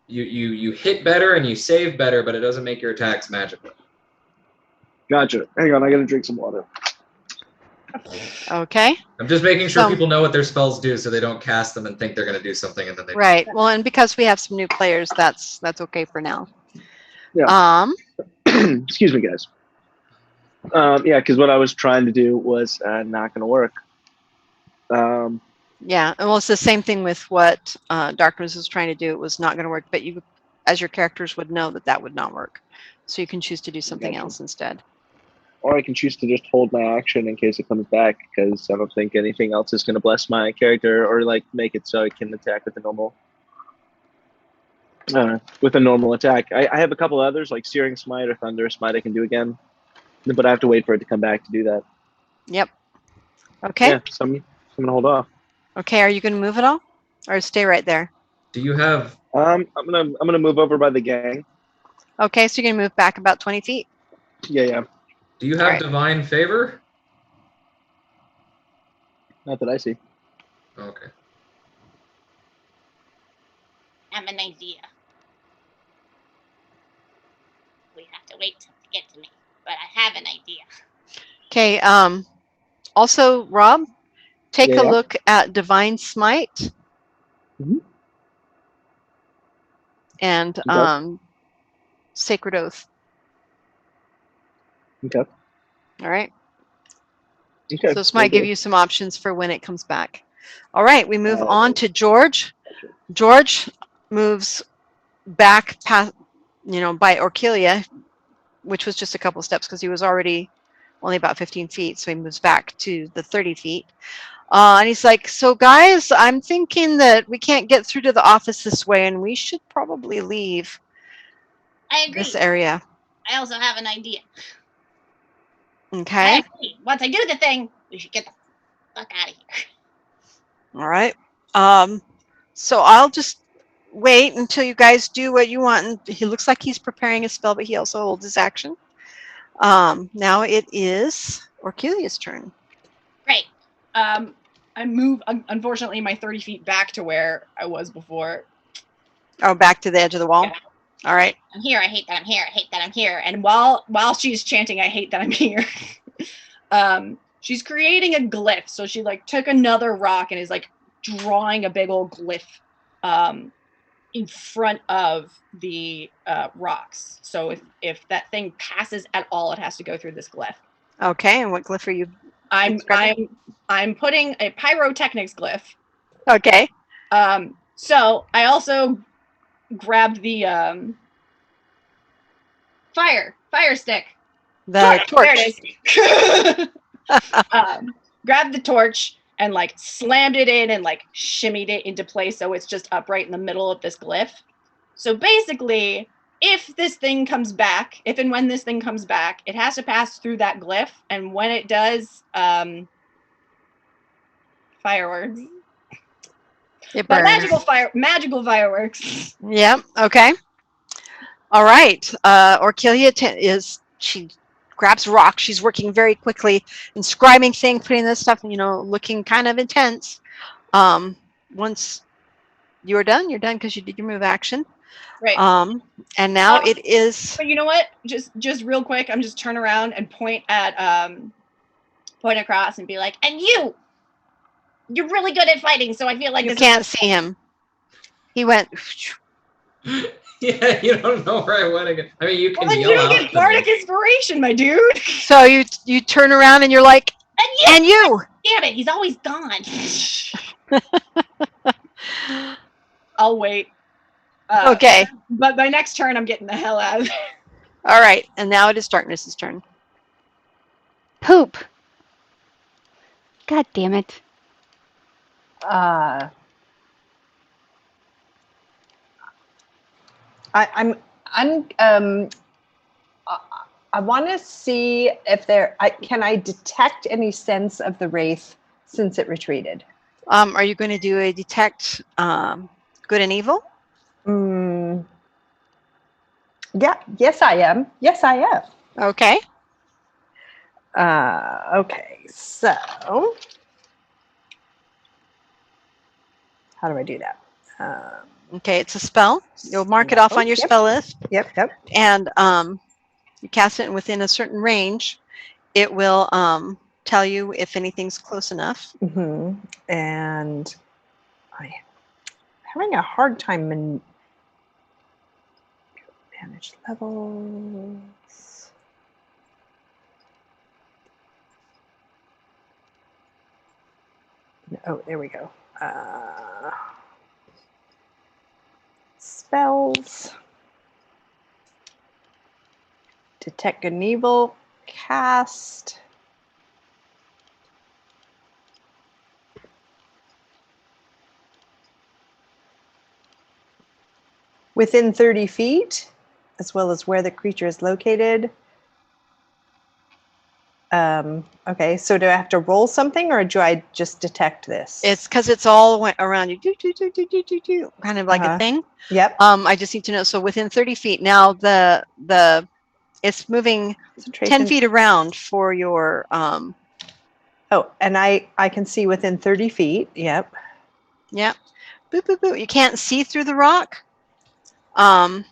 S2: you hit better and you save better, but it doesn't make your attacks magical.
S6: Gotcha. Hang on, I gotta drink some water.
S1: Okay.
S2: I'm just making sure people know what their spells do, so they don't cast them and think they're going to do something, and then they
S1: Right. Well, and because we have some new players, that's okay for now.
S6: Yeah. Excuse me, guys. Yeah, because what I was trying to do was not going to work.
S1: Yeah, and well, it's the same thing with what Darkness was trying to do. It was not going to work, but you, as your characters, would know that would not work. So you can choose to do something else instead.
S6: Or I can choose to just hold my action in case it comes back, because I don't think anything else is going to bless my character or like make it so I can attack with a normal attack. I have a couple others like Searing Smite or Thunderous Smite I can do again, but I have to wait for it to come back to do that.
S1: Yep. Okay.
S6: Yeah, so I'm going to hold off.
S1: Okay, are you going to move at all, or stay right there?
S2: Do you have?
S6: I'm gonna move over by the gang.
S1: Okay, so you're going to move back about 20 feet.
S6: Yeah.
S2: Do you have divine favor?
S6: Not that I see.
S2: Okay.
S7: I have an idea. We have to wait to get to me, but I have an idea.
S1: Okay. Also, Rob, take a
S6: Yeah.
S1: look at Divine Smite
S6: Mhm.
S1: and
S6: Okay.
S1: Sacred Oath.
S6: Okay.
S1: All right.
S6: Okay.
S1: So this
S6: Will
S1: might give
S6: do.
S1: you some options for when it comes back. All right. We move on
S6: Okay.
S1: to George. George moves back past, by Orkilia, which was just a couple steps because he was already only about 15 feet. So he moves back to the 30 feet. And he's like, so guys, I'm thinking that we can't get through to the office this way and we should probably leave
S7: I agree.
S1: this area.
S7: I also have an idea.
S1: Okay.
S7: I agree. Once I do the thing, we should get the fuck out of here.
S1: All right. So I'll just wait until you guys do what you want. And he looks like he's preparing a spell, but he also holds his action. Now it is Orkilia's turn.
S7: Great.
S4: I move, unfortunately, my 30 feet back to where I was before.
S1: Oh, back to the edge of the wall.
S4: Yeah.
S1: All right.
S7: I'm here. I hate that I'm here. I hate that I'm here.
S4: And while she's chanting, "I hate that I'm here," she's creating a glyph. So she like took another rock and is like drawing a big old glyph in front of the rocks. So if that thing passes at all, it has to go through this glyph.
S1: Okay. And what glyph are you?
S4: I'm putting a pyrotechnics glyph.
S1: Okay.
S4: So I also grabbed the fire stick.
S1: The torch.
S4: There it is. Grabbed the torch and like slammed it in and like shimmied it into place so it's just upright in the middle of this glyph. So basically, if this thing comes back, if and when this thing comes back, it has to pass through that glyph, and when it does, fireworks.
S1: It
S4: But
S1: burns.
S4: magical fireworks.
S1: Yep. Okay. All right. Orkilia she grabs rock. She's working very quickly, inscribing things, putting this stuff, looking kind of intense. Once you're done because you did your move action.
S4: Right.
S1: And now it is.
S4: But you know what? Just real quick, I'm just turn around and point across and be like, and you're really good at fighting, so I feel like
S1: you can't see him. He went.
S2: Yeah, you don't know where I went again. I mean, you can
S4: then
S2: yell
S4: you
S2: out.
S4: get bardic inspiration, my dude.
S1: So you turn around and you're like, and you.
S7: Damn it, he's always gone.
S4: I'll wait.
S1: Okay.
S4: But my next turn, I'm getting the hell out of there.
S1: All right, and now it is Darkness's turn.
S3: Poop. God damn it.
S5: I want to see if can I detect any sense of the wraith since it retreated.
S1: Are you going to do a detect good and evil?
S5: Yeah. Yes, I am.
S1: Okay.
S5: Okay. So, how do I do that?
S1: Okay, it's a spell. You'll mark it off on your spell list.
S5: Yep.
S1: And you cast it within a certain range. It will tell you if anything's close enough.
S5: Mm-hmm. And I'm having a hard time manage levels. Oh, there we go. Spells. Detect good and evil. Cast. Within 30 feet, as well as where the creature is located. Okay, so do I have to roll something or do I just detect this?
S1: It's because it's all went around you, do, kind of like a thing.
S5: Yep.
S1: I just need to know. So within 30 feet. Now it's moving 10 feet around for your.
S5: Oh, and I can see within 30 feet. Yep.
S1: Yeah. Boop, boop, boop. You can't see through the rock. And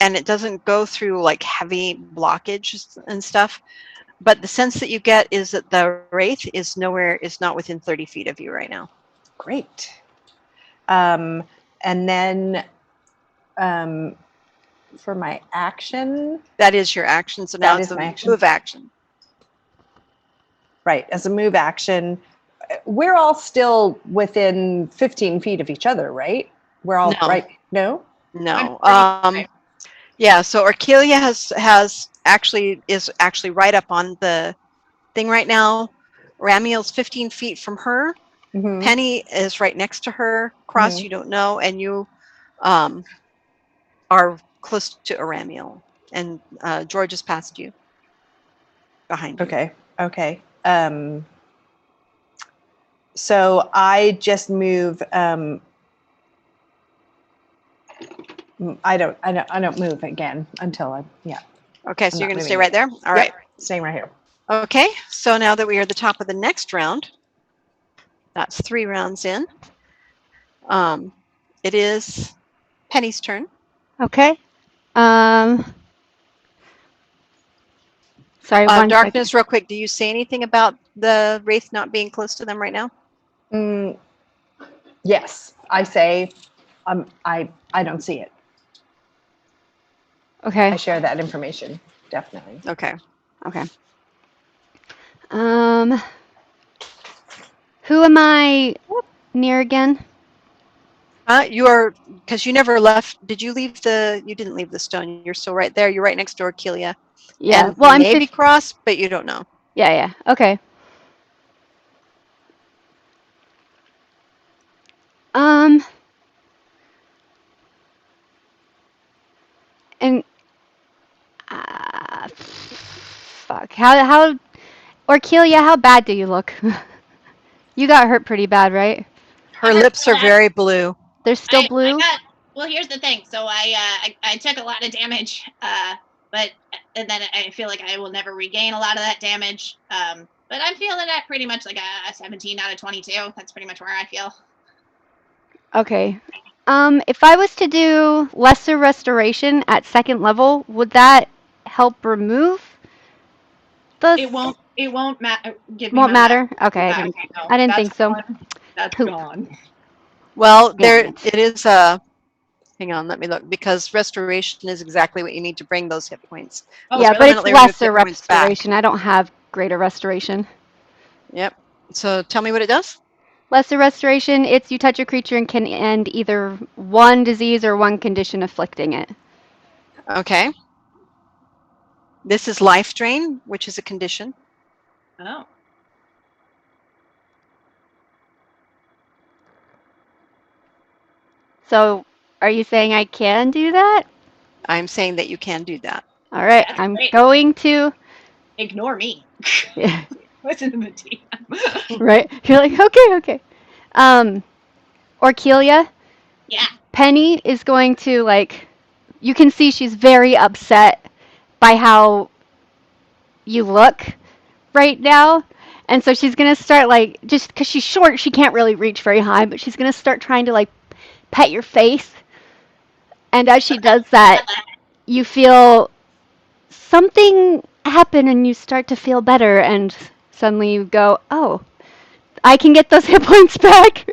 S1: it doesn't go through like heavy blockages and stuff. But the sense that you get is that the wraith is not within 30 feet of you right now.
S5: Great. And then for my action.
S1: That is your action. So now it's the move action.
S5: Right. As a move action, we're all still within 15 feet of each other, right? We're all right. No?
S1: No. Yeah, so Orcelia is actually right up on the thing right now. Ramiel's 15 feet from her.
S5: Mm-hmm.
S1: Penny is right next to her. Cross, you don't know, and you are close to Ramiel. And George is past you. Behind you.
S5: Okay. So I just move. I don't move again until I'm. Yeah.
S1: Okay, so you're going to stay right there. All right,
S5: staying right here.
S1: Okay, so now that we are at the top of the next round, that's 3 rounds in. It is Penny's turn.
S3: Okay. Sorry,
S1: Darkness, real quick. Do you say anything about the wraith not being close to them right now?
S5: Yes, I say, I don't see it.
S3: Okay.
S5: I share that information, definitely.
S1: Okay.
S3: Who am I near again?
S1: You are, because you never left. Did you leave you didn't leave the stone. You're still right there. You're right next to Orcelia.
S3: Yeah.
S1: And well, maybe cross, but you don't know.
S3: Yeah. Okay. And fuck. How Orcelia, how bad do you look? You got hurt pretty bad, right?
S1: Her lips are very blue.
S3: They're still blue?
S7: Well, here's the thing. So I took a lot of damage, but and then I feel like I will never regain a lot of that damage. But I'm feeling that pretty much like a 17 out of 22. That's pretty much where I feel.
S3: Okay. If I was to do lesser restoration at 2nd level, would that help remove the?
S4: It won't matter.
S3: Won't matter. Okay, I didn't think so.
S4: That's gone.
S1: Well, it is a. Hang on, let me look, because restoration is exactly what you need to bring those hit points.
S3: Yeah, but it's lesser restoration. I don't have greater restoration.
S1: Yep. So tell me what it does.
S3: Lesser restoration, it's you touch a creature and can end either one disease or one condition afflicting it.
S1: Okay. This is life drain, which is a condition.
S4: Oh.
S3: So, are you saying I can do that?
S1: I'm saying that you can do that.
S3: All right, I'm going to
S4: ignore me.
S3: Yeah.
S4: Listen to the DM.
S3: Right? You're like, okay. Orcelia?
S7: Yeah.
S3: Penny is going to, you can see she's very upset by how you look right now. And so she's going to start, just because she's short, she can't really reach very high, but she's going to start trying to, pet your face. And as she does that, you feel something happen and you start to feel better. And suddenly you go, oh, I can get those hit points back.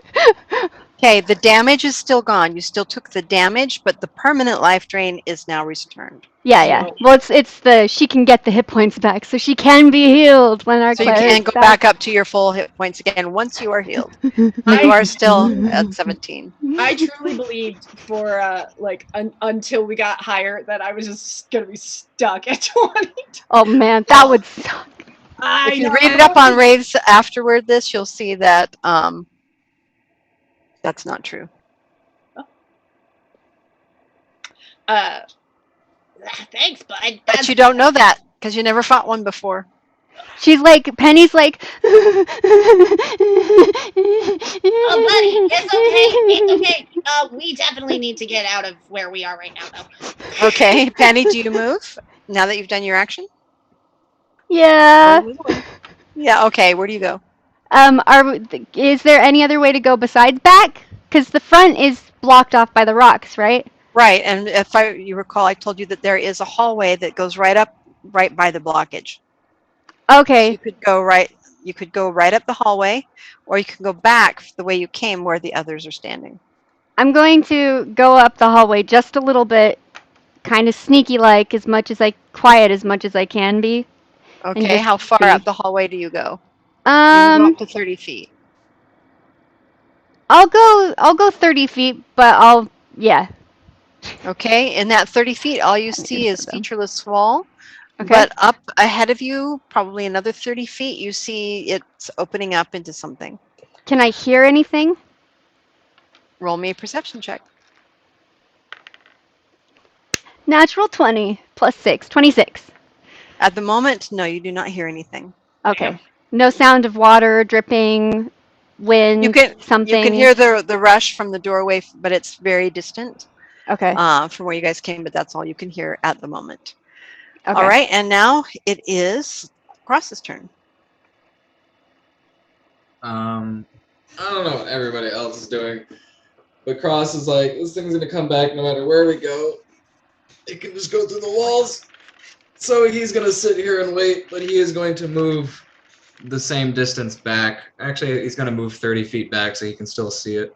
S1: Okay, the damage is still gone. You still took the damage, but the permanent life drain is now returned.
S3: Yeah. Well, it's she can get the hit points back, so she can be healed when our
S1: cleric. So you can go back up to your full hit points again once you are healed. You are still at 17.
S4: I truly believed for until we got higher that I was just gonna be stuck at 20.
S3: Oh man, that would suck.
S1: If you read it up on Raves afterward, you'll see that that's not true.
S7: Thanks, bud.
S1: But you don't know that because you never fought one before.
S3: She's Penny's like.
S7: Oh, buddy, it's okay. We definitely need to get out of where we are right now, though.
S1: Okay, Penny, do you move now that you've done your action?
S3: Yeah.
S1: Yeah. Okay. Where do you go?
S3: Is there any other way to go besides back? Because the front is blocked off by the rocks, right?
S1: Right, and if you recall, I told you that there is a hallway that goes right by the blockage. So
S3: Okay.
S1: you could go right. You could go right up the hallway, or you can go back the way you came, where the others are standing.
S3: I'm going to go up the hallway just a little bit, kind of sneaky like, quiet as much as I can be. And
S1: Okay,
S3: just
S1: how far
S3: see.
S1: up the hallway do you go? You can go
S3: Um,
S1: up to 30 feet.
S3: I'll go 30 feet, but yeah.
S1: Okay, in that 30 feet, all you
S3: I think
S1: see
S3: so,
S1: is
S3: though.
S1: featureless wall.
S3: Okay.
S1: But up ahead of you, probably another 30 feet, you see it's opening up into something.
S3: Can I hear anything?
S1: Roll me a perception check.
S3: Natural 20 plus 6, 26.
S1: At the moment, no, you do not hear anything.
S3: Okay. No sound of water dripping, wind,
S1: You can
S3: something.
S1: hear the rush from the doorway, but it's very distant
S3: Okay.
S1: from where you guys came. But that's all you can hear at the moment.
S3: Okay.
S1: All right, and now it is Cross's turn.
S2: I don't know what everybody else is doing, but Cross is like, this thing's gonna come back no matter where we go. It can just go through the walls. So he's gonna sit here and wait, but he is going to move the same distance back. Actually, he's gonna move 30 feet back so he can still see it.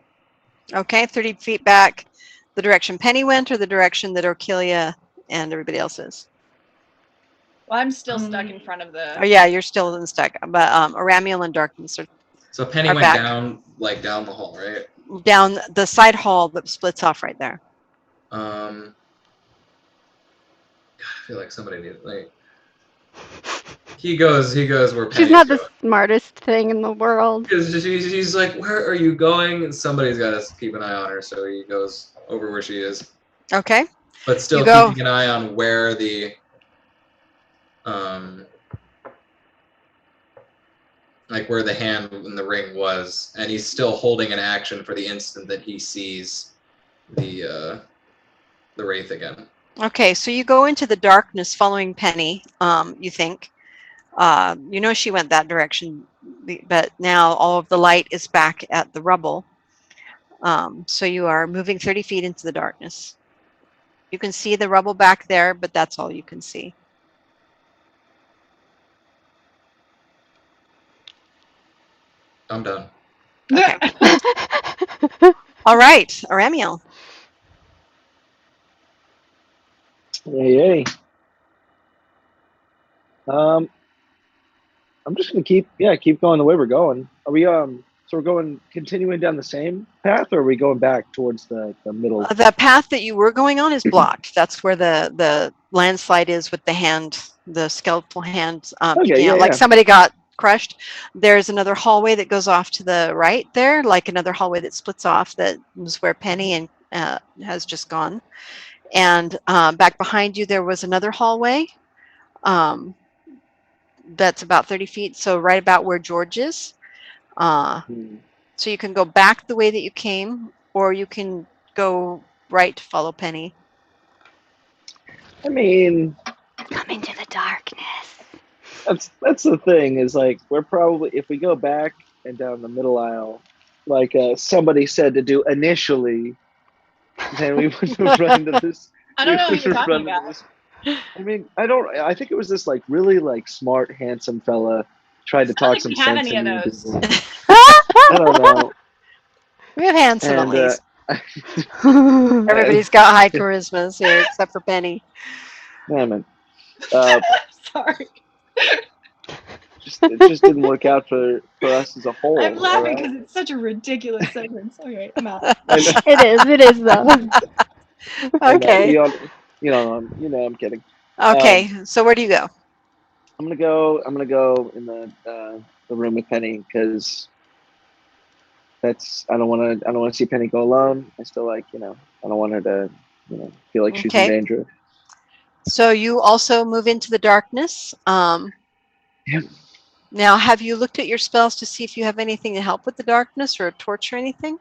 S1: Okay, 30 feet back, the direction Penny went, or the direction that Orkilia and everybody else is.
S4: Well, I'm still stuck in front of the.
S1: Oh yeah, you're still stuck. But Aramiel and Darkness are
S2: So Penny
S1: Are
S2: went
S1: back.
S2: down the hall, right?
S1: down the side hall that splits off right there.
S2: God, I feel like somebody needs he goes where Penny's
S3: She's not
S2: going.
S3: the smartest thing in the world.
S2: Because she's like, where are you going? And somebody's got to keep an eye on her, so he goes over where she is.
S1: Okay.
S2: But still
S1: You go-
S2: keeping an eye on where the where the hand in the ring was, and he's still holding an action for the instant that he sees the wraith again.
S1: Okay, so you go into the darkness following Penny, you think. You know she went that direction, but now all of the light is back at the rubble. So you are moving 30 feet into the darkness. You can see the rubble back there, but that's all you can see.
S2: I'm done.
S1: Okay. All right, Aramiel.
S6: Yay. I'm just gonna keep going the way we're going. Are we so we're continuing down the same path, or are we going back towards the middle?
S1: The path that you were going on is blocked. That's where the landslide is with the skeletal hand peeking out. Like somebody got crushed. There's another hallway that goes off to the right there, like another hallway that splits off. That was where Penny and has just gone. And back behind you, there was another hallway that's about 30 feet. So right about where George is. So you can go back the way that you came, or you can go right to follow Penny.
S6: I mean,
S3: come into the darkness.
S6: That's the thing, is like, we're probably, if we go back and down the middle aisle, like somebody said to do initially, then we would run into this.
S4: I don't know what you're talking about.
S6: I mean, I think it was this like really like smart, handsome fella tried to talk some sense into you. I don't know.
S1: We have handsome at least. Everybody's got high charismas here except for Penny.
S6: Yeah, man.
S4: Sorry.
S6: It just didn't work out for us as a whole.
S4: I'm laughing because it's such a ridiculous sentence. Okay, I'm out.
S3: It is though.
S1: Okay.
S6: I'm kidding.
S1: Okay, so where do you go?
S6: I'm gonna go in the room with Penny, because I don't want to see Penny go alone. I still I don't want her to feel like she's in danger.
S1: So you also move into the darkness.
S6: Yeah.
S1: Now, have you looked at your spells to see if you have anything to help with the darkness, or a torch or anything?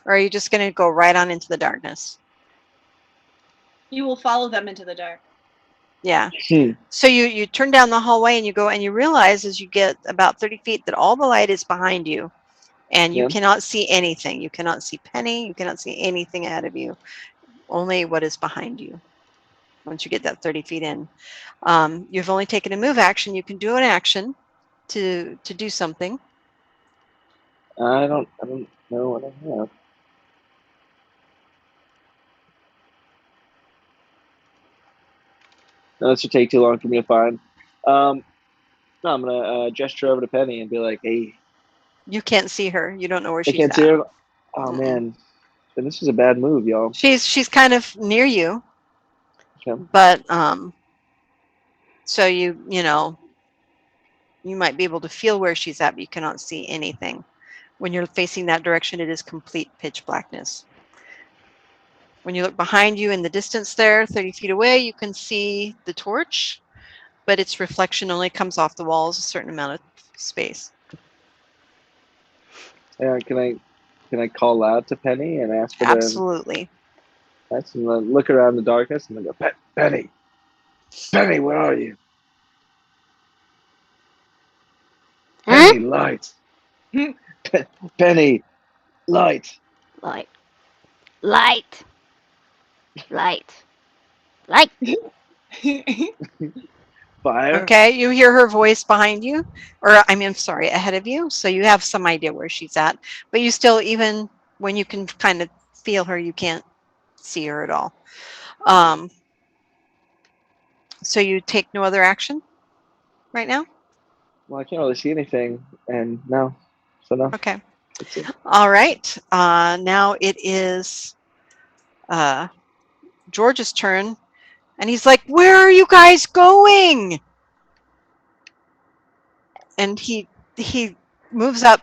S1: Or are you just going to go right on into the darkness?
S4: You will follow them into the dark.
S1: Yeah. So you turn down the hallway and you go and you realize as you get about 30 feet that all the light is behind you and you cannot see anything. You cannot see Penny. You cannot see anything ahead of you. Only what is behind you. Once you get that 30 feet in, you've only taken a move action. You can do an action to do something.
S6: I don't know what I have. No, this would take too long for me to find. No, I'm gonna gesture over to Penny and be like, "Hey."
S1: You can't see her. You don't know where
S6: I
S1: she's
S6: can't
S1: at.
S6: see her. Oh man, and this is a bad move, y'all.
S1: She's kind of near you,
S6: Okay.
S1: but so you know you might be able to feel where she's at, but you cannot see anything. When you're facing that direction, it is complete pitch blackness. When you look behind you in the distance there, 30 feet away, you can see the torch, but its reflection only comes off the walls a certain amount of space.
S6: Can I call out to Penny and ask her
S1: Absolutely.
S6: to look around the darkness and then go, Penny, where are you?
S3: Huh?
S6: Penny, light. Penny, light.
S3: Light. Light. Light. Light.
S6: Fire.
S1: Okay, you hear her voice behind you, or I mean, sorry, ahead of you. So you have some idea where she's at, but you still, even when you can kind of feel her, you can't see her at all. So you take no other action right now?
S6: Well, I can't really see anything, and no. So no.
S1: Okay.
S6: That's it.
S1: All right. Now it is George's turn, and he's like, "Where are you guys going?" And he moves up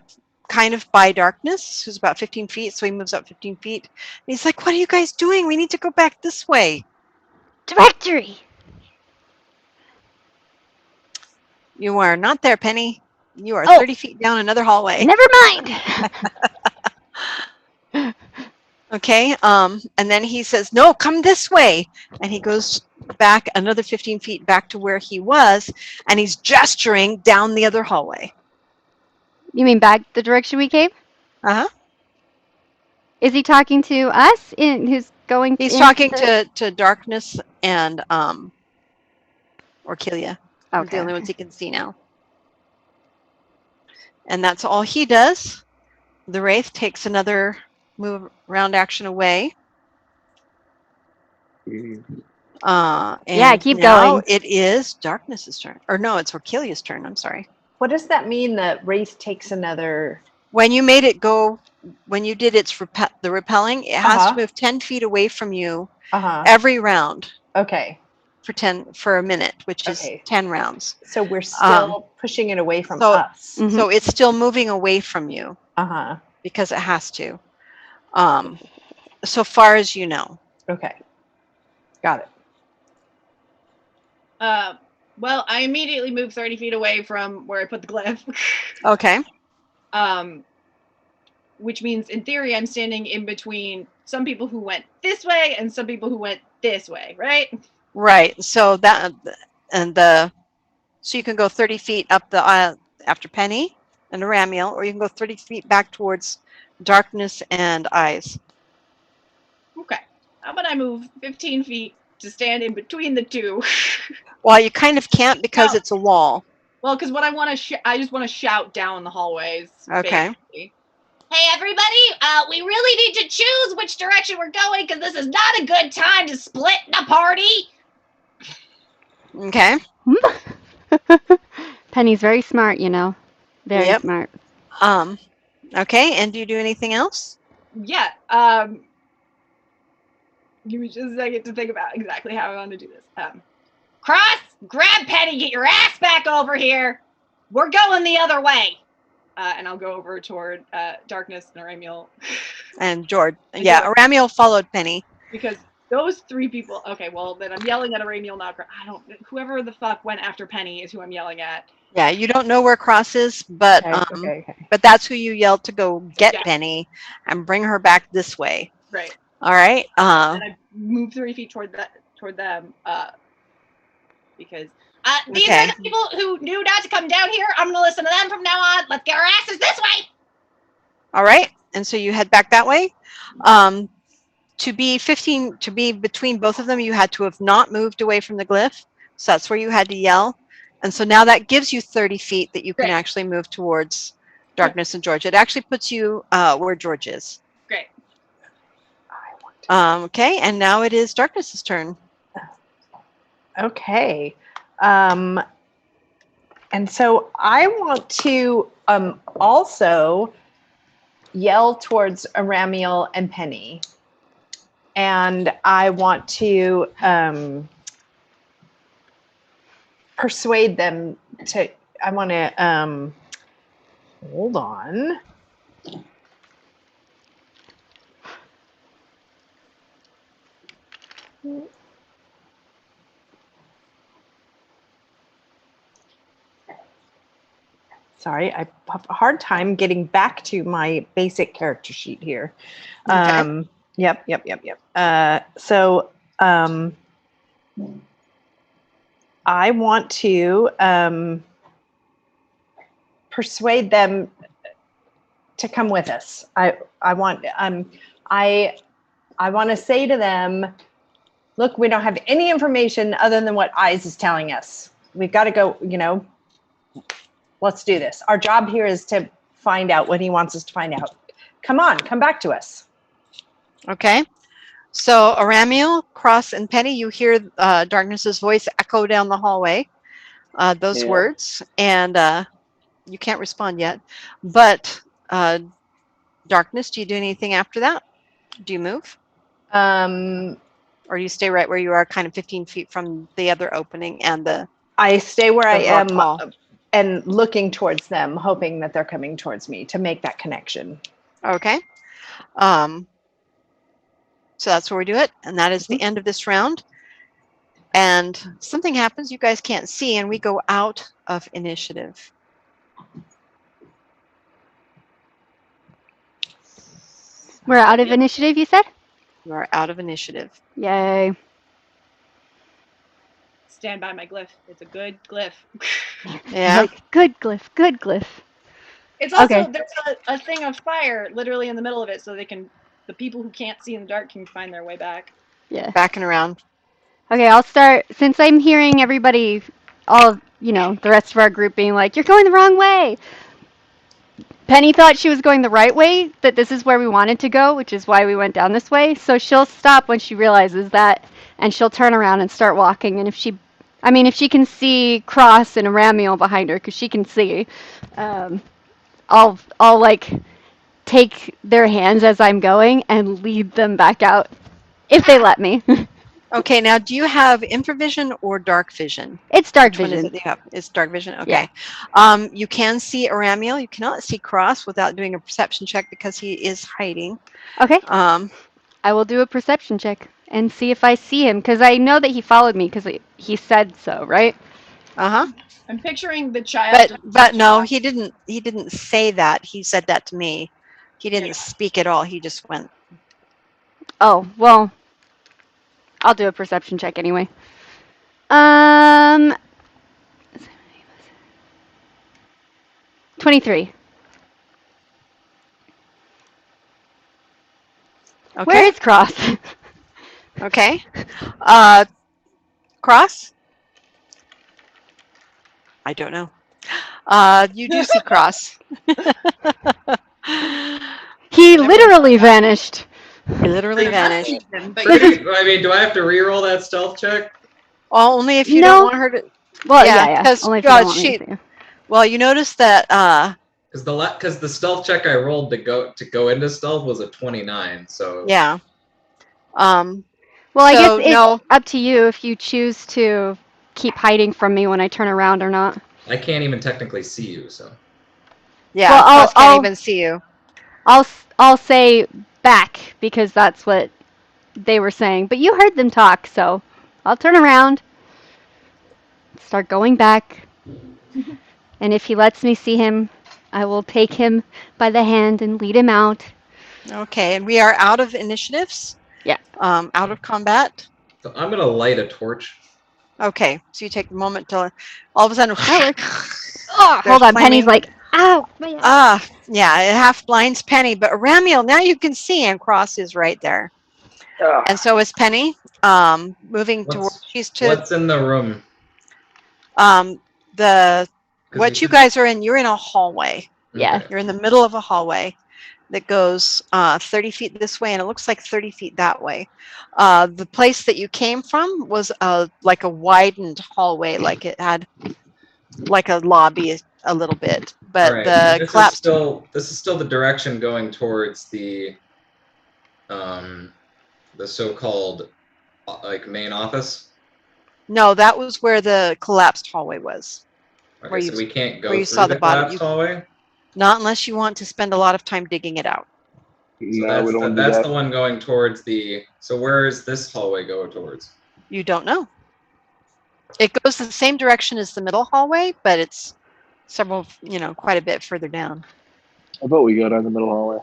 S1: kind of by darkness, who's about 15 feet, so he moves up 15 feet. And he's like, "What are you guys doing? We need to go back this way."
S3: Directory.
S1: You are not there, Penny. You are
S3: Oh.
S1: 30 feet down another hallway.
S3: Never mind.
S1: Okay, and then he says, "No, come this way." And he goes back another 15 feet back to where he was, and he's gesturing down the other hallway.
S3: You mean back the direction we came?
S1: Uh-huh.
S3: Is he talking to us? Who's going?
S1: He's talking to Darkness and Orcilia. They're the only ones he can see now. And that's all he does. The Wraith takes another move round action away. And
S3: keep
S1: now
S3: going.
S1: it is Darkness's turn. Or no, it's Orcilia's turn. I'm sorry.
S5: What does that mean that Wraith takes another?
S1: When you made it go, when you did the repelling, it has to move 10 feet away from you every round.
S5: Okay.
S1: For a minute, which is 10 rounds.
S5: So we're still pushing it away from us.
S3: Mhm.
S1: So it's still moving away from you
S5: Uh-huh.
S1: because it has to. So far as you know.
S5: Okay. Got it.
S4: Well, I immediately moved 30 feet away from where I put the glyph.
S1: Okay.
S4: Which means, in theory, I'm standing in between some people who went this way and some people who went this way, right?
S1: Right. So so you can go 30 feet up the aisle after Penny and Ramiel, or you can go 30 feet back towards Darkness and Eyes.
S4: Okay. How about I move 15 feet to stand in between the two?
S1: Well, you kind of can't because it's a wall.
S4: Well, because what I want to, I just want to shout down the hallways.
S1: Okay.
S4: Basically.
S7: Hey, everybody, we really need to choose which direction we're going because this is not a good time to split the party.
S1: Okay.
S3: Penny's very smart, you know. Very smart.
S1: Okay, and do you do anything else?
S4: Yeah. Give me just a second to think about exactly how I want to do this.
S7: Cross, grab Penny, get your ass back over here. We're going the other way.
S4: And I'll go over toward Darkness and Ramiel.
S1: And George. Yeah, Ramiel followed Penny.
S4: Because those three people, okay, well, then I'm yelling at Ramiel, not whoever the fuck went after Penny is who I'm yelling at.
S1: Yeah, you don't know where Cross is, but but that's who you yelled to go get Penny and bring her back this way.
S4: Right.
S1: All right.
S4: And I moved 3 feet toward them. because these are the people who knew not to come down here. I'm going to listen to them from now on. Let's get our asses this way.
S1: All right. And so you head back that way. To be between both of them, you had to have not moved away from the glyph. So that's where you had to yell. And so now that gives you 30 feet that you can actually move towards Darkness and George. It actually puts you where George is.
S4: Great.
S1: Okay, and now it is Darkness's turn.
S5: Okay. And so I want to also yell towards Aramiel and Penny. And I want to persuade them to, I want to, hold on. Sorry, I have a hard time getting back to my basic character sheet here.
S1: Okay.
S5: Yep. So I want to persuade them to come with us. I want to say to them, look, we don't have any information other than what Eyes is telling us. We've got to go, let's do this. Our job here is to find out what he wants us to find out. Come on, come back to us.
S1: Okay. So Aramiel, Cross, and Penny, you hear Darkness's voice echo down the hallway, those words, and you can't respond yet. But Darkness, do you do anything after that? Do you move? Or do you stay right where you are, kind of 15 feet from the other opening and the...
S5: I stay where I am
S1: hall.
S5: And looking towards them, hoping that they're coming towards me to make that connection.
S1: Okay. So that's where we do it. And that is the end of this round. And something happens you guys can't see, and we go out of initiative.
S3: We're out of initiative, you said?
S1: We're out of initiative.
S3: Yay.
S4: Stand by my glyph. It's a good glyph.
S1: Yeah.
S3: Like, good glyph.
S4: It's also, there's a thing of fire literally in the middle of it, so the people who can't see in the dark can find their way back.
S3: Yeah.
S1: Back and around.
S3: Okay, I'll start, since I'm hearing everybody, the rest of our group being like, you're going the wrong way. Penny thought she was going the right way, that this is where we wanted to go, which is why we went down this way. So she'll stop when she realizes that, and she'll turn around and start walking. And if she can see Cross and Aramiel behind her, because she can see, I'll take their hands as I'm going and lead them back out, if they let me.
S1: Okay, now do you have infravision or dark vision?
S3: It's dark
S1: Which
S3: vision.
S1: one is it you have? It's dark vision? Okay.
S3: Yeah.
S1: You can see Aramiel. You cannot see Cross without doing a perception check because he is hiding.
S3: Okay. I will do a perception check and see if I see him, because I know that he followed me because he said so, right?
S1: Uh-huh.
S4: I'm picturing the child.
S1: But no, he didn't say that. He said that to me. He didn't speak at all. He just went.
S3: Oh, well, I'll do a perception check anyway. 23.
S1: Okay.
S3: Where is Cross?
S1: Okay. Cross? I don't know. You do see Cross.
S3: He literally vanished.
S1: He literally vanished.
S2: I mean, do I have to re-roll that stealth check?
S1: Well, only if you don't want her to.
S3: Well, yeah. Only if you don't want me to.
S1: Well, you notice that.
S2: Because the stealth check I rolled to go into stealth was a 29, so.
S1: Yeah.
S3: Well, I guess it's up to you if you choose to keep hiding from me when I turn around or not.
S2: I can't even technically see you, so.
S1: Yeah, well, I can't even see you.
S3: I'll say back because that's what they were saying. But you heard them talk, so I'll turn around, start going back, and if he lets me see him, I will take him by the hand and lead him out.
S1: Okay, and we are out of initiatives.
S3: Yeah.
S1: Out of combat.
S2: So I'm gonna light a torch.
S1: Okay, so you take the moment to all of a sudden.
S3: That works. Oh, hold on.
S1: flaming.
S3: Penny's like, ow.
S1: Yeah, it half blinds Penny, but Ramiel, now you can see, and Cross is right there. And so is Penny. Moving towards.
S2: What's in the room?
S1: What you guys are in, you're in a hallway.
S3: Yeah.
S2: Okay.
S1: You're in the middle of a hallway that goes 30 feet this way, and it looks like 30 feet that way. The place that you came from was like a widened hallway, like it had like a lobby a little bit, but
S2: All right.
S1: the
S2: This
S1: collapsed.
S2: is still the direction going towards the so-called like main office.
S1: No, that was where the collapsed hallway was.
S2: Okay, so we can't go
S1: where you
S2: through
S1: saw
S2: the
S1: the bottom.
S2: collapsed hallway.
S1: Not unless you want to spend a lot of time digging it out.
S2: So
S6: No, we don't want to do
S2: that's
S6: that.
S2: the one going towards the. So where is this hallway go towards?
S1: You don't know. It goes the same direction as the middle hallway, but it's several, quite a bit further down.
S6: I thought we go down the middle hallway.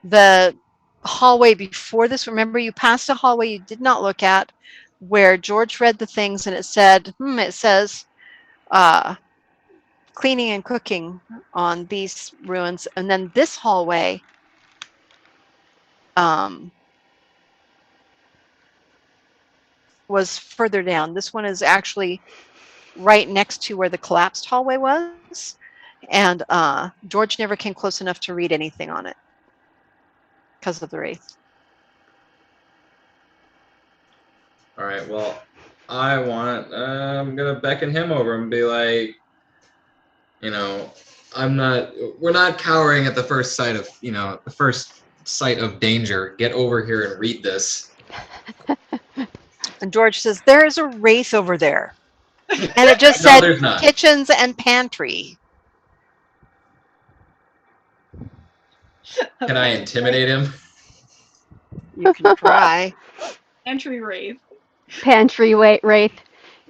S1: The hallway before this, remember you passed a hallway you did not look at where George read the things and it says cleaning and cooking on these ruins. And then this hallway was further down. This one is actually right next to where the collapsed hallway was. And George never came close enough to read anything on it because of the wraith.
S2: All right. Well, I'm gonna beckon him over and be like, we're not cowering at the first sight of, the first sight of danger. Get over here and read this.
S1: And George says, there is a wraith over there. And it just said
S2: there's not.
S1: kitchens and pantry.
S2: Can I intimidate him?
S1: You can try.
S4: Pantry wraith.
S3: Pantry wraith.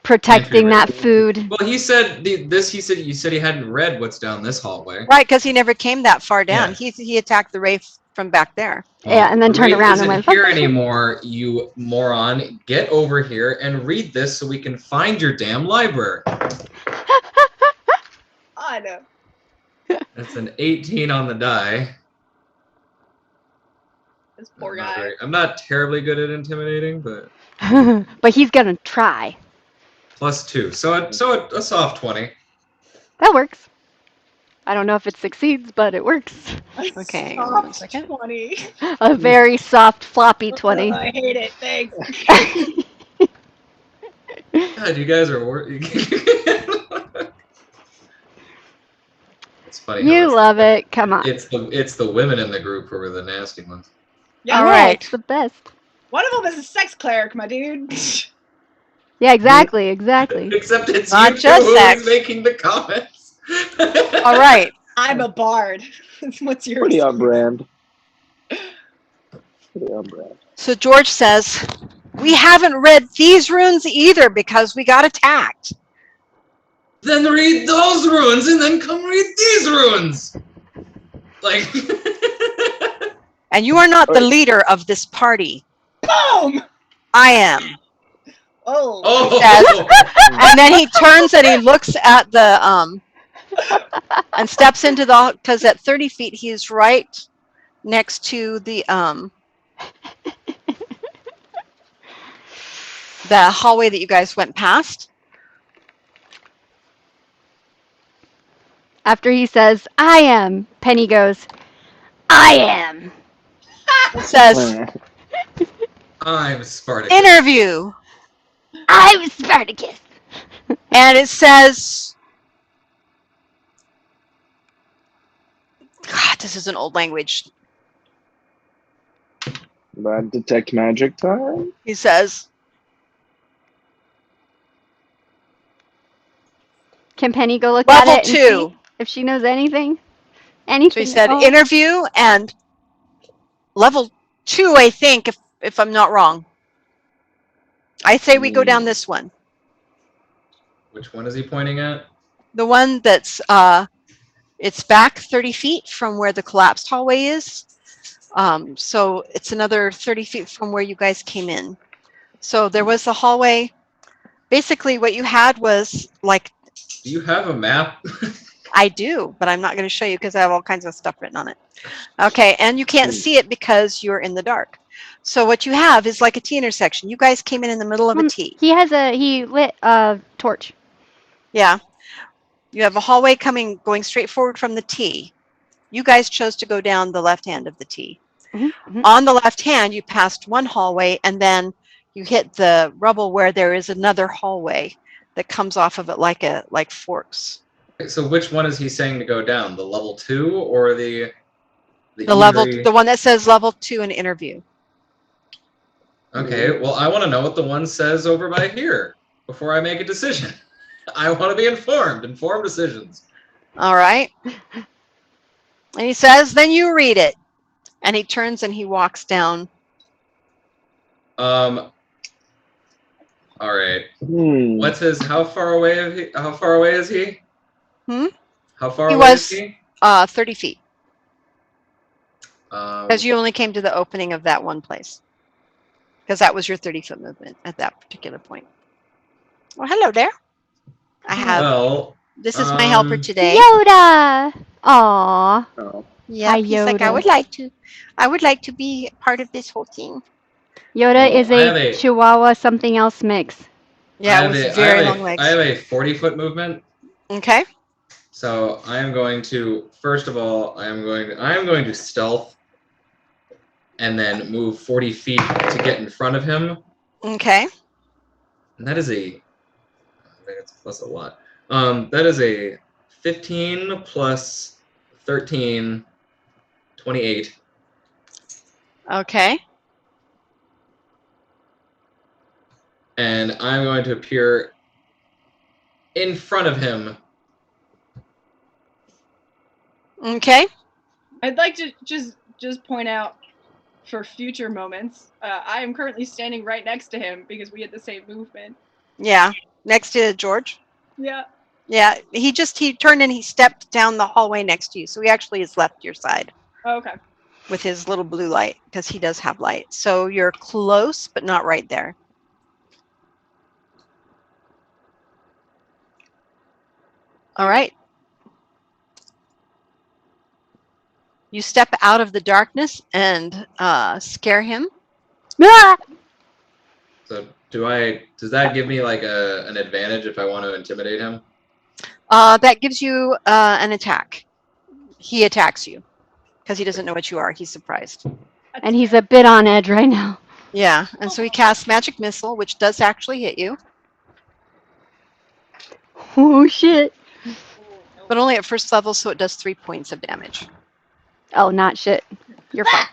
S3: Protecting that food.
S2: Well, he said you said he hadn't read what's down this hallway.
S1: Right, because he never came that far down.
S2: Yeah.
S1: He attacked the wraith from back there.
S3: Yeah, and then
S2: The
S3: turned
S2: wraith
S3: around and
S2: isn't
S3: went.
S2: here anymore, you moron. Get over here and read this so we can find your damn library.
S4: I know.
S2: That's an 18 on the die.
S4: This poor guy.
S2: I'm not terribly good at intimidating, but
S3: but he's gonna try.
S2: +2, so a soft 20.
S3: That works. I don't know if it succeeds, but it works.
S1: Okay,
S4: Soft
S1: 1 second.
S4: 20.
S3: A very soft, floppy 20.
S4: I hate it. Thanks.
S2: God, you guys are. It's funny.
S3: You love it. Come on.
S2: It's the women in the group who are the nasty ones.
S4: Yeah,
S1: All right.
S3: It's the best.
S4: one of them is a sex cleric, my dude.
S3: Yeah, exactly.
S2: Except it's
S1: Not
S2: you
S1: just
S2: two
S1: sex.
S2: who's making the comments.
S1: All right.
S4: I'm a bard. What's yours?
S6: Pretty on brand. Pretty on brand.
S1: So George says, we haven't read these runes either because we got attacked.
S2: Then read those runes and then come read these runes. Like.
S1: And you are not the leader of this party.
S4: Boom!
S1: I am.
S4: Oh.
S1: And then he turns and he looks at the and steps into the, because at 30 feet he's right next to the hallway that you guys went past.
S3: After he says, I am, Penny goes, I am.
S1: It says,
S2: I'm Spartacus.
S1: interview.
S3: I'm Spartacus.
S1: And it says, God, this is an old language.
S6: Detect magic time?
S1: He says,
S3: Can Penny go look
S1: level
S3: at it and
S1: 2.
S3: see if she knows anything?
S1: So he said interview and level 2, I think, if I'm not wrong. I say we go down this one.
S2: Which one is he pointing at?
S1: The one that's it's back 30 feet from where the collapsed hallway is. So it's another 30 feet from where you guys came in. So there was the hallway. Basically, what you had was like.
S2: Do you have a map?
S1: I do, but I'm not going to show you because I have all kinds of stuff written on it. Okay, and you can't see it because you're in the dark. So what you have is like a T intersection. You guys came in the middle of a T.
S3: He lit a torch.
S1: Yeah. You have a hallway going straight forward from the T. You guys chose to go down the left hand of the T.
S3: Mm-hmm.
S1: On the left hand, you passed one hallway, and then you hit the rubble where there is another hallway that comes off of it like forks.
S2: Okay, so which one is he saying to go down? The level 2 or the
S1: one that says level 2 in interview?
S2: Okay, well, I want to know what the one says over by here before I make a decision. I want to be informed decisions.
S1: All right. And he says, then you read it. And he turns and he walks down.
S2: All right. What's his? How far away is he? How far away is he? How far away is he?
S1: 30 feet. Because you only came to the opening of that one place. Because that was your 30-foot movement at that particular point. Well, hello there. I have.
S2: Well,
S1: this is my helper today.
S3: Yoda. Aww.
S6: Oh.
S1: Yeah,
S3: Hi,
S1: he's like,
S3: Yoda.
S1: I would like to be part of this whole thing.
S3: Yoda is a Chihuahua something else mix.
S1: Yeah, with very long legs.
S2: I have a 40-foot movement.
S1: Okay.
S2: So I am going to, first of all, I am going to stealth and then move 40 feet to get in front of him.
S1: Okay.
S2: And that is I think it's plus a lot. That is a 15 plus 13, 28.
S1: Okay.
S2: And I'm going to appear in front of him.
S1: Okay.
S4: I'd like to just point out for future moments, I am currently standing right next to him because we had the same movement.
S1: Yeah. Next to George.
S4: Yeah.
S1: Yeah. He turned and he stepped down the hallway next to you. So he actually has left your side.
S4: Oh, okay.
S1: With his little blue light, because he does have light. So you're close, but not right there. All right. You step out of the darkness and scare him.
S3: Ah!
S2: So does that give me like an advantage if I want to intimidate him?
S1: That gives you an attack. He attacks you because he doesn't know what you are. He's surprised.
S3: And he's a bit on edge right now.
S1: Yeah, and so he casts Magic Missile, which does actually hit you.
S3: Oh, shit.
S1: But only at first level, so it does 3 points of damage.
S3: Oh, not shit. You're fine.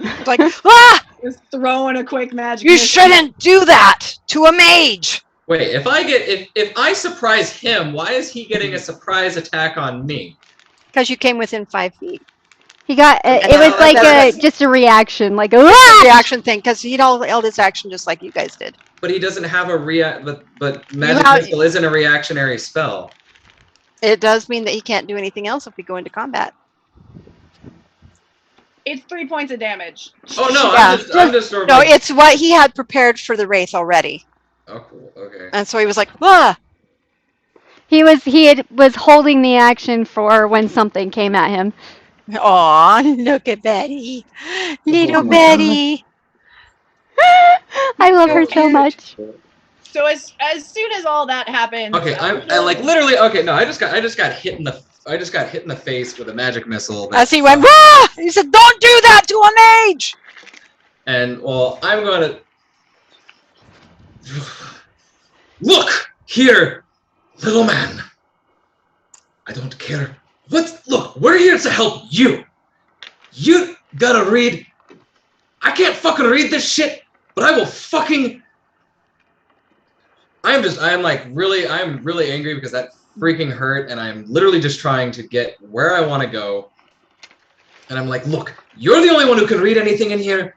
S1: It's like, ah!
S4: Just throwing a quick magic.
S1: You shouldn't do that to a mage!
S2: Wait, if I surprise him, why is he getting a surprise attack on me?
S1: Because you came within 5 feet.
S3: He got it was like just a reaction, like a
S1: reaction thing, because he'd held his action just like you guys did.
S2: But he doesn't have a but Magic Missile isn't a reactionary spell.
S1: It does mean that he can't do anything else if we go into combat.
S4: It's 3 points of damage.
S2: Oh no,
S1: yeah.
S2: I'm just
S1: no, it's what he had prepared for the wraith already.
S2: Oh, cool. Okay.
S1: And so he was like, ah!
S3: He was holding the action for when something came at him.
S1: Aw, look at Betty. Little Betty.
S3: I love her so much.
S4: So as soon as all that happens,
S2: okay, I like literally. Okay, no, I just got hit in the face with a magic missile.
S1: As he went, rah! He said, "Don't do that to a mage."
S2: And well, I'm going to look here, little man. I don't care. Look, we're here to help you. You gotta read. I can't fucking read this shit, but I will fucking. I'm really angry because that freaking hurt, and I'm literally just trying to get where I want to go. And I'm like, look, you're the only one who can read anything in here.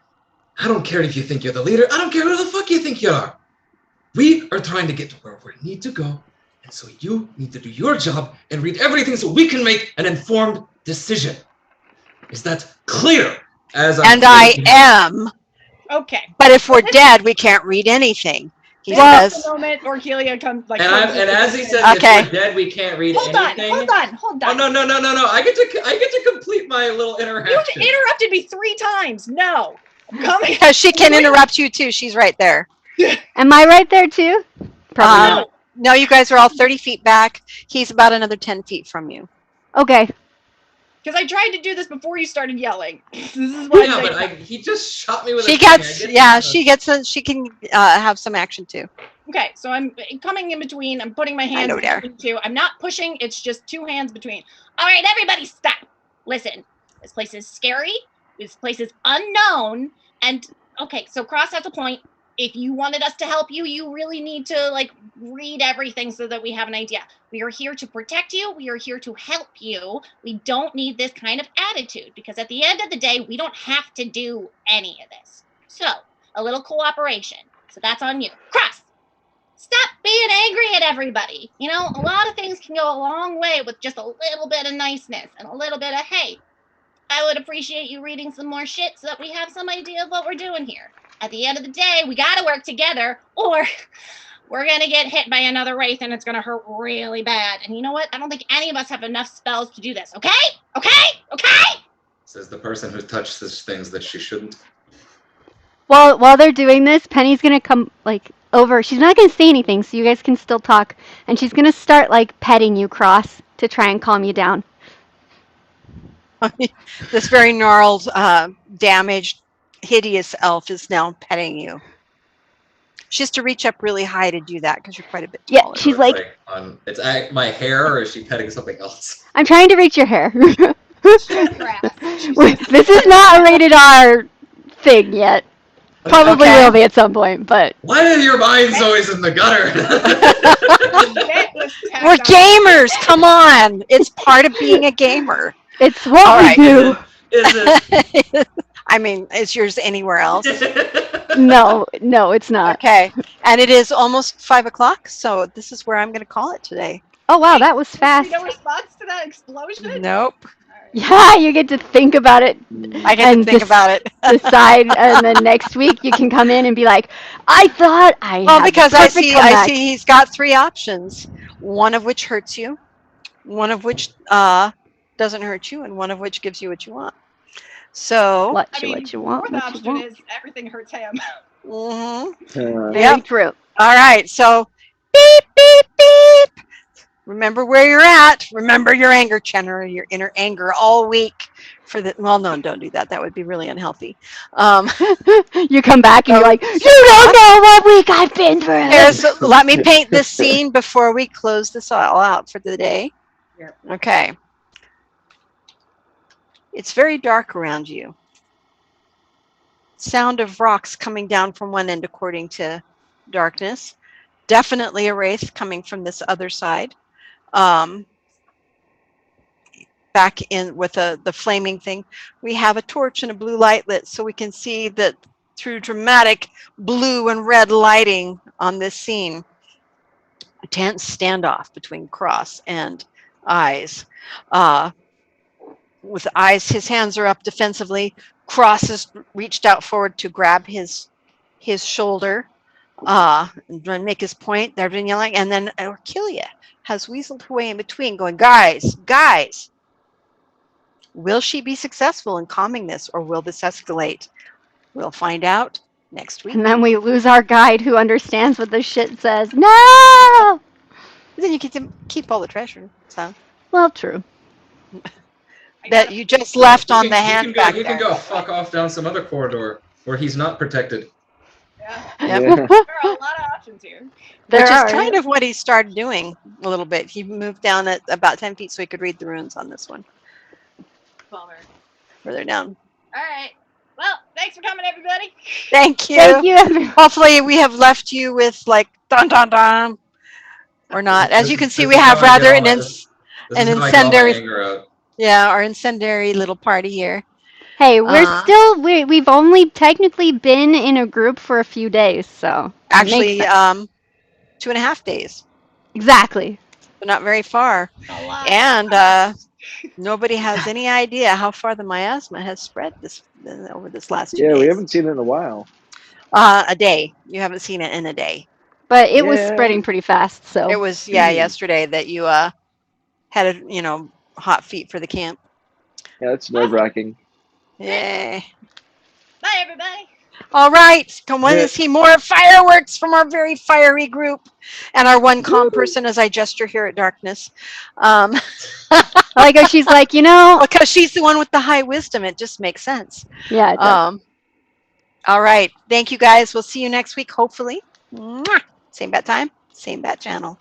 S2: I don't care if you think you're the leader. I don't care who the fuck you think you are. We are trying to get to where we need to go. And so you need to do your job and read everything so we can make an informed decision. Is that clear?
S1: I am
S4: Okay.
S1: But if we're dead, we can't read anything. He
S4: This is
S1: says.
S4: the moment Orkilia comes like.
S2: And as he says,
S1: Okay.
S2: if we're dead, we can't read
S4: Hold
S2: anything.
S4: on.
S2: Oh no! I get to complete my little interaction.
S4: You interrupted me 3 times. No. I'm coming.
S1: Because she can interrupt you too. She's right there.
S3: Am I right there too? Probably not.
S1: No, you guys are all 30 feet back. He's about another 10 feet from you.
S3: Okay.
S4: Because I tried to do this before you started yelling. This is what
S2: he just shot me with
S1: She
S2: a
S1: gets,
S2: thing.
S1: she can have some action too.
S4: Okay, so I'm coming in between. I'm putting my hands between two. I'm not pushing. It's just 2 hands between. All right, everybody stop. Listen, this place is scary. This place is unknown. And, okay, so Cross has a point. If you wanted us to help you, you really need to, like, read everything so that we have an idea. We are here to protect you. We are here to help you. We don't need this kind of attitude because at the end of the day, we don't have to do any of this. So, a little cooperation. So that's on you. Cross, stop being angry at everybody. You know, a lot of things can go a long way with just a little bit of niceness and a little bit of, hey, I would appreciate you reading some more shit so that we have some idea of what we're doing here. At the end of the day, we gotta work together or we're gonna get hit by another wraith and it's gonna hurt really bad. And you know what? I don't think any of us have enough spells to do this, okay? Okay?
S2: Says the person who touches things that she shouldn't.
S3: Well, while they're doing this, Penny's gonna come like over. She's not gonna say anything, so you guys can still talk. And she's gonna start like petting you, Cross, to try and calm you down.
S1: This very gnarled, damaged, hideous elf is now petting you. She has to reach up really high to do that because you're quite a bit taller.
S3: Yeah, she's like,
S2: it's my hair, or is she petting something else?
S3: I'm trying to reach your hair. This is not a rated R thing yet. Probably will be at some point, but
S2: why are your minds always in the gutter?
S1: We're gamers. Come on, it's part of being a gamer.
S3: It's what we do.
S2: Is it?
S1: I mean, is yours anywhere else?
S3: No, it's not.
S1: Okay, and it is almost 5:00, so this is where I'm going to call it today.
S3: Oh wow, that was fast.
S4: No response to that explosion?
S1: Nope.
S3: Yeah, you get to think about it.
S1: I get to think about it.
S3: Decide, and then next week you can come in and be like, I thought I had
S1: because
S3: the
S1: I
S3: perfect
S1: see
S3: comeback.
S1: he's got 3 options. One of which hurts you, one of which doesn't hurt you, and one of which gives you what you want. So
S3: what you want.
S4: The option is everything hurts him.
S3: Very true.
S1: All right, so beep beep beep. Remember where you're at. Remember your anger, channel your inner anger all week. Well, no, don't do that. That would be really unhealthy.
S3: You come back and you're like, you don't know what week I've been through.
S1: Let me paint this scene before we close this all out for the day.
S4: Yep.
S1: Okay. It's very dark around you. Sound of rocks coming down from one end according to darkness. Definitely a wraith coming from this other side. Back in with the flaming thing. We have a torch and a blue light lit so we can see that through dramatic blue and red lighting on this scene. A tense standoff between Cross and Eyes. With Eyes, his hands are up defensively. Cross has reached out forward to grab his shoulder and make his point. They've been yelling, and then Orkilia has weaseled her way in between, going, guys, will she be successful in calming this, or will this escalate? We'll find out next week.
S3: And then we lose our guide who understands what the shit says. No!
S1: Then you get to keep all the treasure. So.
S3: Well, true.
S1: That you just left on the hand back there.
S2: You can go fuck off down some other corridor where he's not protected.
S4: Yeah. There are a lot of options here.
S1: Which is kind of what he started doing a little bit. He moved down at about 10 feet so he could read the runes on this one.
S4: Bummer.
S1: Further down.
S4: All right. Well, thanks for coming, everybody.
S1: Thank you.
S3: Thank you, everyone.
S1: Hopefully we have left you with like dun dun dun or not. As you can see, we have rather an incendiary. Yeah, our incendiary little party here.
S3: Hey, we've only technically been in a group for a few days, so.
S1: Actually, 2.5 days.
S3: Exactly.
S1: But not very far.
S4: A lot.
S1: And Nobody has any idea how far the miasma has spread over this last 2
S6: Yeah,
S1: days.
S6: we haven't seen it in a while.
S1: A day. You haven't seen it in a day.
S3: But it was spreading pretty fast. So
S1: it was yesterday that you had hot feet for the camp.
S6: Yeah, it's nerve-wracking.
S1: Yay.
S7: Bye, everybody.
S1: All right. Come on and see more fireworks from our very fiery group and our one calm person as I gesture here at darkness.
S3: Like she's like,
S1: because she's the one with the high wisdom. It just makes sense.
S3: Yeah, it does.
S1: All right. Thank you guys. We'll see you next week, hopefully. Mwah. Same bat time, same bat channel.